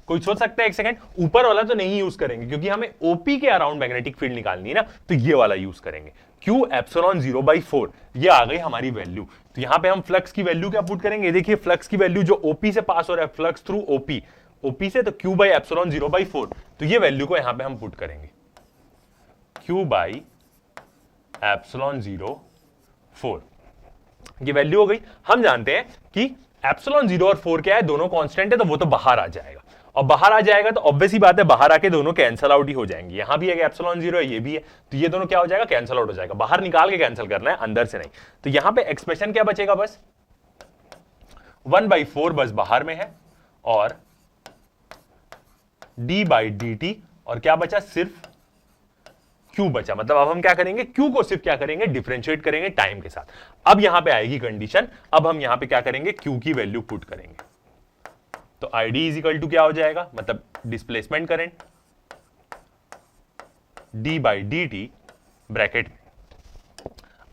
कोई सोच सकता है, एक सेकंड, ऊपर वाला तो नहीं यूज करेंगे क्योंकि हमें ओपी के अराउंड मैग्नेटिक फील्ड निकालनी है ना, तो ये वाला यूज करेंगे, Q एप्सिलॉन 0/4। ये आ गई हमारी वैल्यू। तो यहां पे हम फ्लक्स की वैल्यू क्या पुट करेंगे, देखिए फ्लक्स की वैल्यू जो ओपी से पास हो रहा है, फ्लक्स थ्रू ओपी से, तो Q बाई एप्सिलॉन 0/4, तो ये वैल्यू को यहां पे हम पुट करेंगे, Q बाई एप्सिलॉन 0/4, ये वैल्यू हो गई। हम जानते हैं कि एप्सिलॉन 0 और 4 क्या है, दोनों कांस्टेंट है, तो वो तो बाहर आ जाएगा, और बाहर आ जाएगा तो ऑब्वियस ही बात है, बाहर आके दोनों कैंसल आउट ही हो जाएंगे। यहां भी है एप्सिलॉन 0 है, ये भी है, तो ये दोनों क्या हो जाएगा, कैंसल आउट हो जाएगा। बाहर निकाल के कैंसिल करना है, अंदर से नहीं। तो यहां पे एक्सप्रेशन क्या बचेगा, बस 1/4 बस बाहर में है, और d/dt, और क्या बचा, सिर्फ Q बचा। मतलब अब हम क्या करेंगे, Q को सिर्फ क्या करेंगे, डिफरेंशिएट करेंगे टाइम के साथ। अब यहां पे आएगी कंडीशन, अब हम यहां पे क्या करेंगे, Q की वैल्यू पुट करेंगे, तो ID इज इक्वल टू क्या हो जाएगा, मतलब डिस्प्लेसमेंट करंट d/dt ब्रैकेट में।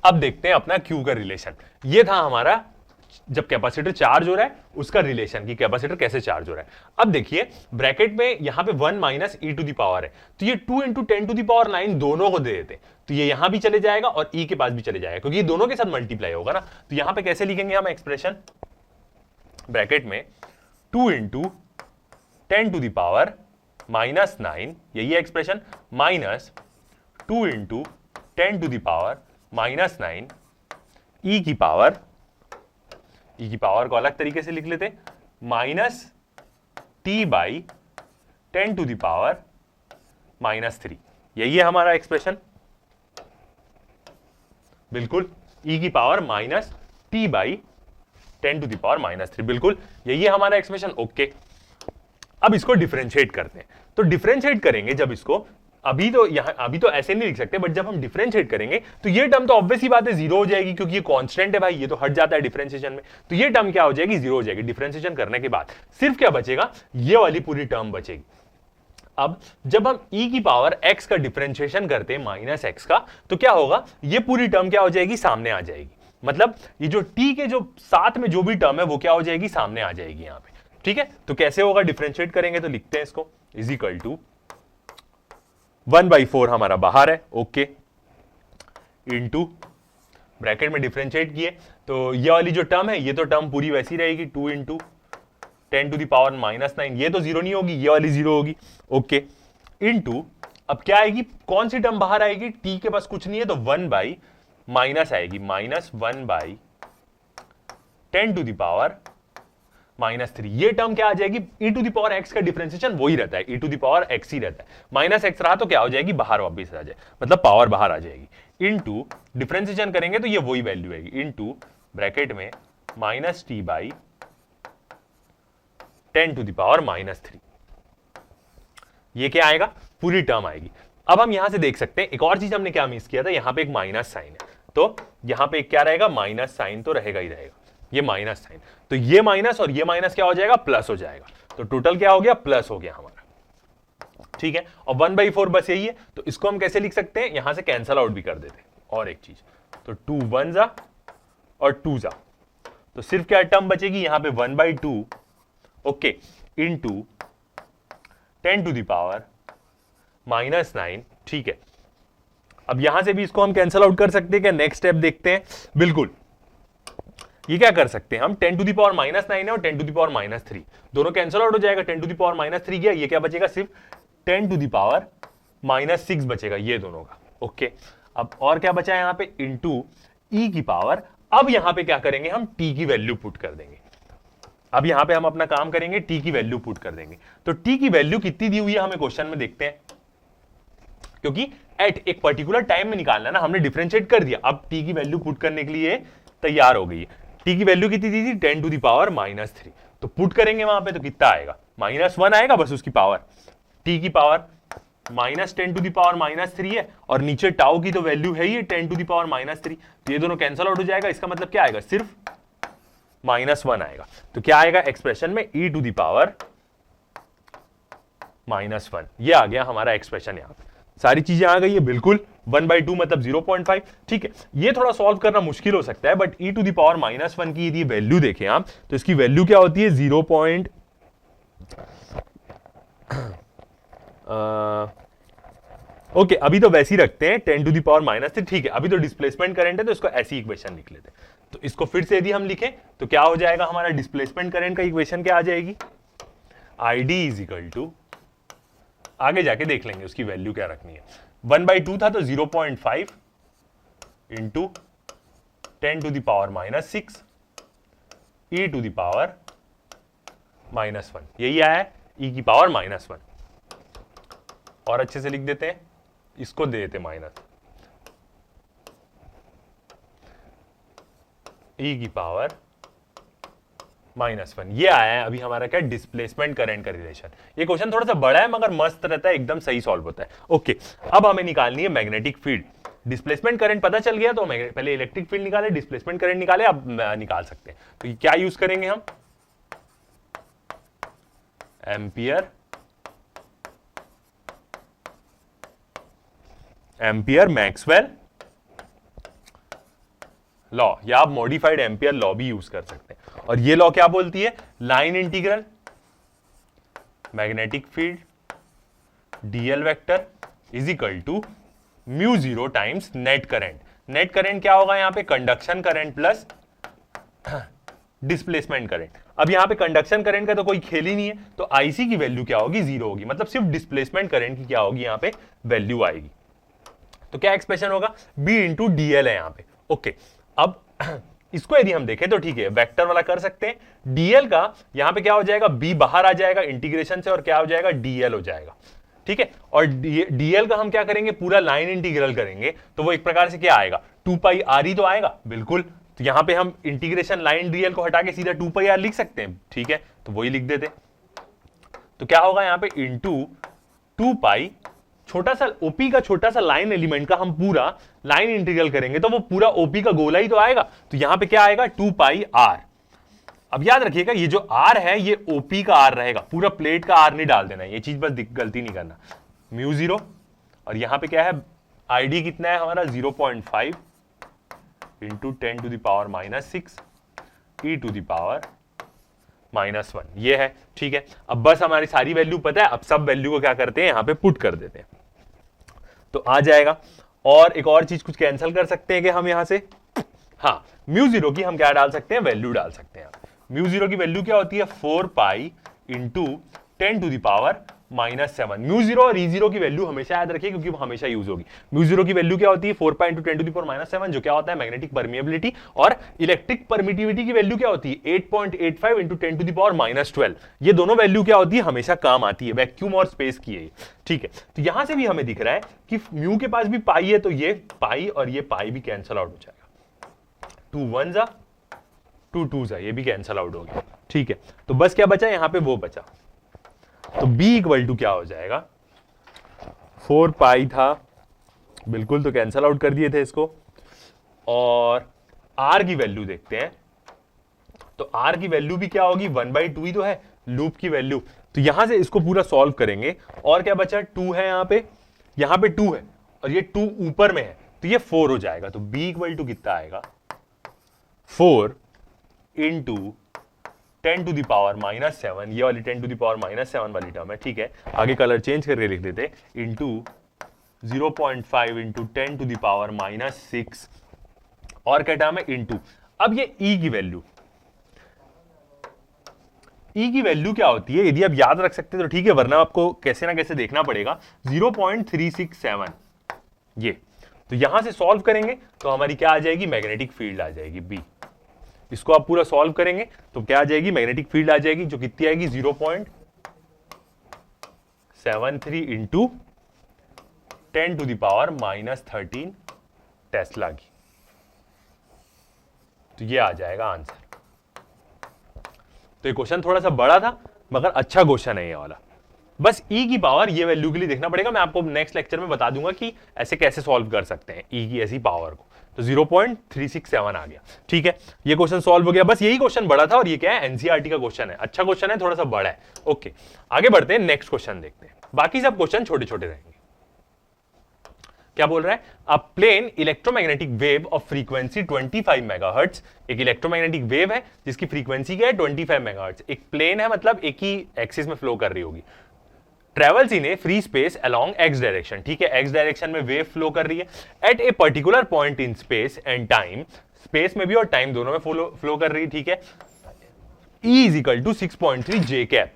अब देखते हैं अपना Q का रिलेशन। ये था हमारा जब कैपेसिटर चार्ज हो रहा है उसका रिलेशन, कि कैपेसिटर कैसे चार्ज हो रहा है। अब देखिए ब्रैकेट में यहां पे 1 minus e to the power है, तो ये 2 इंटू 10 टू द पावर 9 दोनों को दे देते, तो ये यहां भी चले जाएगा और e के पास भी चले जाएगा, क्योंकि ये दोनों के साथ मल्टीप्लाई होगा ना। तो यहां पे कैसे लिखेंगे हम एक्सप्रेशन, ब्रैकेट में 2 into 10 to the power minus 9, यही है expression, minus 2 into 10 to the power minus 9 e की पावर को अलग तरीके से लिख लेते, minus t/10 to the power minus 3, यही है हमारा एक्सप्रेशन, बिल्कुल e की power minus t/10 to the power minus 3, बिल्कुल यही है हमारा एक्सप्रेशन। ओके, अब इसको डिफरेंशिएट करते हैं। तो डिफरेंशिएट करेंगे जब इसको, अभी तो ऐसे नहीं लिख सकते, बट जब हम डिफरेंशिएट करेंगे तो ये टर्म तो ऑब्वियस ही बात है जीरो हो जाएगी, क्योंकि ये कांस्टेंट है भाई, ये तो हट जाता है डिफरेंशिएशन में। तो ये टर्म क्या हो जाएगी, जीरो हो जाएगी। डिफरेंशिएशन करने के बाद सिर्फ क्या बचेगा, ये वाली पूरी टर्म बचेगी। अब जब हम e की पावर x का डिफरेंशिएशन करते हैं माइनस x का, तो क्या होगा, ये पूरी टर्म क्या हो जाएगी, सामने आ जाएगी। मतलब ये जो t के जो साथ में जो भी टर्म है वो क्या हो जाएगी, सामने आ जाएगी यहां पे, ठीक है। तो कैसे होगा, डिफरेंशिएट करेंगे तो लिखते हैं इसको, इज इक्वल टू 1/4 हमारा बाहर है, ओके, इंटू ब्रैकेट में डिफरेंशिएट किए, तो ये वाली जो टर्म है ये तो टर्म पूरी वैसी रहेगी, 2 into 10 to the power minus 9, ये तो जीरो नहीं होगी, ये वाली जीरो होगी, ओके, इंटू अब क्या आएगी, कौन सी टर्म बाहर आएगी, टी के पास कुछ नहीं है तो 1 बाई माइनस आएगी, -1/10⁻³ ये टर्म क्या आ जाएगी, e⁻x का डिफरेंशिएशन वही रहता है, e⁻x ही रहता है, -x रहा तो क्या हो जाएगी, बाहर वापिस आ जाए, मतलब पावर बाहर आ जाएगी, इनटू डिफरेंशिएशन करेंगे तो ये वही वैल्यू आएगी, इनटू ब्रैकेट में -t/10⁻³ ये क्या आएगा, पूरी टर्म आएगी। अब हम यहां से देख सकते हैं एक और चीज हमने क्या मिस किया था, यहां पे एक माइनस साइन है, तो यहां पे क्या रहेगा, माइनस साइन तो रहेगा ही रहेगा, ये माइनस साइन, तो ये माइनस और ये माइनस क्या हो जाएगा, प्लस हो जाएगा, तो टोटल क्या हो गया, प्लस हो गया हमारा, ठीक है। और 1/4 बस यही है, तो इसको हम कैसे लिख सकते हैं, यहां से कैंसल आउट भी कर देते हैं, और एक चीज, तो 2 1 जा और 2 जा, तो सिर्फ क्या टर्म बचेगी यहां पे 1/2 ओके इनटू 10⁻⁻⁹, ठीक है। अब यहां से भी इसको हम कैंसल आउट कर सकते हैं क्या, नेक्स्ट स्टेप देखते हैं, बिल्कुल ये क्या कर सकते हैं हम, 10⁻⁹ है और 10⁻³ दोनों कैंसल आउट हो जाएगा, 10⁻³ गया, ये क्या बचेगा, सिर्फ 10⁻⁻6 बचेगा ये दोनों का, ओके। अब और क्या बचा है यहां पे, इंटू ई की पावर, अब यहां पे क्या करेंगे हम, टी की वैल्यू पुट कर देंगे, अब यहां पे हम अपना काम करेंगे, टी की वैल्यू पुट कर देंगे, तो टी की वैल्यू कितनी दी हुई है हमें क्वेश्चन में, देखते हैं, क्योंकि एट एक पर्टिकुलर टाइम में निकालना ना, हमने डिफरेंशिएट कर दिया, अब टी की वैल्यू पुट करने के लिए तैयार हो गई है। टी की वैल्यू कितनी दी थी, 10⁻⁻3, तो पुट करेंगे वहां पे तो कितना आएगा, -1 आएगा बस उसकी पावर, टी की पावर -10⁻³ है, और नीचे टाउ की तो वैल्यू है ही 10⁻⁻3, तो ये दोनों कैंसल आउट हो जाएगा, इसका मतलब क्या आएगा, सिर्फ -1 आएगा, तो क्या आएगा एक्सप्रेशन में, e⁻⁻1, ये आ गया हमारा एक्सप्रेशन, यहां पे सारी चीजें आ गई है, बिल्कुल 1/2 मतलब 0.5, ठीक है। ये थोड़ा सॉल्व करना मुश्किल हो सकता है, बट e⁻⁻1 की यदि वैल्यू देखें आप, तो इसकी वैल्यू क्या होती है, 0. ओके अभी तो वैसे ही रखते हैं 10⁻⁻3, ठीक है। अभी तो डिस्प्लेसमेंट करंट है तो इसको ऐसी इक्वेशन लिख लेते हैं, तो इसको फिर से यदि हम लिखें तो क्या हो जाएगा, हमारा डिस्प्लेसमेंट करंट का इक्वेशन क्या आ जाएगी, ID इज इक्वल टू, आगे जाके देख लेंगे उसकी वैल्यू क्या रखनी है, 1/2 था तो 0.5 इंटू 10⁻⁻6 e⁻⁻1, यही आया है e⁻⁻1, और अच्छे से लिख देते हैं, इसको दे देते माइनस, e⁻⁻1, ये आया है अभी हमारा क्या, डिस्प्लेसमेंट करंट का रिलेशन। ये क्वेश्चन थोड़ा सा बड़ा है मगर मस्त रहता है, एकदम सही सॉल्व होता है, ओके। अब हमें निकालनी है मैग्नेटिक फील्ड, डिस्प्लेसमेंट करंट पता चल गया तो पहले इलेक्ट्रिक फील्ड निकाले, डिस्प्लेसमेंट करंट निकाले, अब निकाल सकते हैं, तो क्या यूज करेंगे हम, एम्पियर मैक्सवेल लॉ, या आप मॉडिफाइड एम्पियर लॉ भी यूज कर सकते हैं, और ये लॉ क्या बोलती है, line integral magnetic field dl vector is equal to μ0 times net current. Net current क्या होगा यहां पे, conduction current plus displacement current. अब यहां पे कंडक्शन करंट का तो कोई खेल ही नहीं है, तो आईसी की वैल्यू क्या होगी, 0 होगी, मतलब सिर्फ डिस्प्लेसमेंट करंट की क्या होगी यहां पे वैल्यू आएगी, तो क्या एक्सप्रेशन होगा, B इंटू DL है यहां पे, ओके। अब इसको यदि हम देखें तो ठीक है, वेक्टर वाला कर सकते हैं, डीएल का यहां पे क्या हो जाएगा, बी बाहर आ जाएगा इंटीग्रेशन से, और क्या हो जाएगा, डीएल हो जाएगा, ठीक है। और डीएल का हम क्या करेंगे, पूरा लाइन इंटीग्रल करेंगे, तो वो एक प्रकार से क्या आएगा, 2πr तो आएगा, बिल्कुल। तो यहां पे हम इंटीग्रेशन लाइन डीएल को हटा के सीधा 2πr लिख सकते हैं, ठीक है, तो वही लिख देते। तो क्या होगा यहां पे, इंटू 2π, छोटा सा ओपी का छोटा सा लाइन एलिमेंट का हम पूरा लाइन इंटीग्रल करेंगे तो वो पूरा ओपी का गोला ही तो आएगा, तो यहां पे क्या आएगा, 2πr। अब याद रखिएगा ये जो r है ये ओपी का r रहेगा, पूरा प्लेट का r नहीं डाल देना, ये चीज बस गलती नहीं करना, μ0, और यहां पे क्या है, आईडी कितना है हमारा, 0.5 इंटू 10⁻⁻6 e⁻⁻1, ये है, ठीक है। अब बस हमारी सारी वैल्यू पता है, अब सब वैल्यू को क्या करते हैं, यहां पे पुट कर देते हैं, तो आ जाएगा। और एक और चीज कुछ कैंसिल कर सकते हैं कि हम यहां से, हाँ, μ0 की हम क्या डाल सकते हैं, वैल्यू डाल सकते हैं। μ0 की वैल्यू क्या होती है, 4π इंटू 10⁻⁻⁻⁹ -7। म्यू जीरो और ई जीरो की वैल्यू हमेशा याद रखिए क्योंकि वो हमेशा यूज होगी। म्यू जीरो की वैल्यू क्या होती है 4 पाई इंटू 10⁻⁻7 जो क्या होता है मैग्नेटिक परमिएबिलिटी, और इलेक्ट्रिक परमिटिविटी की वैल्यू क्या होती है 8.85 इंटू 10⁻12। ये दोनों वैल्यू क्या होती है हमेशा काम आती है, वैक्यूम और स्पेस की है। ठीक है, तो यहां से भी हमें दिख रहा है कि म्यू के पास भी पाई है तो ये पाई और ये पाई भी कैंसल आउट हो जाएगा, 2 1 जा 2 2 जा, ये भी कैंसल आउट हो गया। ठीक है, तो बस क्या बचा यहां पे वो बचा, तो b इक्वल टू क्या हो जाएगा 4 पाई था बिल्कुल, तो कैंसल आउट कर दिए थे इसको। और r की वैल्यू देखते हैं, तो r की वैल्यू भी क्या होगी 1/2 ही तो है लूप की वैल्यू, तो यहां से इसको पूरा सॉल्व करेंगे और क्या बचा 2 है यहां पे 2 है और ये 2 ऊपर में है तो ये 4 हो जाएगा। तो b इक्वल टू कितना आएगा 4 इंटू 10⁻⁻7, ये वाली 10⁻⁻7 वाली टर्म है। ठीक है, आगे कलर चेंज करके लिख देते इंटू 0.5 इंटू 10⁻⁻6 और क्या टर्म है इंटू, अब ये e की वैल्यू क्या होती है यदि आप याद रख सकते तो ठीक है, वरना आपको कैसे ना कैसे देखना पड़ेगा 0.367 ये, तो यहां से सॉल्व करेंगे तो हमारी क्या आ जाएगी मैग्नेटिक फील्ड आ जाएगी b। इसको आप पूरा सॉल्व करेंगे तो क्या आ जाएगी मैग्नेटिक फील्ड आ जाएगी जो कितनी आएगी 0.73 इंटू 10⁻⁻13 टेस्ला की, तो ये आ जाएगा आंसर। तो ये क्वेश्चन थोड़ा सा बड़ा था मगर अच्छा क्वेश्चन है ये वाला। बस e की पावर ये वैल्यू के लिए देखना पड़ेगा, मैं आपको नेक्स्ट लेक्चर में बता दूंगा कि ऐसे कैसे सॉल्व कर सकते हैं e की ऐसी पावर को। तो 0.367 आ गया। ठीक है, ये क्वेश्चन सॉल्व हो गया। बस यही क्वेश्चन बड़ा था और ये क्या है एनसीईआरटी का क्वेश्चन है, अच्छा क्वेश्चन है, थोड़ा सा बड़ा है। ओके, आगे बढ़ते हैं, नेक्स्ट क्वेश्चन देखते हैं। बाकी सब क्वेश्चन छोटे छोटे रहेंगे। क्या बोल रहा है, a plane electromagnetic wave of frequency 25 megahertz, एक इलेक्ट्रोमैग्नेटिक वेव है जिसकी फ्रीक्वेंसी क्या है 25 मेगाहर्ट्ज, एक प्लेन है मतलब एक ही एक्सिस में फ्लो कर रही होगी, travels in a free space along x direction. ठीक है, एक्स डायरेक्शन में वेव फ्लो कर रही है at a particular point in space and time, space में भी और टाइम दोनों में फ्लो कर रही है। ठीक है, E is equal to 6.3 J cap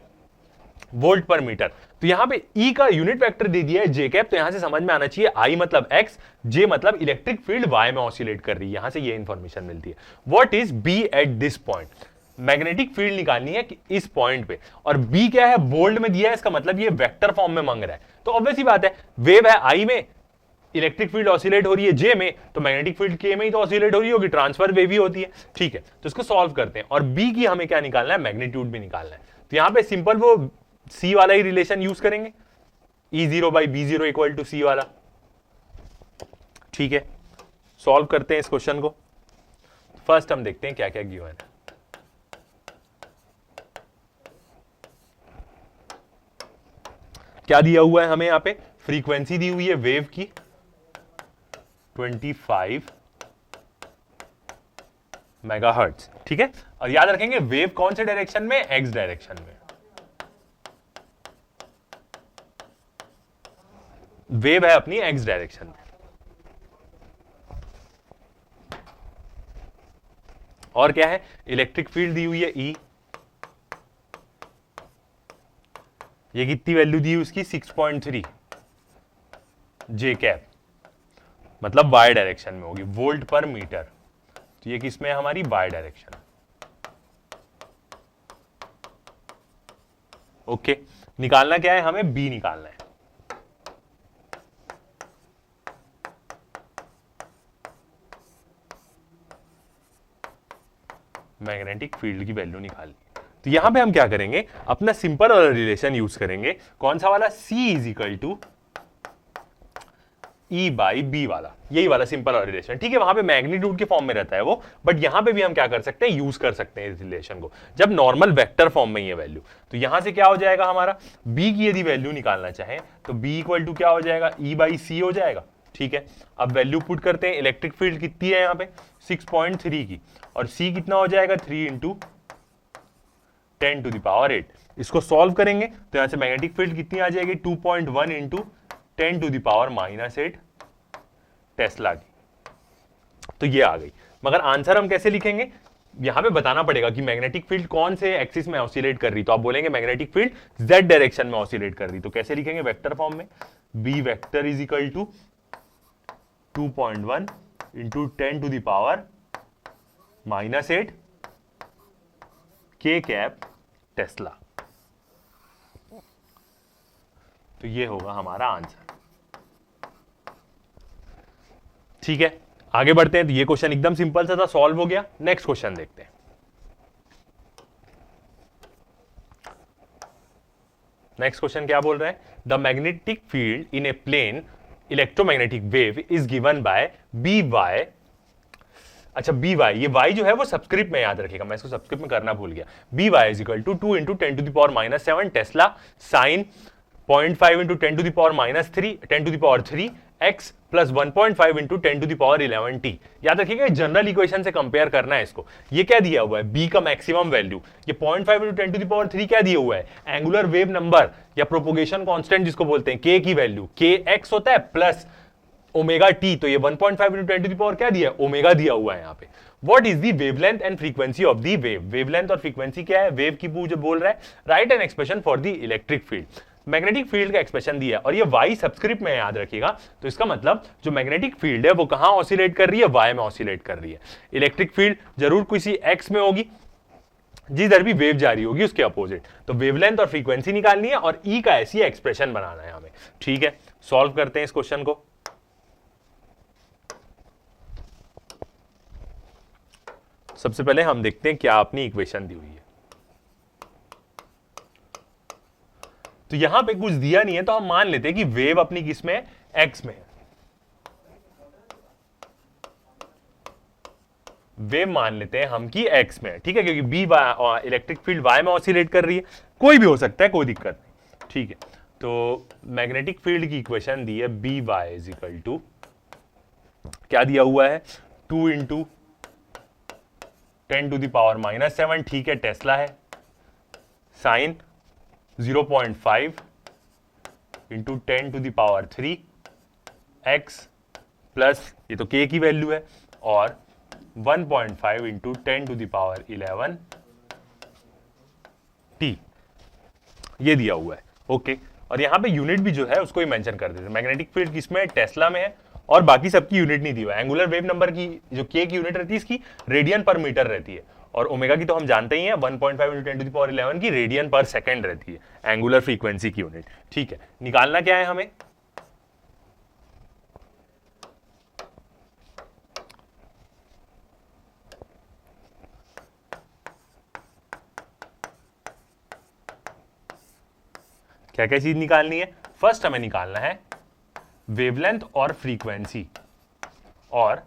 volt per metre. तो यहां पे E का यूनिट वेक्टर दे दिया है जे कैप, तो यहां से समझ में आना चाहिए I मतलब x, J मतलब इलेक्ट्रिक फील्ड y में ऑसिलेट कर रही है, यहां से ये इंफॉर्मेशन मिलती है। What is B at this point, magnetic field निकालनी है कि इस पॉइंट पे, और B क्या है बोल्ड में दिया है, इसका मतलब ये वेक्टर फॉर्म में मांग रहा है। तो ऑब्वियस ही बात है, वेव है I में, इलेक्ट्रिक फील्ड ऑसिलेट हो रही है J में, तो मैग्नेटिक फील्ड K में ही तो ऑसिलेट हो रही होगी, ट्रांसफर वेव ही होती है। ठीक है, तो इसको सॉल्व करते हैं और B की हमें क्या निकालना है मैग्नीट्यूड भी निकालना है। तो यहां पे सिंपल वो C वाला ही रिलेशन यूज करेंगे, E0/B0 इक्वल टू C वाला। ठीक है, सॉल्व करते हैं इस क्वेश्चन को। फर्स्ट हम देखते हैं क्या क्या गिवन है। क्या दिया हुआ है हमें यहां पे, फ्रीक्वेंसी दी हुई है वेव की 25 मेगाहर्ट्ज। ठीक है, और याद रखेंगे वेव कौन से डायरेक्शन में, एक्स डायरेक्शन में। वेव है अपनी एक्स डायरेक्शन में, और क्या है इलेक्ट्रिक फील्ड दी हुई है E, ये कितनी वैल्यू दी है उसकी 6.3 जे कैप, मतलब y डायरेक्शन में होगी वोल्ट पर मीटर। तो ये किसमें है हमारी y डायरेक्शन। ओके, निकालना क्या है हमें, B निकालना है। मैग्नेटिक फील्ड की वैल्यू निकालनी, तो यहां पे हम क्या करेंगे, अपना सिंपल वाला रिलेशन यूज करेंगे। कौन सा वाला, C is equal to E/B वाला, यही वाला सिंपल वाला रिलेशन। ठीक है, वहां पे मैग्नीट्यूड के फॉर्म में रहता है वो, बट यहां पे भी हम क्या कर सकते हैं, यूज कर सकते हैं इस रिलेशन को, जब नॉर्मल वेक्टर फॉर्म में ही है वैल्यू। तो यहां से क्या हो जाएगा हमारा, B की यदि वैल्यू निकालना चाहे तो B इक्वल टू क्या हो जाएगा, E/C हो जाएगा। ठीक है, अब वैल्यू पुट करते हैं, इलेक्ट्रिक फील्ड कितनी है यहाँ पे 6.3 की, और C कितना हो जाएगा 3 इंटू 10⁸। इसको सॉल्व करेंगे तो यहां से मैग्नेटिक फील्ड कितनी आ जाएगी 2.1 इंटू 10⁻⁻8 टेस्ला की। तो ये आ गई, मगर आंसर हम कैसे लिखेंगे, यहां पे बताना पड़ेगा कि मैग्नेटिक फील्ड कौन से एक्सिस में ऑसिलेट कर रही, तो आप बोलेंगे मैग्नेटिक फील्ड जेड डायरेक्शन में ऑसिलेट कर रही। तो कैसे लिखेंगे वेक्टर फॉर्म में, B vector is equal to 2.1 into 10 to the power -8 के कैप टेस्ला। तो ये होगा हमारा आंसर। ठीक है, आगे बढ़ते हैं। तो ये क्वेश्चन एकदम सिंपल सा था, सॉल्व हो गया। नेक्स्ट क्वेश्चन देखते हैं। नेक्स्ट क्वेश्चन क्या बोल रहा है, the magnetic field in a plane electromagnetic wave is given by B Y. अच्छा बी वाई, ये वाई जो है वो सबस्क्रिप्ट में याद रखेगा, मैं इसको सबस्क्रिप्ट में करना भूल गया। B Y is equal to 2 into 10 to the power -7 tesla sine 0.5 into 10 to the power -3 10 to the power 3 x plus 1.5 into 10 to the power 11 t। याद रखिएगा जनरल इक्वेशन से कंपेयर करना है इसको। ये क्या दिया हुआ है, b का मैक्सिमम वैल्यू, ये 0.5 इंटू 10 टू द पावर 3 क्या दिया हुआ है, एंगुलर वेव नंबर या प्रोपोगेशन कांस्टेंट जिसको बोलते हैं, k की वैल्यू kx होता है प्लस ओमेगा टी। तो ये 1.5 इंटू 10 टू द पावर क्या दिया है, ओमेगा दिया हुआ है यहाँ पे। What is the wavelength and frequency of the wave, wavelength और फ्रीक्वेंसी क्या है, वेव की जो बोल रहा है। Right an expression for the electric field, magnetic field का एक्सप्रेशन दिया है और ये वाई सबस्क्रिप्ट में याद रखिएगा। तो इसका मतलब जो मैग्नेटिक फील्ड है वो कहां ऑसिलेट कर रही है, वाई में ऑसिलेट कर रही है। इलेक्ट्रिक फील्ड जरूर किसी एक्स में होगी, जिधर भी वेव जारी होगी उसके अपोजिट। तो वेवलेंथ और फ्रीक्वेंसी निकालनी है और ई का ऐसी एक्सप्रेशन बनाना है हमें। ठीक है, सॉल्व करते हैं इस क्वेश्चन को। सबसे पहले हम देखते हैं क्या अपनी इक्वेशन दी हुई है। तो यहां पे कुछ दिया नहीं है, तो हम मान लेते हैं कि वेव अपनी किस में है, एक्स में है। वेव मान लेते हैं हम कि एक्स में है, ठीक है, क्योंकि बी इलेक्ट्रिक फील्ड वाई में ऑसिलेट कर रही है, कोई भी हो सकता है, कोई दिक्कत नहीं। ठीक है, तो मैग्नेटिक फील्ड की इक्वेशन दी है B Y is equal to, क्या दिया हुआ है, 2 इंटू 10 टू द पावर -7, ठीक है, टेस्ला है, sine 0.5 into 10 to the power 3 x plus ये तो k की वैल्यू है और 1.5 into 10 to the power 11 t, ये दिया हुआ है। ओके, और यहां पे यूनिट भी जो है उसको ही मेंशन कर देते हैं। मैग्नेटिक फील्ड किसमें है, टेस्ला में है, और बाकी सबकी यूनिट नहीं दी हुआ है। एंगुलर वेव नंबर की जो k की यूनिट रहती है इसकी रेडियन पर मीटर रहती है, और ओमेगा की तो हम जानते ही हैं 1.5 इंटू 10 टू द पावर 11 की रेडियन पर सेकंड रहती है एंगुलर फ्रीक्वेंसी की यूनिट। ठीक है, निकालना क्या है हमें, क्या क्या चीज निकालनी है। फर्स्ट हमें निकालना है वेवलेंथ और फ्रीक्वेंसी, और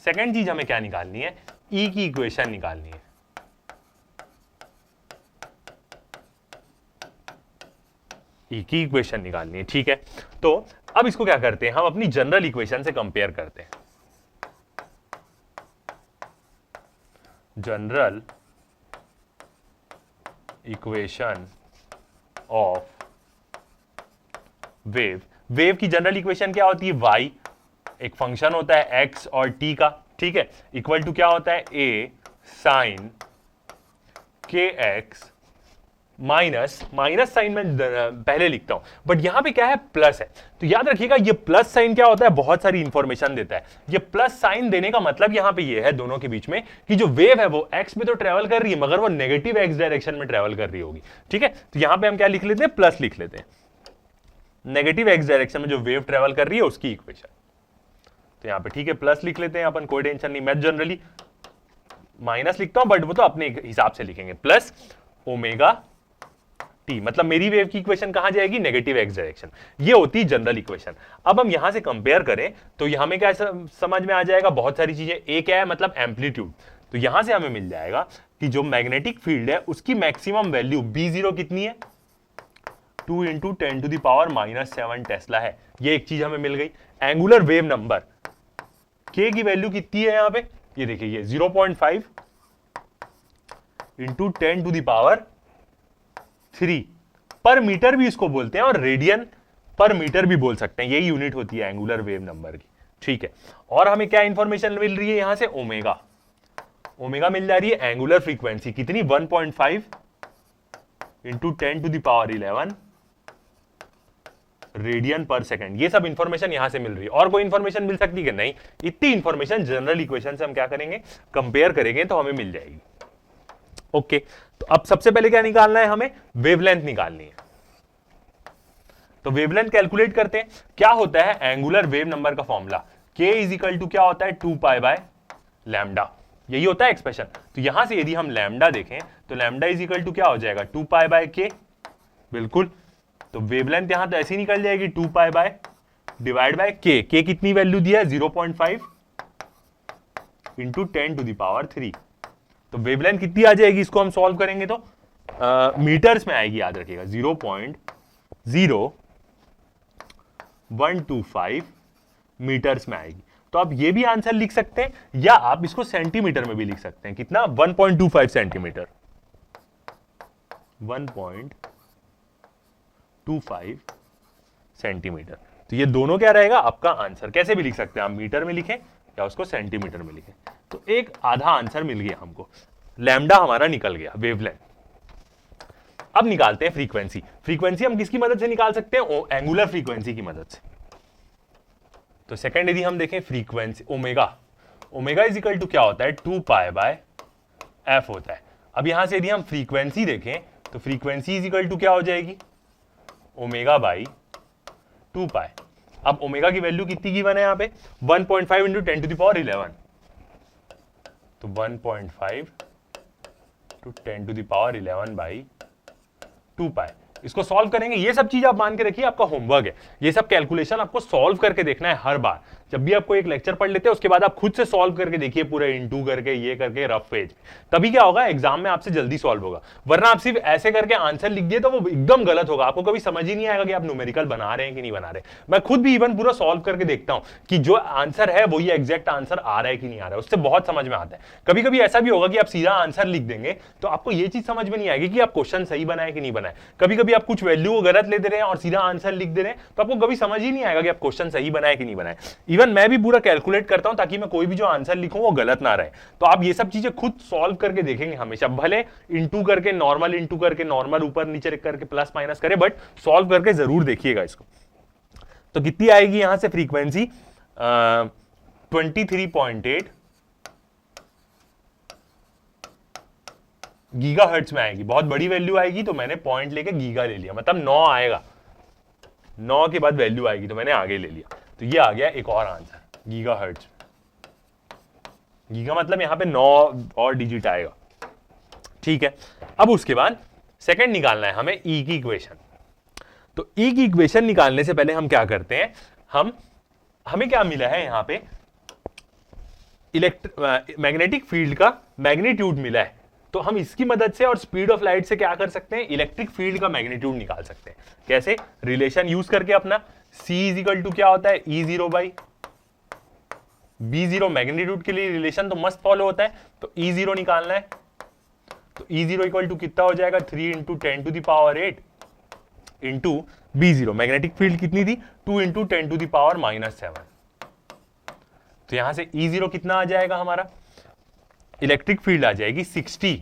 सेकंड चीज हमें क्या निकालनी है, ई की इक्वेशन निकालनी है। ई की इक्वेशन निकालनी है। ठीक है, तो अब इसको क्या करते हैं, हम अपनी जनरल इक्वेशन से कंपेयर करते हैं। General equation of wave, wave की जनरल इक्वेशन क्या होती है, y एक फंक्शन होता है x और t का, ठीक है, इक्वल टू क्या होता है, a sine kx minus sine में पहले लिखता हूं, बट यहां पे क्या है, प्लस है। तो याद रखिएगा ये प्लस साइन क्या होता है, बहुत सारी इंफॉर्मेशन देता है। ये प्लस साइन देने का मतलब यहां पे ये है दोनों के बीच में कि जो वेव है वो x में तो ट्रेवल कर रही है, मगर वो नेगेटिव x डायरेक्शन में ट्रेवल कर रही होगी। ठीक है, तो यहां पे हम क्या लिख लेते हैं, प्लस लिख लेते हैं, नेगेटिव x डायरेक्शन में जो वेव ट्रेवल कर रही है उसकी इक्वेशन। तो यहां पे ठीक है, प्लस लिख लेते हैं अपन, कोई टेंशन नहीं। मैं जनरली माइनस लिखता हूं, बट वो तो अपने हिसाब से लिखेंगे, प्लस ओमेगा टी, मतलब मेरी वेव की इक्वेशन कहां जाएगी, नेगेटिव x डायरेक्शन। ये होती है जनरल इक्वेशन। अब हम यहां से कंपेयर करें तो यहां में क्या समझ में आ जाएगा, बहुत सारी चीजें। ए क्या है, मतलब एम्पलीट्यूड। तो यहां से हमें मिल जाएगा कि जो मैग्नेटिक फील्ड है उसकी मैक्सिमम वैल्यू B0 कितनी है, 2 into 10 to the power -7 tesla है। ये एक चीज हमें मिल गई। एंगुलर वेव नंबर k की वैल्यू कितनी है यहां पे, ये देखिए, ये 0.5 इंटू 10 टू द पावर 3 पर मीटर भी इसको बोलते हैं, और रेडियन पर मीटर भी बोल सकते हैं। यही यूनिट होती है एंगुलर वेव नंबर की। ठीक है, और हमें क्या इंफॉर्मेशन मिल रही है यहां से, ओमेगा। ओमेगा मिल जा रही है एंगुलर फ्रीक्वेंसी कितनी 1.5 इंटू 10⁻11 रेडियन पर सेकेंड। ये सब इंफॉर्मेशन यहां से मिल रही है। और कोई इंफॉर्मेशन मिल सकती है कि नहीं? इतनी इंफॉर्मेशन जनरल इक्वेशन से हम क्या करेंगे, कंपेयर करेंगे तो हमें मिल जाएगी। ओके, तो अब सबसे पहले क्या निकालना है, हमें वेवलेंथ निकालनी है। तो वेवलेंथ कैलकुलेट करते हैं। क्या होता है एंगुलर वेव नंबर का formula, k is equal to क्या होता है 2 पाई लैम्डा, यही होता है एक्सप्रेशन। तो यहां से यदि हम लैम्डा देखें तो लैम्डा इज इक्वल टू क्या हो जाएगा 2 पाई k, बिल्कुल। तो वेवलेंथ यहां तो ऐसी निकल जाएगी 2 pi divide by k। k कितनी वैल्यू दिया है 0.5 इंटू 10⁻3। तो वेवलेंथ कितनी आ जाएगी, इसको हम सॉल्व करेंगे तो मीटर्स में आएगी, याद रखिएगा 0.0125 मीटर्स में आएगी। तो आप ये भी आंसर लिख सकते हैं या आप इसको सेंटीमीटर में भी लिख सकते हैं। कितना 1.25 सेंटीमीटर, 1.25 सेंटीमीटर। तो ये दोनों क्या रहेगा आपका आंसर। कैसे भी लिख सकते हैं आप, मीटर में लिखें या उसको सेंटीमीटर में लिखें। तो एक आधा आंसर मिल गया हमको, लैम्डा हमारा निकल गया वेवलेंथ। अब निकालते हैं फ्रीक्वेंसी। फ्रीक्वेंसी हम किसकी मदद से निकाल सकते हैं, एंगुलर फ्रीक्वेंसी की मदद से। तो सेकंड यदि हम देखें frequency omega, omega is equal to क्या होता है 2 पाई f होता है। अब यहां से यदि हम फ्रीक्वेंसी देखें तो फ्रीक्वेंसी इज इक्वल टू क्या हो जाएगी ओमेगा बाई 2 पाई। अब ओमेगा की वैल्यू कितनी गिवन है यहां पे 1.5 इंटू 10⁻11। तो 1.5 टू 10⁻11 बाई 2 पाई। इसको सॉल्व करेंगे। ये सब चीज आप मान के रखिए, आपका होमवर्क है। ये सब कैलकुलेशन आपको सॉल्व करके देखना है हर बार। जब भी आपको एक लेक्चर पढ़ लेते हैं उसके बाद आप खुद से सॉल्व करके देखिए, पूरे इंटू करके ये करके रफ पेज। तभी क्या होगा, एग्जाम में आपसे जल्दी सॉल्व होगा। वरना आप सिर्फ ऐसे करके आंसर लिख दिए तो वो एकदम गलत होगा। आपको कभी समझ ही नहीं आएगा कि आप न्यूमेरिकल बना रहे हैं कि नहीं बना रहे। मैं खुद भी इवन पूरा सॉल्व करके देखता हूं कि जो आंसर है वही एग्जैक्ट आंसर आ रहा है कि नहीं आ रहा है, उससे बहुत समझ में आता है। कभी कभी ऐसा भी होगा कि आप सीधा आंसर लिख देंगे तो आपको ये चीज समझ में नहीं आएगी कि आप क्वेश्चन सही बनाए कि नहीं बनाए। कभी कभी आप कुछ वैल्यू गलत ले दे रहे हैं और सीधा आंसर लिख दे रहे हैं तो आपको कभी समझ ही नहीं आएगा कि आप क्वेश्चन सही बनाए कि नहीं बनाए। इवन मैं भी पूरा कैलकुलेट करता हूं ताकि मैं कोई भी जो आंसर लिखूं वो गलत ना रहे। तो आप ये सब चीजें खुद सॉल्व करके देखेंगे हमेशा, भले इंटू करके नॉर्मल ऊपर नीचे करके प्लस माइनस करे, बट सॉल्व करके जरूर देखिएगा इसको। तो कितनी आएगी यहां से फ्रीक्वेंसी 23.8 गीगा हर्ट्ज में आएगी। बहुत बड़ी वैल्यू आएगी तो मैंने पॉइंट लेके गीगा ले लिया, मतलब 9 आएगा, 9 के बाद वैल्यू आएगी तो मैंने आगे ले लिया। तो ये आ गया एक और आंसर गीगा हर्ट्ज। गीगा मतलब यहां पे 9 और डिजिट आएगा, ठीक है। अब उसके बाद सेकंड निकालना है हमें ई की इक्वेशन। तो ई की इक्वेशन निकालने से पहले हम क्या करते हैं, हमें क्या मिला है यहां पे मैग्नेटिक फील्ड का मैग्नीट्यूड मिला है। तो हम इसकी मदद से और स्पीड ऑफ लाइट से क्या कर सकते हैं, इलेक्ट्रिक फील्ड का मैग्नीट्यूड निकाल सकते हैं। कैसे, रिलेशन यूज करके अपना C इज इक्वल टू क्या होता है E0 बाई B0। मैग्नीट्यूड के लिए रिलेशन तो मस्त फॉलो होता है। तो E0 निकालना है तो E0 इक्वल टू कितना हो जाएगा 3 into 10⁸ into B0। Magnetic field कितनी थी 2 इंटू 10⁻⁻7। तो यहां से E0 कितना आ जाएगा हमारा, इलेक्ट्रिक फील्ड आ जाएगी 60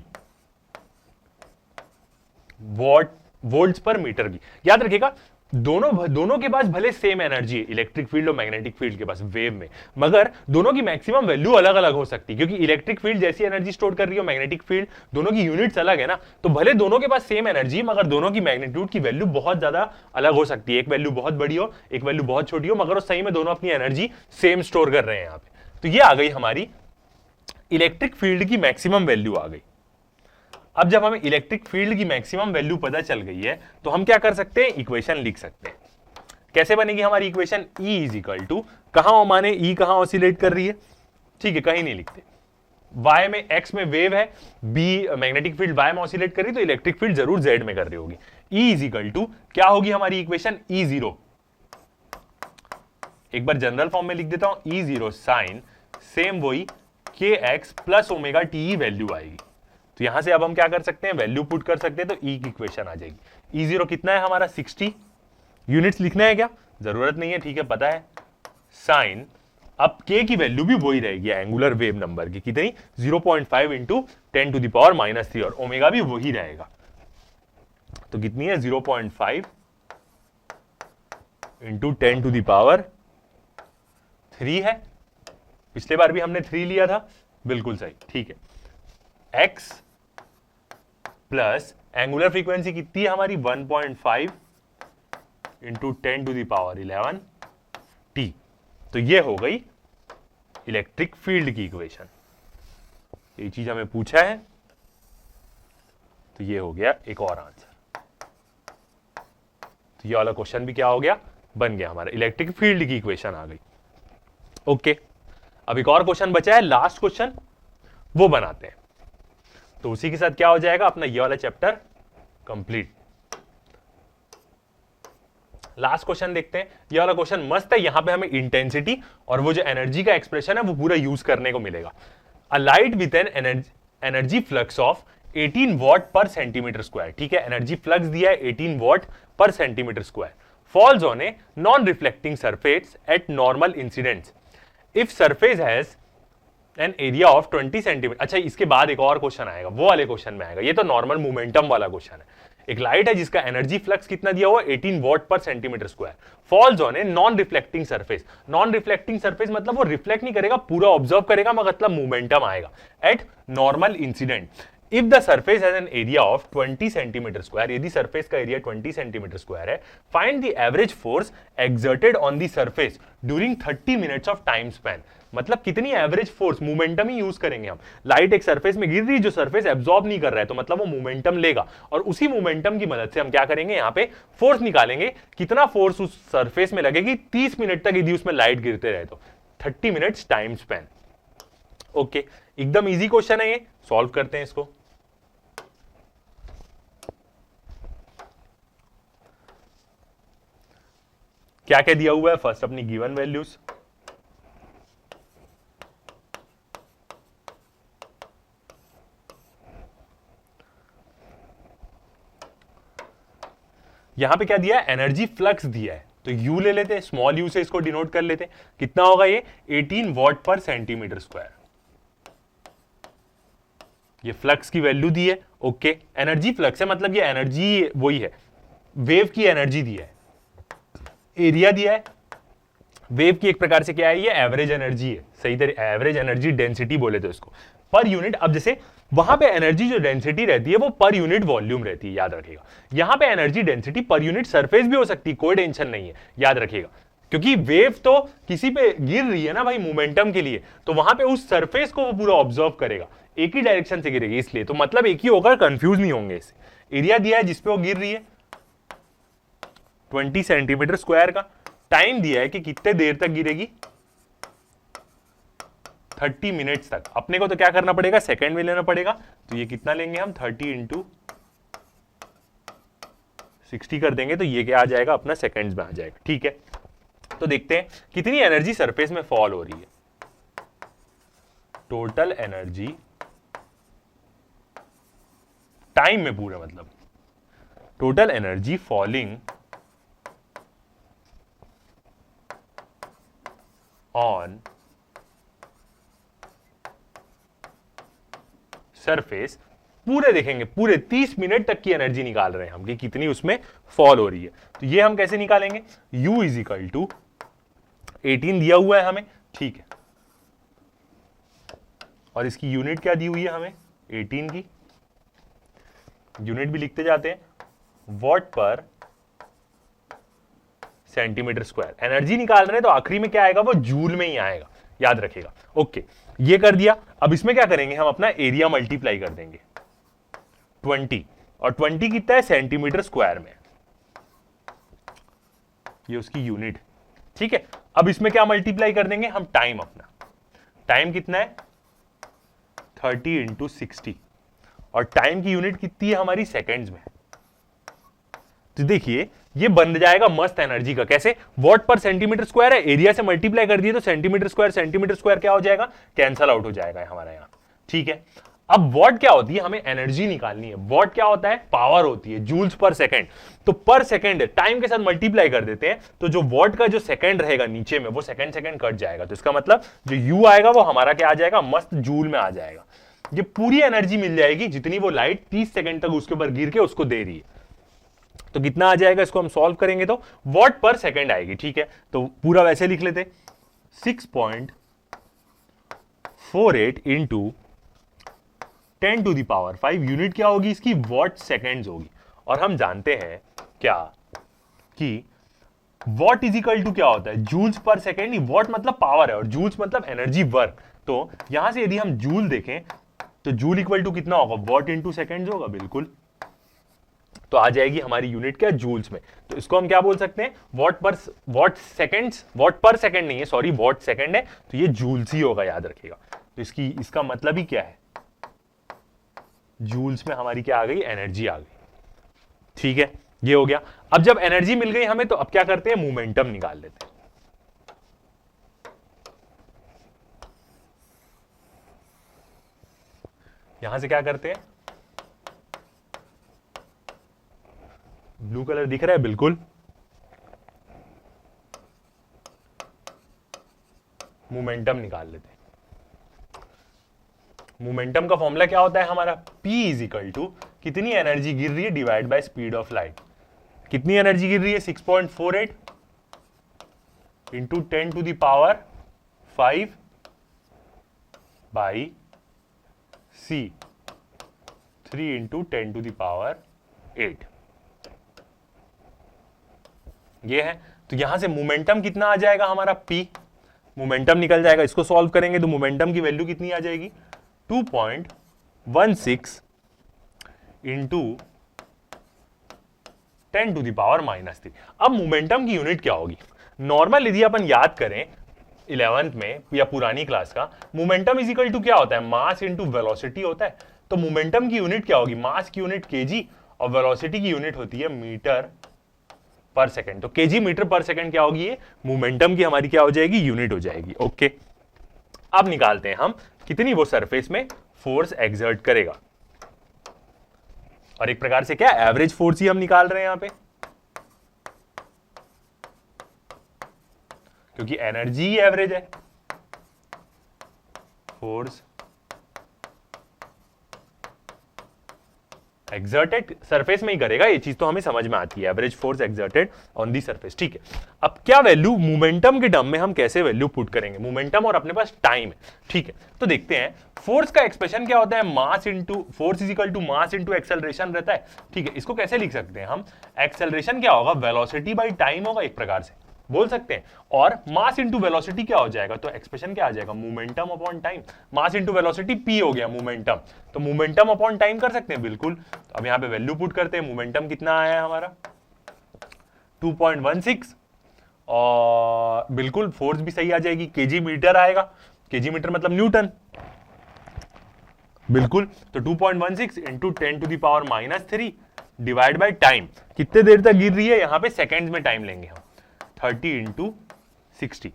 वोल्ट्स पर मीटर की। याद रखिएगा दोनों के पास भले सेम एनर्जी है, इलेक्ट्रिक फील्ड और मैग्नेटिक फील्ड के पास वेव में, मगर दोनों की मैक्सिमम वैल्यू अलग अलग हो सकती है। क्योंकि इलेक्ट्रिक फील्ड जैसी एनर्जी स्टोर कर रही हो, मैग्नेटिक फील्ड, दोनों की यूनिट्स अलग है ना। तो भले दोनों के पास सेम एनर्जी मगर दोनों की मैग्नीट्यूड की वैल्यू बहुत ज्यादा अलग हो सकती है। एक वैल्यू बहुत बड़ी हो, एक वैल्यू बहुत छोटी हो, मगर सही में दोनों अपनी एनर्जी सेम स्टोर कर रहे हैं यहां पे। तो ये आ गई हमारी इलेक्ट्रिक फील्ड की मैक्सिमम वैल्यू आ गई। अब जब हमें इलेक्ट्रिक फील्ड की मैक्सिमम वैल्यू पता चल गई है तो हम क्या कर सकते हैं, इक्वेशन लिख सकते हैं। कैसे बनेगी हमारी equation, E is equal to, कहां माने E कहां ऑसिलेट कर रही है, ठीक है, कहीं नहीं लिखते। Y में, X में वेव है, B मैग्नेटिक फील्ड Y में ऑसिलेट कर रही, तो इलेक्ट्रिक फील्ड जरूर Z में कर रही होगी। E इज इक्वल टू क्या होगी हमारी इक्वेशन, E0। एक बार जनरल फॉर्म में लिख देता हूं, E0 साइन सेम वही kx plus omega T value आएगी। तो यहां से अब हम क्या कर सकते हैं, वैल्यू पुट कर सकते हैं, तो E की इक्वेशन आ जाएगी। E0 कितना है हमारा 60। यूनिट्स लिखना है क्या, जरूरत नहीं है, ठीक है, पता है, साइन। अब k की वैल्यू भी वही रहेगी एंगुलर वेव नंबर की, कितनी 0.5 इंटू 10 टू द पावर -3, और ओमेगा भी वही रहेगा। तो कितनी है 0.5 इंटू 10 टू द पावर 3 है। पिछले बार भी हमने 3 लिया था, बिल्कुल सही, ठीक है। x प्लस एंगुलर फ्रीक्वेंसी कितनी है हमारी 1.5 into 10 to the power 11 t। तो ये हो गई इलेक्ट्रिक फील्ड की इक्वेशन। ये चीज हमें पूछा है, तो ये हो गया एक और आंसर। तो ये वाला क्वेश्चन भी क्या हो गया, बन गया हमारा, इलेक्ट्रिक फील्ड की इक्वेशन आ गई। ओके, अब एक और क्वेश्चन बचा है, लास्ट क्वेश्चन, वो बनाते हैं। तो उसी के साथ क्या हो जाएगा, अपना ये वाला चैप्टर कंप्लीट। लास्ट क्वेश्चन देखते हैं। ये वाला क्वेश्चन मस्त है, यहां पे हमें इंटेंसिटी और वो जो एनर्जी का एक्सप्रेशन है वो पूरा यूज करने को मिलेगा। A light with an energy flux of 18 watt per centimetre square, ठीक है, एनर्जी फ्लक्स दिया है 18 watt per centimetre square, falls on a non reflecting surface at normal incidence if surface has an area of 20 centimetre. अच्छा, इसके बाद एक और question आएगा, वो वाले क्वेश्चन में आएगा, ये तो नॉर्मल मोमेंटम वाला क्वेश्चन है। एक लाइट है जिसका एनर्जी फ्लक्स कितना दिया हुआ 18 watt per centimetre square, falls on a non reflecting surface. Non reflecting surface मतलब वो रिफ्लेक्ट नहीं करेगा, पूरा ऑब्जर्व करेगा, मतलब मोमेंटम आएगा eight normal incident. If the surface has an area of 20 centimetre square, यदि सरफेस का एरिया 20 सेंटीमीटर स्क्वायर है, find the average force exerted on the surface during 30 minutes of time span. मतलब कितनी average force, momentum ही use करेंगे हम। Light एक surface में गिर रही है जो सरफेस एब्जॉर्ब नहीं कर रहा है, तो मतलब वो मोमेंटम लेगा, और उसी मोमेंटम की मदद से हम क्या करेंगे, यहां पे फोर्स निकालेंगे, कितना फोर्स उस सरफेस में लगेगी 30 मिनट तक यदि उसमें लाइट गिरते रहे तो। 30 मिनट्स टाइम स्पैन। ओके, एकदम इजी क्वेश्चन है ये, सॉल्व करते हैं इसको। क्या क्या दिया हुआ है, फर्स्ट अपनी गिवन वैल्यूज, यहां पे क्या दिया है, एनर्जी फ्लक्स दिया है, तो U ले लेते हैं, स्मॉल u से इसको डिनोट कर लेते हैं। कितना होगा ये 18 वॉट पर सेंटीमीटर स्क्वायर, ये फ्लक्स की वैल्यू दी है। ओके, एनर्जी फ्लक्स है मतलब ये एनर्जी वही है, वेव की एनर्जी दी है, एरिया दिया है, वेव की एक प्रकार से क्या है, ये एवरेज एनर्जी है, सही तरह एवरेज एनर्जी डेंसिटी बोले तो इसको, पर यूनिट। अब जैसे वहां पे एनर्जी जो डेंसिटी रहती है वो पर यूनिट वॉल्यूम रहती है, याद रखिएगा। यहां पे energy density per unit surface भी हो सकती है, कोई टेंशन नहीं है, याद रखिएगा, क्योंकि वेव तो किसी पे गिर रही है ना भाई मोमेंटम के लिए, तो वहां पे उस सरफेस को वो पूरा ऑब्जर्व करेगा, एक ही डायरेक्शन से गिरेगी, इसलिए तो मतलब एक ही होगा, कंफ्यूज नहीं होंगे इससे। एरिया दिया है जिसपे वो गिर रही है 20 सेंटीमीटर स्क्वायर का, टाइम दिया है कि कितने देर तक गिरेगी 30 मिनट्स तक। अपने को तो क्या करना पड़ेगा, सेकंड में लेना पड़ेगा, तो ये कितना लेंगे हम 30 इंटू 60 कर देंगे, तो ये क्या आ जाएगा अपना सेकंड्स में आ जाएगा, ठीक है। तो देखते हैं कितनी एनर्जी सरफेस में फॉल हो रही है। टोटल एनर्जी टाइम में पूरा, मतलब total energy falling on surface, पूरे देखेंगे, पूरे 30 मिनट तक की एनर्जी निकाल रहे हैं हम कि कितनी उसमें फॉल हो रही है। तो ये हम कैसे निकालेंगे, U इज इक्वल टू 18 दिया हुआ है हमें, ठीक है, और इसकी यूनिट क्या दी हुई है हमें 18 की, यूनिट भी लिखते जाते हैं, what per centimetre square. Energy निकाल रहे हैं तो आखिरी में क्या आएगा, वो जूल में ही आएगा, याद रखिएगा। ओके, ये कर दिया। अब इसमें क्या करेंगे, हम अपना एरिया मल्टीप्लाई कर देंगे 20, और 20 कितना है सेंटीमीटर स्क्वायर में, ये उसकी यूनिट, ठीक है। अब इसमें क्या मल्टीप्लाई कर देंगे हम, टाइम, अपना टाइम कितना है 30 इंटू 60, और टाइम की यूनिट कितनी है हमारी सेकेंड्स में। तो देखिए ये बन जाएगा मस्त एनर्जी का, कैसे, वॉट पर सेंटीमीटर स्क्वायर है, एरिया से मल्टीप्लाई कर दिए तो सेंटीमीटर स्क्वायर क्या हो जाएगा, कैंसल आउट हो जाएगा हमारा यहाँ, ठीक है। अब वॉट क्या होती है, हमें एनर्जी निकालनी है। वॉट क्या होता है, पावर होती है, जूल्स पर सेकंड। तो पर सेकंड टाइम के साथ मल्टीप्लाई कर देते हैं, तो जो वॉट का जो सेकंड रहेगा नीचे में वो सेकंड सेकंड कट जाएगा। तो इसका मतलब जो यू आएगा वो हमारा क्या आ जाएगा, मस्त जूल में आ जाएगा। ये पूरी एनर्जी मिल जाएगी जितनी वो लाइट 30 सेकंड तक उसके ऊपर गिर के उसको दे रही है। तो कितना आ जाएगा, इसको हम सॉल्व करेंगे तो वॉट पर सेकंड आएगी। ठीक है, तो पूरा वैसे लिख लेते, 6.48 into 10 to the power 5 unit क्या होगी इसकी, वॉट सेकेंड्स होगी। और हम जानते हैं क्या कि वॉट इज इक्वल टू क्या होता है, जूल्स पर सेकेंड। वॉट मतलब पावर है और जूल्स मतलब एनर्जी वर्क। तो यहां से यदि हम जूल देखें तो जूल इक्वल टू कितना होगा, वॉट इंटू सेकेंड्स होगा, बिल्कुल। तो आ जाएगी हमारी यूनिट क्या, जूल्स में। तो इसको हम क्या बोल सकते हैं, वॉट पर सेकेंड नहीं है, सॉरी, वॉट सेकेंड है, तो ये जूल्स ही होगा, याद रखिएगा। तो इसका मतलब ही क्या है, जूल्स में हमारी क्या आ गई, एनर्जी आ गई। ठीक है, ये हो गया। अब जब एनर्जी मिल गई हमें, तो अब क्या करते हैं, मोमेंटम निकाल लेते हैं। यहां से क्या करते हैं, ब्लू कलर दिख रहा है, बिल्कुल। मोमेंटम निकाल लेते हैं। मोमेंटम का फॉर्मूला क्या होता है हमारा, P इज इक्वल टू कितनी एनर्जी गिर रही है divide by speed of light. कितनी एनर्जी गिर रही है, 6.48 into 10 to the power 5 by C, 3 into 10 to the power 8। ये है। तो यहां से मोमेंटम कितना आ जाएगा हमारा, P। मोमेंटम निकल जाएगा, इसको सॉल्व करेंगे तो मोमेंटम की वैल्यू कितनी आ जाएगी, 2.16 इंटू 10 टू द पावर -3। अब मोमेंटम की यूनिट क्या होगी, नॉर्मल यदि अपन याद करें 11th में या पुरानी क्लास का, मोमेंटम इज इक्वल टू क्या होता है, मास इंटू वेलोसिटी होता है। तो मोमेंटम की यूनिट क्या होगी, मास की यूनिट केजी और वेलोसिटी की यूनिट होती है मीटर पर सेकंड। तो केजी मीटर पर सेकंड क्या होगी, ये मोमेंटम की हमारी क्या हो जाएगी, यूनिट हो जाएगी। ओके, अब निकालते हैं हम कितनी वो सरफेस में फोर्स एक्सर्ट करेगा। और एक प्रकार से क्या एवरेज फोर्स ही हम निकाल रहे हैं यहां पे, क्योंकि एनर्जी ही एवरेज है। फोर्स एक्सर्टेड सरफेस में ही करेगा, ये चीज तो हमें समझ में आती है, average force exerted on the surface. ठीक है, अब क्या वैल्यू मोमेंटम के टर्म में हम कैसे वैल्यू पुट करेंगे, मोमेंटम और अपने पास टाइम है। ठीक है, तो देखते हैं फोर्स का एक्सप्रेशन क्या होता है, mass into force is equal to mass into acceleration रहता है। ठीक है, इसको कैसे लिख सकते हैं हम, एक्सेलरेशन क्या होगा, वेलोसिटी बाई टाइम होगा, एक प्रकार से बोल सकते हैं। और मास इंटू वेलोसिटी क्या हो जाएगा, तो एक्सप्रेशन क्या आ जाएगा, momentum upon time. Mass into velocity p हो गया मोमेंटम, तो मोमेंटम अपॉन टाइम कर सकते हैं, बिल्कुल। तो अब यहां पे वैल्यू पुट करते हैं, मोमेंटम कितना आया है हमारा 2.16, और बिल्कुल फोर्स भी सही आ जाएगी, केजी मीटर आएगा, केजी मीटर मतलब न्यूटन, बिल्कुल। तो 2.16 इंटू 10 to the power -3 divide by time, कितने देर तक गिर रही है, यहां पे सेकेंड्स में टाइम लेंगे हम, 30 इंटू 60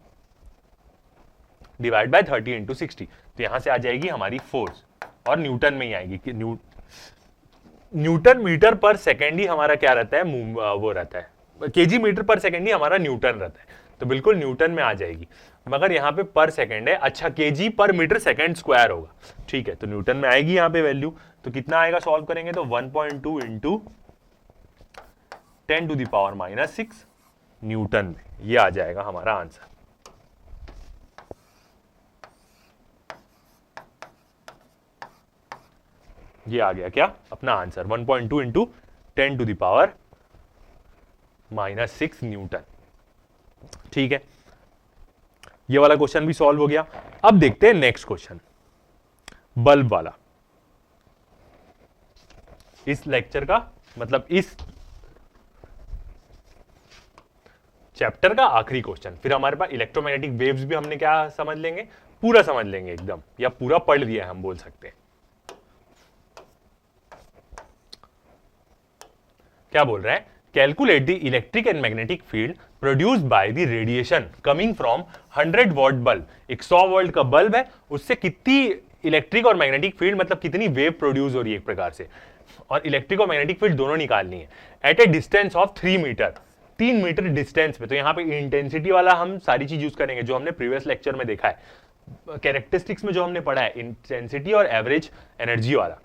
डिवाइड बाय 30 इंटू 60। तो यहां से आ जाएगी हमारी फोर्स, और न्यूटन में ही आएगी कि न्यूटन मीटर पर सेकेंड ही हमारा क्या रहता है, वो रहता है, केजी मीटर पर सेकेंड ही हमारा न्यूटन रहता है। तो बिल्कुल न्यूटन में आ जाएगी, मगर यहां पे पर सेकेंड है, अच्छा केजी पर मीटर सेकेंड स्क्वायर होगा। ठीक है, तो न्यूटन में आएगी यहां पे वैल्यू। तो कितना आएगा सॉल्व करेंगे तो 1.2 into 10 to the power -6 newton में, ये आ जाएगा हमारा आंसर। ये आ गया क्या अपना answer, 1.2 into 10 to the power -6 newton. ठीक है, ये वाला क्वेश्चन भी सॉल्व हो गया। अब देखते हैं नेक्स्ट क्वेश्चन, बल्ब वाला। इस लेक्चर का मतलब इस चैप्टर का आखिरी क्वेश्चन, फिर हमारे पास इलेक्ट्रोमैग्नेटिक वेव्स भी हमने क्या समझ लेंगे, पूरा समझ लेंगे एकदम, या पूरा पढ़ लिया है हम बोल सकते हैं। क्या बोल रहा है, calculate the electric and magnetic field produced by the radiation coming from 100 what bulb. एक 100 वोल्ट का बल्ब है, उससे कितनी इलेक्ट्रिक और मैग्नेटिक फील्ड मतलब कितनी वेव प्रोड्यूस हो रही है एक प्रकार से, और इलेक्ट्रिक और मैग्नेटिक फील्ड दोनों निकालनी है at a distance of 3 metre, 3 metre distance पे। तो यहाँ पे इंटेंसिटी वाला हम सारी चीज यूज करेंगे जो हमने प्रीवियस लेक्चर में देखा है, कैरेक्टरिस्टिक्स में जो हमने पढ़ा है, इंटेंसिटी और एवरेज एनर्जी वाला।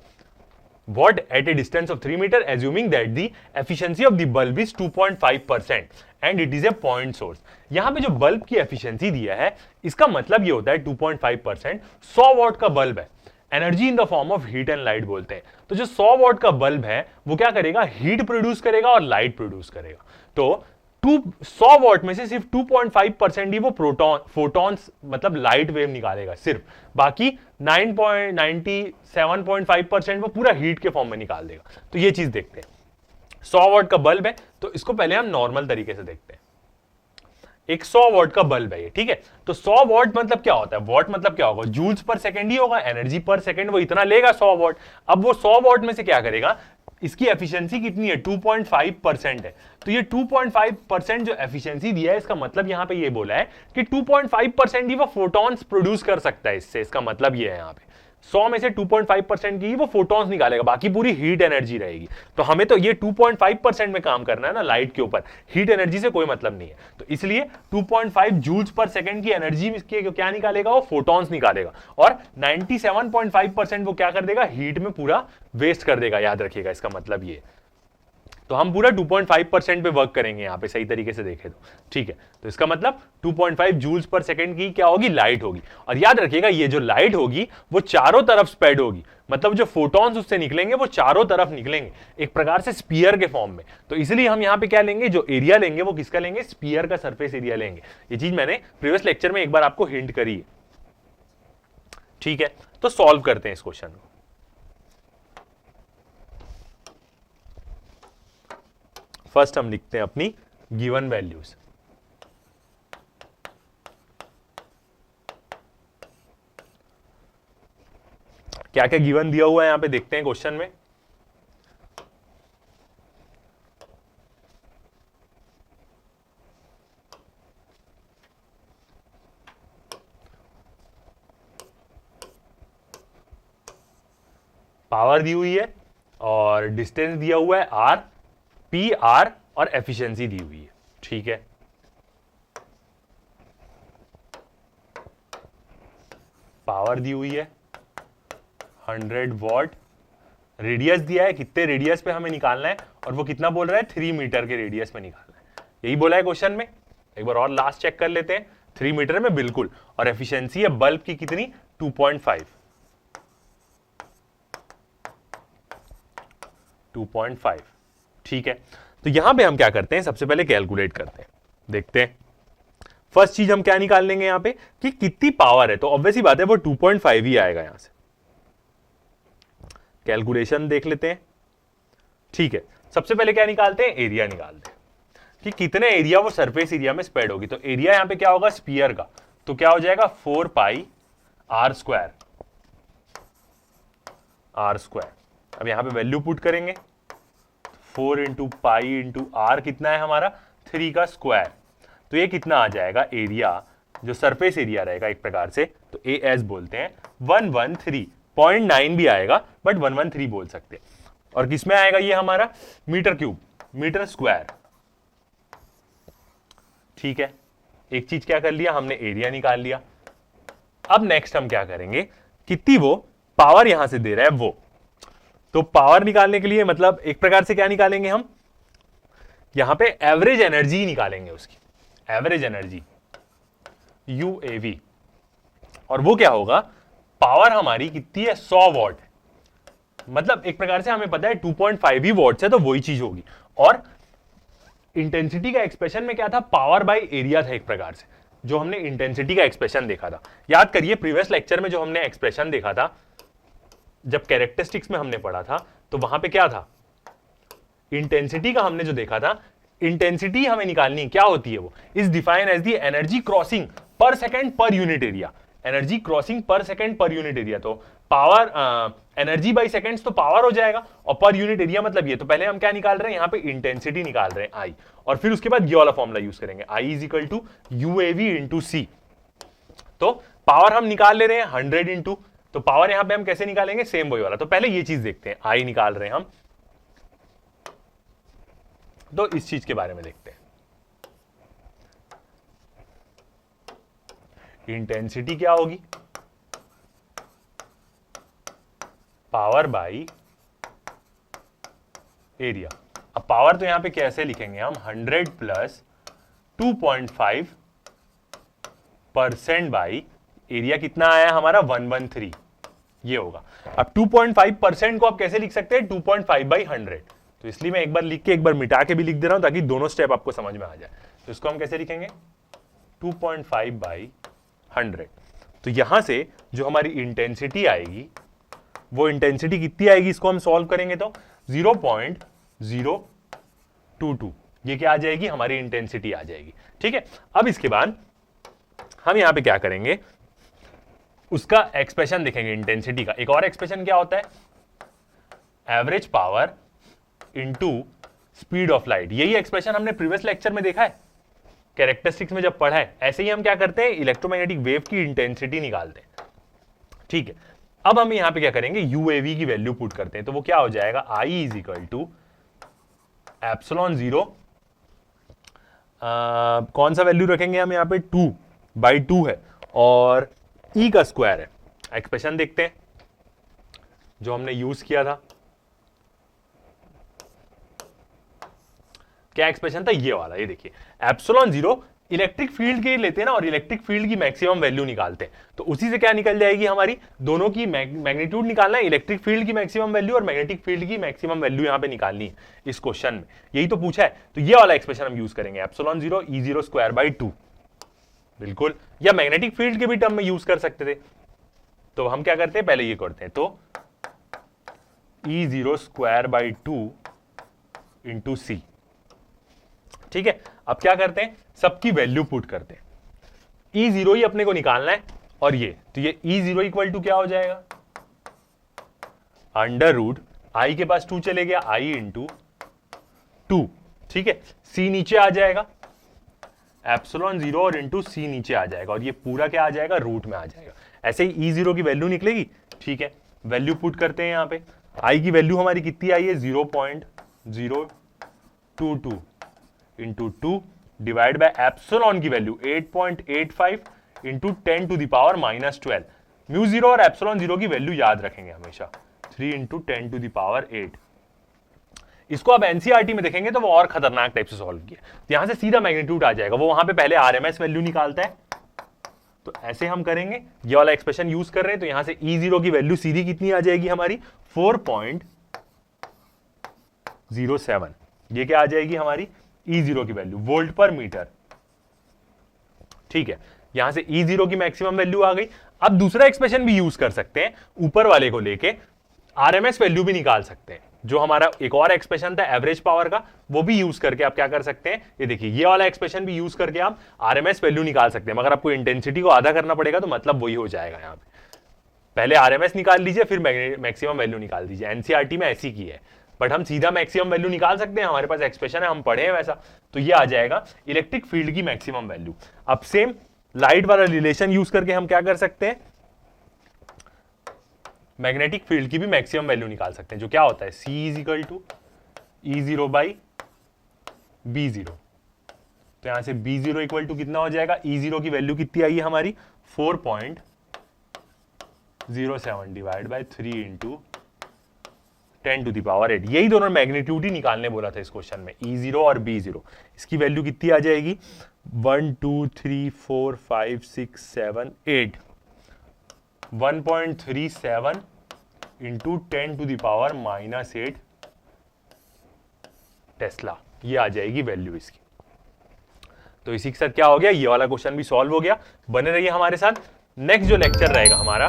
What at a distance of 3 meter, assuming that the efficiency of the bulb is 2.5% and it is a point source। यहां पे जो बल्ब की एफिशिएंसी दिया है इसका मतलब ये होता है 2.5%, 100 वॉट का बल्ब है, energy in the form of heat and light बोलते हैं। तो जो 100 वॉट का बल्ब है वो क्या करेगा, हीट प्रोड्यूस करेगा और लाइट प्रोड्यूस करेगा। तो 100 वॉट में से सिर्फ 2.5% ही वो फोटॉन्स मतलब लाइट वेव निकालेगा सिर्फ, बाकी 9.97.5% वो पूरा हीट के फॉर्म में निकाल देगा। तो ये चीज देखते हैं, 100 वॉट का बल्ब है तो इसको पहले हम नॉर्मल तरीके से देखते हैं। एक 100 वॉट का बल्ब है ये, ठीक है। तो 100 वॉट मतलब क्या होता है, वॉट मतलब क्या होगा, जूल्स पर सेकंड ही होगा, एनर्जी पर सेकंड वो इतना लेगा 100 वॉट। अब वो 100 वॉट में से क्या करेगा, इसकी एफिशिएंसी कितनी है, 2.5% है। तो ये 2.5% जो एफिशिएंसी दिया है इसका मतलब यहां पे ये बोला है कि 2.5% ही वो फोटॉन्स प्रोड्यूस कर सकता है इससे। इसका मतलब ये है यहाँ पे 100 में से 2.5% की ही वो फोटॉन्स निकालेगा, बाकी पूरी हीट एनर्जी रहेगी। तो हमें तो ये 2.5% में काम करना है ना लाइट के ऊपर, हीट एनर्जी से कोई मतलब नहीं है। तो इसलिए 2.5 जूल्स पर सेकंड की एनर्जी के क्या निकालेगा, वो फोटॉन्स निकालेगा, और 97.5% वो क्या कर देगा, हीट में पूरा वेस्ट कर देगा। याद रखिएगा इसका मतलब ये। तो हम पूरा 2.5% पे वर्क करेंगे यहाँ पे, सही तरीके से देखें तो, ठीक है। तो इसका मतलब 2.5 जूल्स पर सेकंड की क्या होगी, लाइट होगी। और याद रखिएगा ये जो लाइट होगी वो चारों तरफ स्प्रेड होगी, मतलब जो फोटॉन्स उससे निकलेंगे वो चारों तरफ निकलेंगे, एक प्रकार से स्पीयर के फॉर्म में। तो इसलिए हम यहाँ पे क्या लेंगे, जो एरिया लेंगे वो किसका लेंगे, स्पीयर का सरफेस एरिया लेंगे। ये चीज मैंने प्रीवियस लेक्चर में एक बार आपको हिंट करी है, ठीक है। तो सॉल्व करते हैं इस क्वेश्चन को। फर्स्ट हम लिखते हैं अपनी गिवन वैल्यूज। क्या क्या गिवन दिया हुआ है यहां पे देखते हैं क्वेश्चन में। पावर दी हुई है और डिस्टेंस दिया हुआ है आर, पी आर, और एफिशिएंसी दी हुई है, ठीक है। पावर दी हुई है 100 वॉट, रेडियस दिया है, कितने रेडियस पे हमें निकालना है, और वो कितना बोल रहा है, 3 मीटर के रेडियस पे निकालना है, यही बोला है क्वेश्चन में। एक बार और लास्ट चेक कर लेते हैं, 3 मीटर में बिल्कुल। और एफिशिएंसी है बल्ब की कितनी, 2.5, ठीक है। तो यहां पे हम क्या करते हैं, सबसे पहले कैलकुलेट करते हैं, देखते हैं। फर्स्ट चीज हम क्या निकाल लेंगे यहां पे कि कितनी पावर है, तो ऑब्वियस ही बात है वो 2.5 ही आएगा यहां से। कैलकुलेशन देख लेते हैं, ठीक है। सबसे पहले क्या निकालते हैं, एरिया निकालते हैं कि कितने एरिया वो सरफेस एरिया में स्प्रेड होगी। तो एरिया यहां पे क्या होगा, स्पीयर का, तो क्या हो जाएगा 4 पाई आर स्क्वायर, आर स्क्वायर। अब यहां पे वैल्यू पुट करेंगे, 4 इंटू पाई इंटू आर कितना है हमारा, 3 का स्क्वायर। तो ये कितना आ जाएगा, एरिया जो सरफेस एरिया रहेगा एक प्रकार से, तो ए एस बोलते हैं 113.9 भी आएगा, बट 113 बोल सकते हैं। और किसमें आएगा ये हमारा, मीटर क्यूब, मीटर स्क्वायर, ठीक है। एक चीज क्या कर लिया हमने, एरिया निकाल लिया। अब नेक्स्ट हम क्या करेंगे, कितनी वो पावर यहां से दे रहा है वो। तो पावर निकालने के लिए मतलब एक प्रकार से क्या निकालेंगे हम, यहां पे एवरेज एनर्जी निकालेंगे, उसकी एवरेज एनर्जी यूएवी। और वो क्या होगा, पावर हमारी कितनी है, 100 वॉट, मतलब एक प्रकार से हमें पता है 2.5 ही वॉट है, तो वही चीज होगी। और इंटेंसिटी का एक्सप्रेशन में क्या था, पावर बाय एरिया था एक प्रकार से, जो हमने इंटेंसिटी का एक्सप्रेशन देखा था। याद करिए प्रीवियस लेक्चर में जो हमने एक्सप्रेशन देखा था, जब कैरेक्टरिस्टिक्स में हमने पढ़ा था, तो वहां पे क्या था, इंटेंसिटी का हमने जो देखा था, इंटेंसिटी हमें निकालनी क्या होती है, वो is defined as the energy crossing per second per unit area, energy crossing per second per unit area. तो पावर एनर्जी बाई सेकंड्स तो पावर हो जाएगा, और पर यूनिट एरिया मतलब ये। तो पहले हम क्या निकाल रहे हैं, यहाँ पे इंटेंसिटी निकाल रहे हैं आई, और फिर उसके बाद ये वाला फॉर्मूला यूज करेंगे, I is equal to u av into c. तो पावर हम निकाल ले रहे हैं 100 इंटू तो पावर यहां पे हम कैसे निकालेंगे, सेम वही वाला। तो पहले ये चीज देखते हैं, आई निकाल रहे हैं हम, तो इस चीज के बारे में देखते हैं। इंटेंसिटी क्या होगी, पावर बाई एरिया। अब पावर तो यहां पे कैसे लिखेंगे हम, 100 प्लस 2.5% बाई एरिया कितना आया हमारा 113, ये होगा। अब 2.5% को आप कैसे लिख सकते हैं, 2.5 बाई 100। तो इसलिए मैं एक बार लिख के एक बार मिटा के भी लिख दे रहा हूं ताकि दोनों स्टेप आपको समझ में आ जाए। तो इसको हम कैसे लिखेंगे, 2.5 बाई 100। तो यहां से जो हमारी इंटेंसिटी आएगी वो इंटेंसिटी कितनी आएगी, इसको हम सॉल्व करेंगे तो 0.022, ये क्या आ जाएगी, हमारी इंटेंसिटी आ जाएगी। ठीक है, अब इसके बाद हम यहां पे क्या करेंगे, उसका एक्सप्रेशन देखेंगे इंटेंसिटी का। एक और एक्सप्रेशन क्या होता है, average power into speed of light. यही एक्सप्रेशन हमने प्रीवियस लेक्चर में देखा है, कैरेक्टरिस्टिक्स में जब पढ़ा है। ऐसे ही हम क्या करते हैं, इलेक्ट्रोमैग्नेटिक वेव की इंटेंसिटी निकालते हैं। ठीक है, अब हम यहां पे क्या करेंगे, यूएवी की वैल्यू पुट करते हैं। तो वो क्या हो जाएगा, आई इज इक्वल टू एप्सिलॉन 0, कौन सा वैल्यू रखेंगे हम यहां पे, 2/2 है और ई का स्क्वायर है। एक्सप्रेशन देखते हैं जो हमने यूज किया था, क्या एक्सप्रेशन था, ये वाला। ये देखिए, एप्सिलॉन 0 इलेक्ट्रिक फील्ड के लेते हैं ना, और इलेक्ट्रिक फील्ड की मैक्सिमम वैल्यू निकालते हैं। तो उसी से क्या निकल जाएगी हमारी, दोनों की मैग्नीट्यूड निकालना है, इलेक्ट्रिक फील्ड की मैक्सिमम वैल्यू और मैग्नेटिक फील्ड की मैक्सिमम वैल्यू यहां पे निकालनी है इस क्वेश्चन में, यही तो पूछा है। तो ये वाला एक्सप्रेशन हम यूज करेंगे, एप्सिलॉन 0 E0 स्क्वायर बाई 2, बिल्कुल। या मैग्नेटिक फील्ड के भी टर्म में यूज कर सकते थे। तो हम क्या करते हैं, पहले ये करते हैं, तो E0 स्क्वायर बाई 2 इंटू सी। ठीक है, अब क्या करते हैं, सबकी वैल्यू पुट करते हैं। E0 ही अपने को निकालना है, और ये तो ये E0 इक्वल टू क्या हो जाएगा, अंडर रूट आई के पास 2 चले गया, आई इंटू 2। ठीक है, सी नीचे आ जाएगा, एप्सिलॉन 0 और इंटू सी नीचे आ जाएगा, और ये पूरा क्या आ जाएगा, रूट में आ जाएगा। ऐसे ही E0 की वैल्यू निकलेगी। ठीक है, वैल्यू पुट करते हैं यहां पे। आई की वैल्यू हमारी कितनी आई है, 0.022 इंटू 2 डिवाइड बाय एप्सिलॉन की value 8.85 into 10 to the power -12। Mu 0 और एप्सिलॉन 0 की वैल्यू याद रखेंगे हमेशा, 3 इंटू 10 टू द पावर 8। इसको आप एनसीईआरटी में देखेंगे तो वो और खतरनाक टाइप से सॉल्व किया। तो यहां से सीधा मैग्नीट्यूड आ जाएगा, वो वहां पे पहले आरएमएस वैल्यू निकालता है। तो ऐसे हम करेंगे, ये वाला एक्सप्रेशन यूज कर रहे हैं। तो यहां से E0 की वैल्यू सीधी कितनी आ जाएगी हमारी, 4.07। ये क्या आ जाएगी हमारी E0 की वैल्यू, वोल्ट पर मीटर। ठीक है, यहां से E0 की मैक्सिमम वैल्यू आ गई। अब दूसरा एक्सप्रेशन भी यूज कर सकते हैं, ऊपर वाले को लेके आरएमएस वैल्यू भी निकाल सकते हैं। जो हमारा एक और एक्सप्रेशन था एवरेज पावर का, वो भी यूज करके आप क्या कर सकते हैं, ये देखिए, ये वाला एक्सप्रेशन भी यूज करके आप आरएमएस वैल्यू निकाल सकते हैं। मगर आपको इंटेंसिटी को आधा करना पड़ेगा, तो मतलब वही हो जाएगा। यहां पे पहले आरएमएस निकाल लीजिए, फिर मैक्सिमम वैल्यू निकाल दीजिए। एनसीईआरटी में ऐसी की है, बट हम सीधा मैक्सिमम वैल्यू निकाल सकते हैं, हमारे पास एक्सप्रेशन है, हम पढ़े हैं वैसा। तो ये आ जाएगा इलेक्ट्रिक फील्ड की मैक्सिमम वैल्यू। अब सेम लाइट वाला रिलेशन यूज करके हम क्या कर सकते हैं, मैग्नेटिक फील्ड की भी मैक्सिमम वैल्यू निकाल सकते हैं, जो क्या होता है, C is equal to E0 by B0। तो यहां से B0 इक्वल टू कितना हो जाएगा, E0 की वैल्यू कितनी आई है हमारी, 4.07 divide by 3 into 10 to the power 8। यही दोनों मैग्नीट्यूड ही निकालने बोला था इस क्वेश्चन में, E0 और B0। इसकी वैल्यू कितनी आ जाएगी, 1 2 3 4 5 6 7 8, 1.37 into 10 to the power -8 tesla. ये आ जाएगी वैल्यू इसकी। तो इसी के साथ क्या हो गया, ये वाला क्वेश्चन भी सॉल्व हो गया। बने रहिए हमारे साथ। नेक्स्ट जो लेक्चर रहेगा हमारा,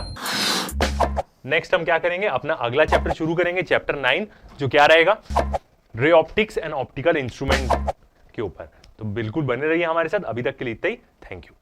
नेक्स्ट हम क्या करेंगे, अपना अगला चैप्टर शुरू करेंगे, चैप्टर 9, जो क्या रहेगा, ray optics and optical instrument के ऊपर। तो बिल्कुल बने रहिए हमारे साथ। अभी तक के लिए इतना ही, थैंक यू।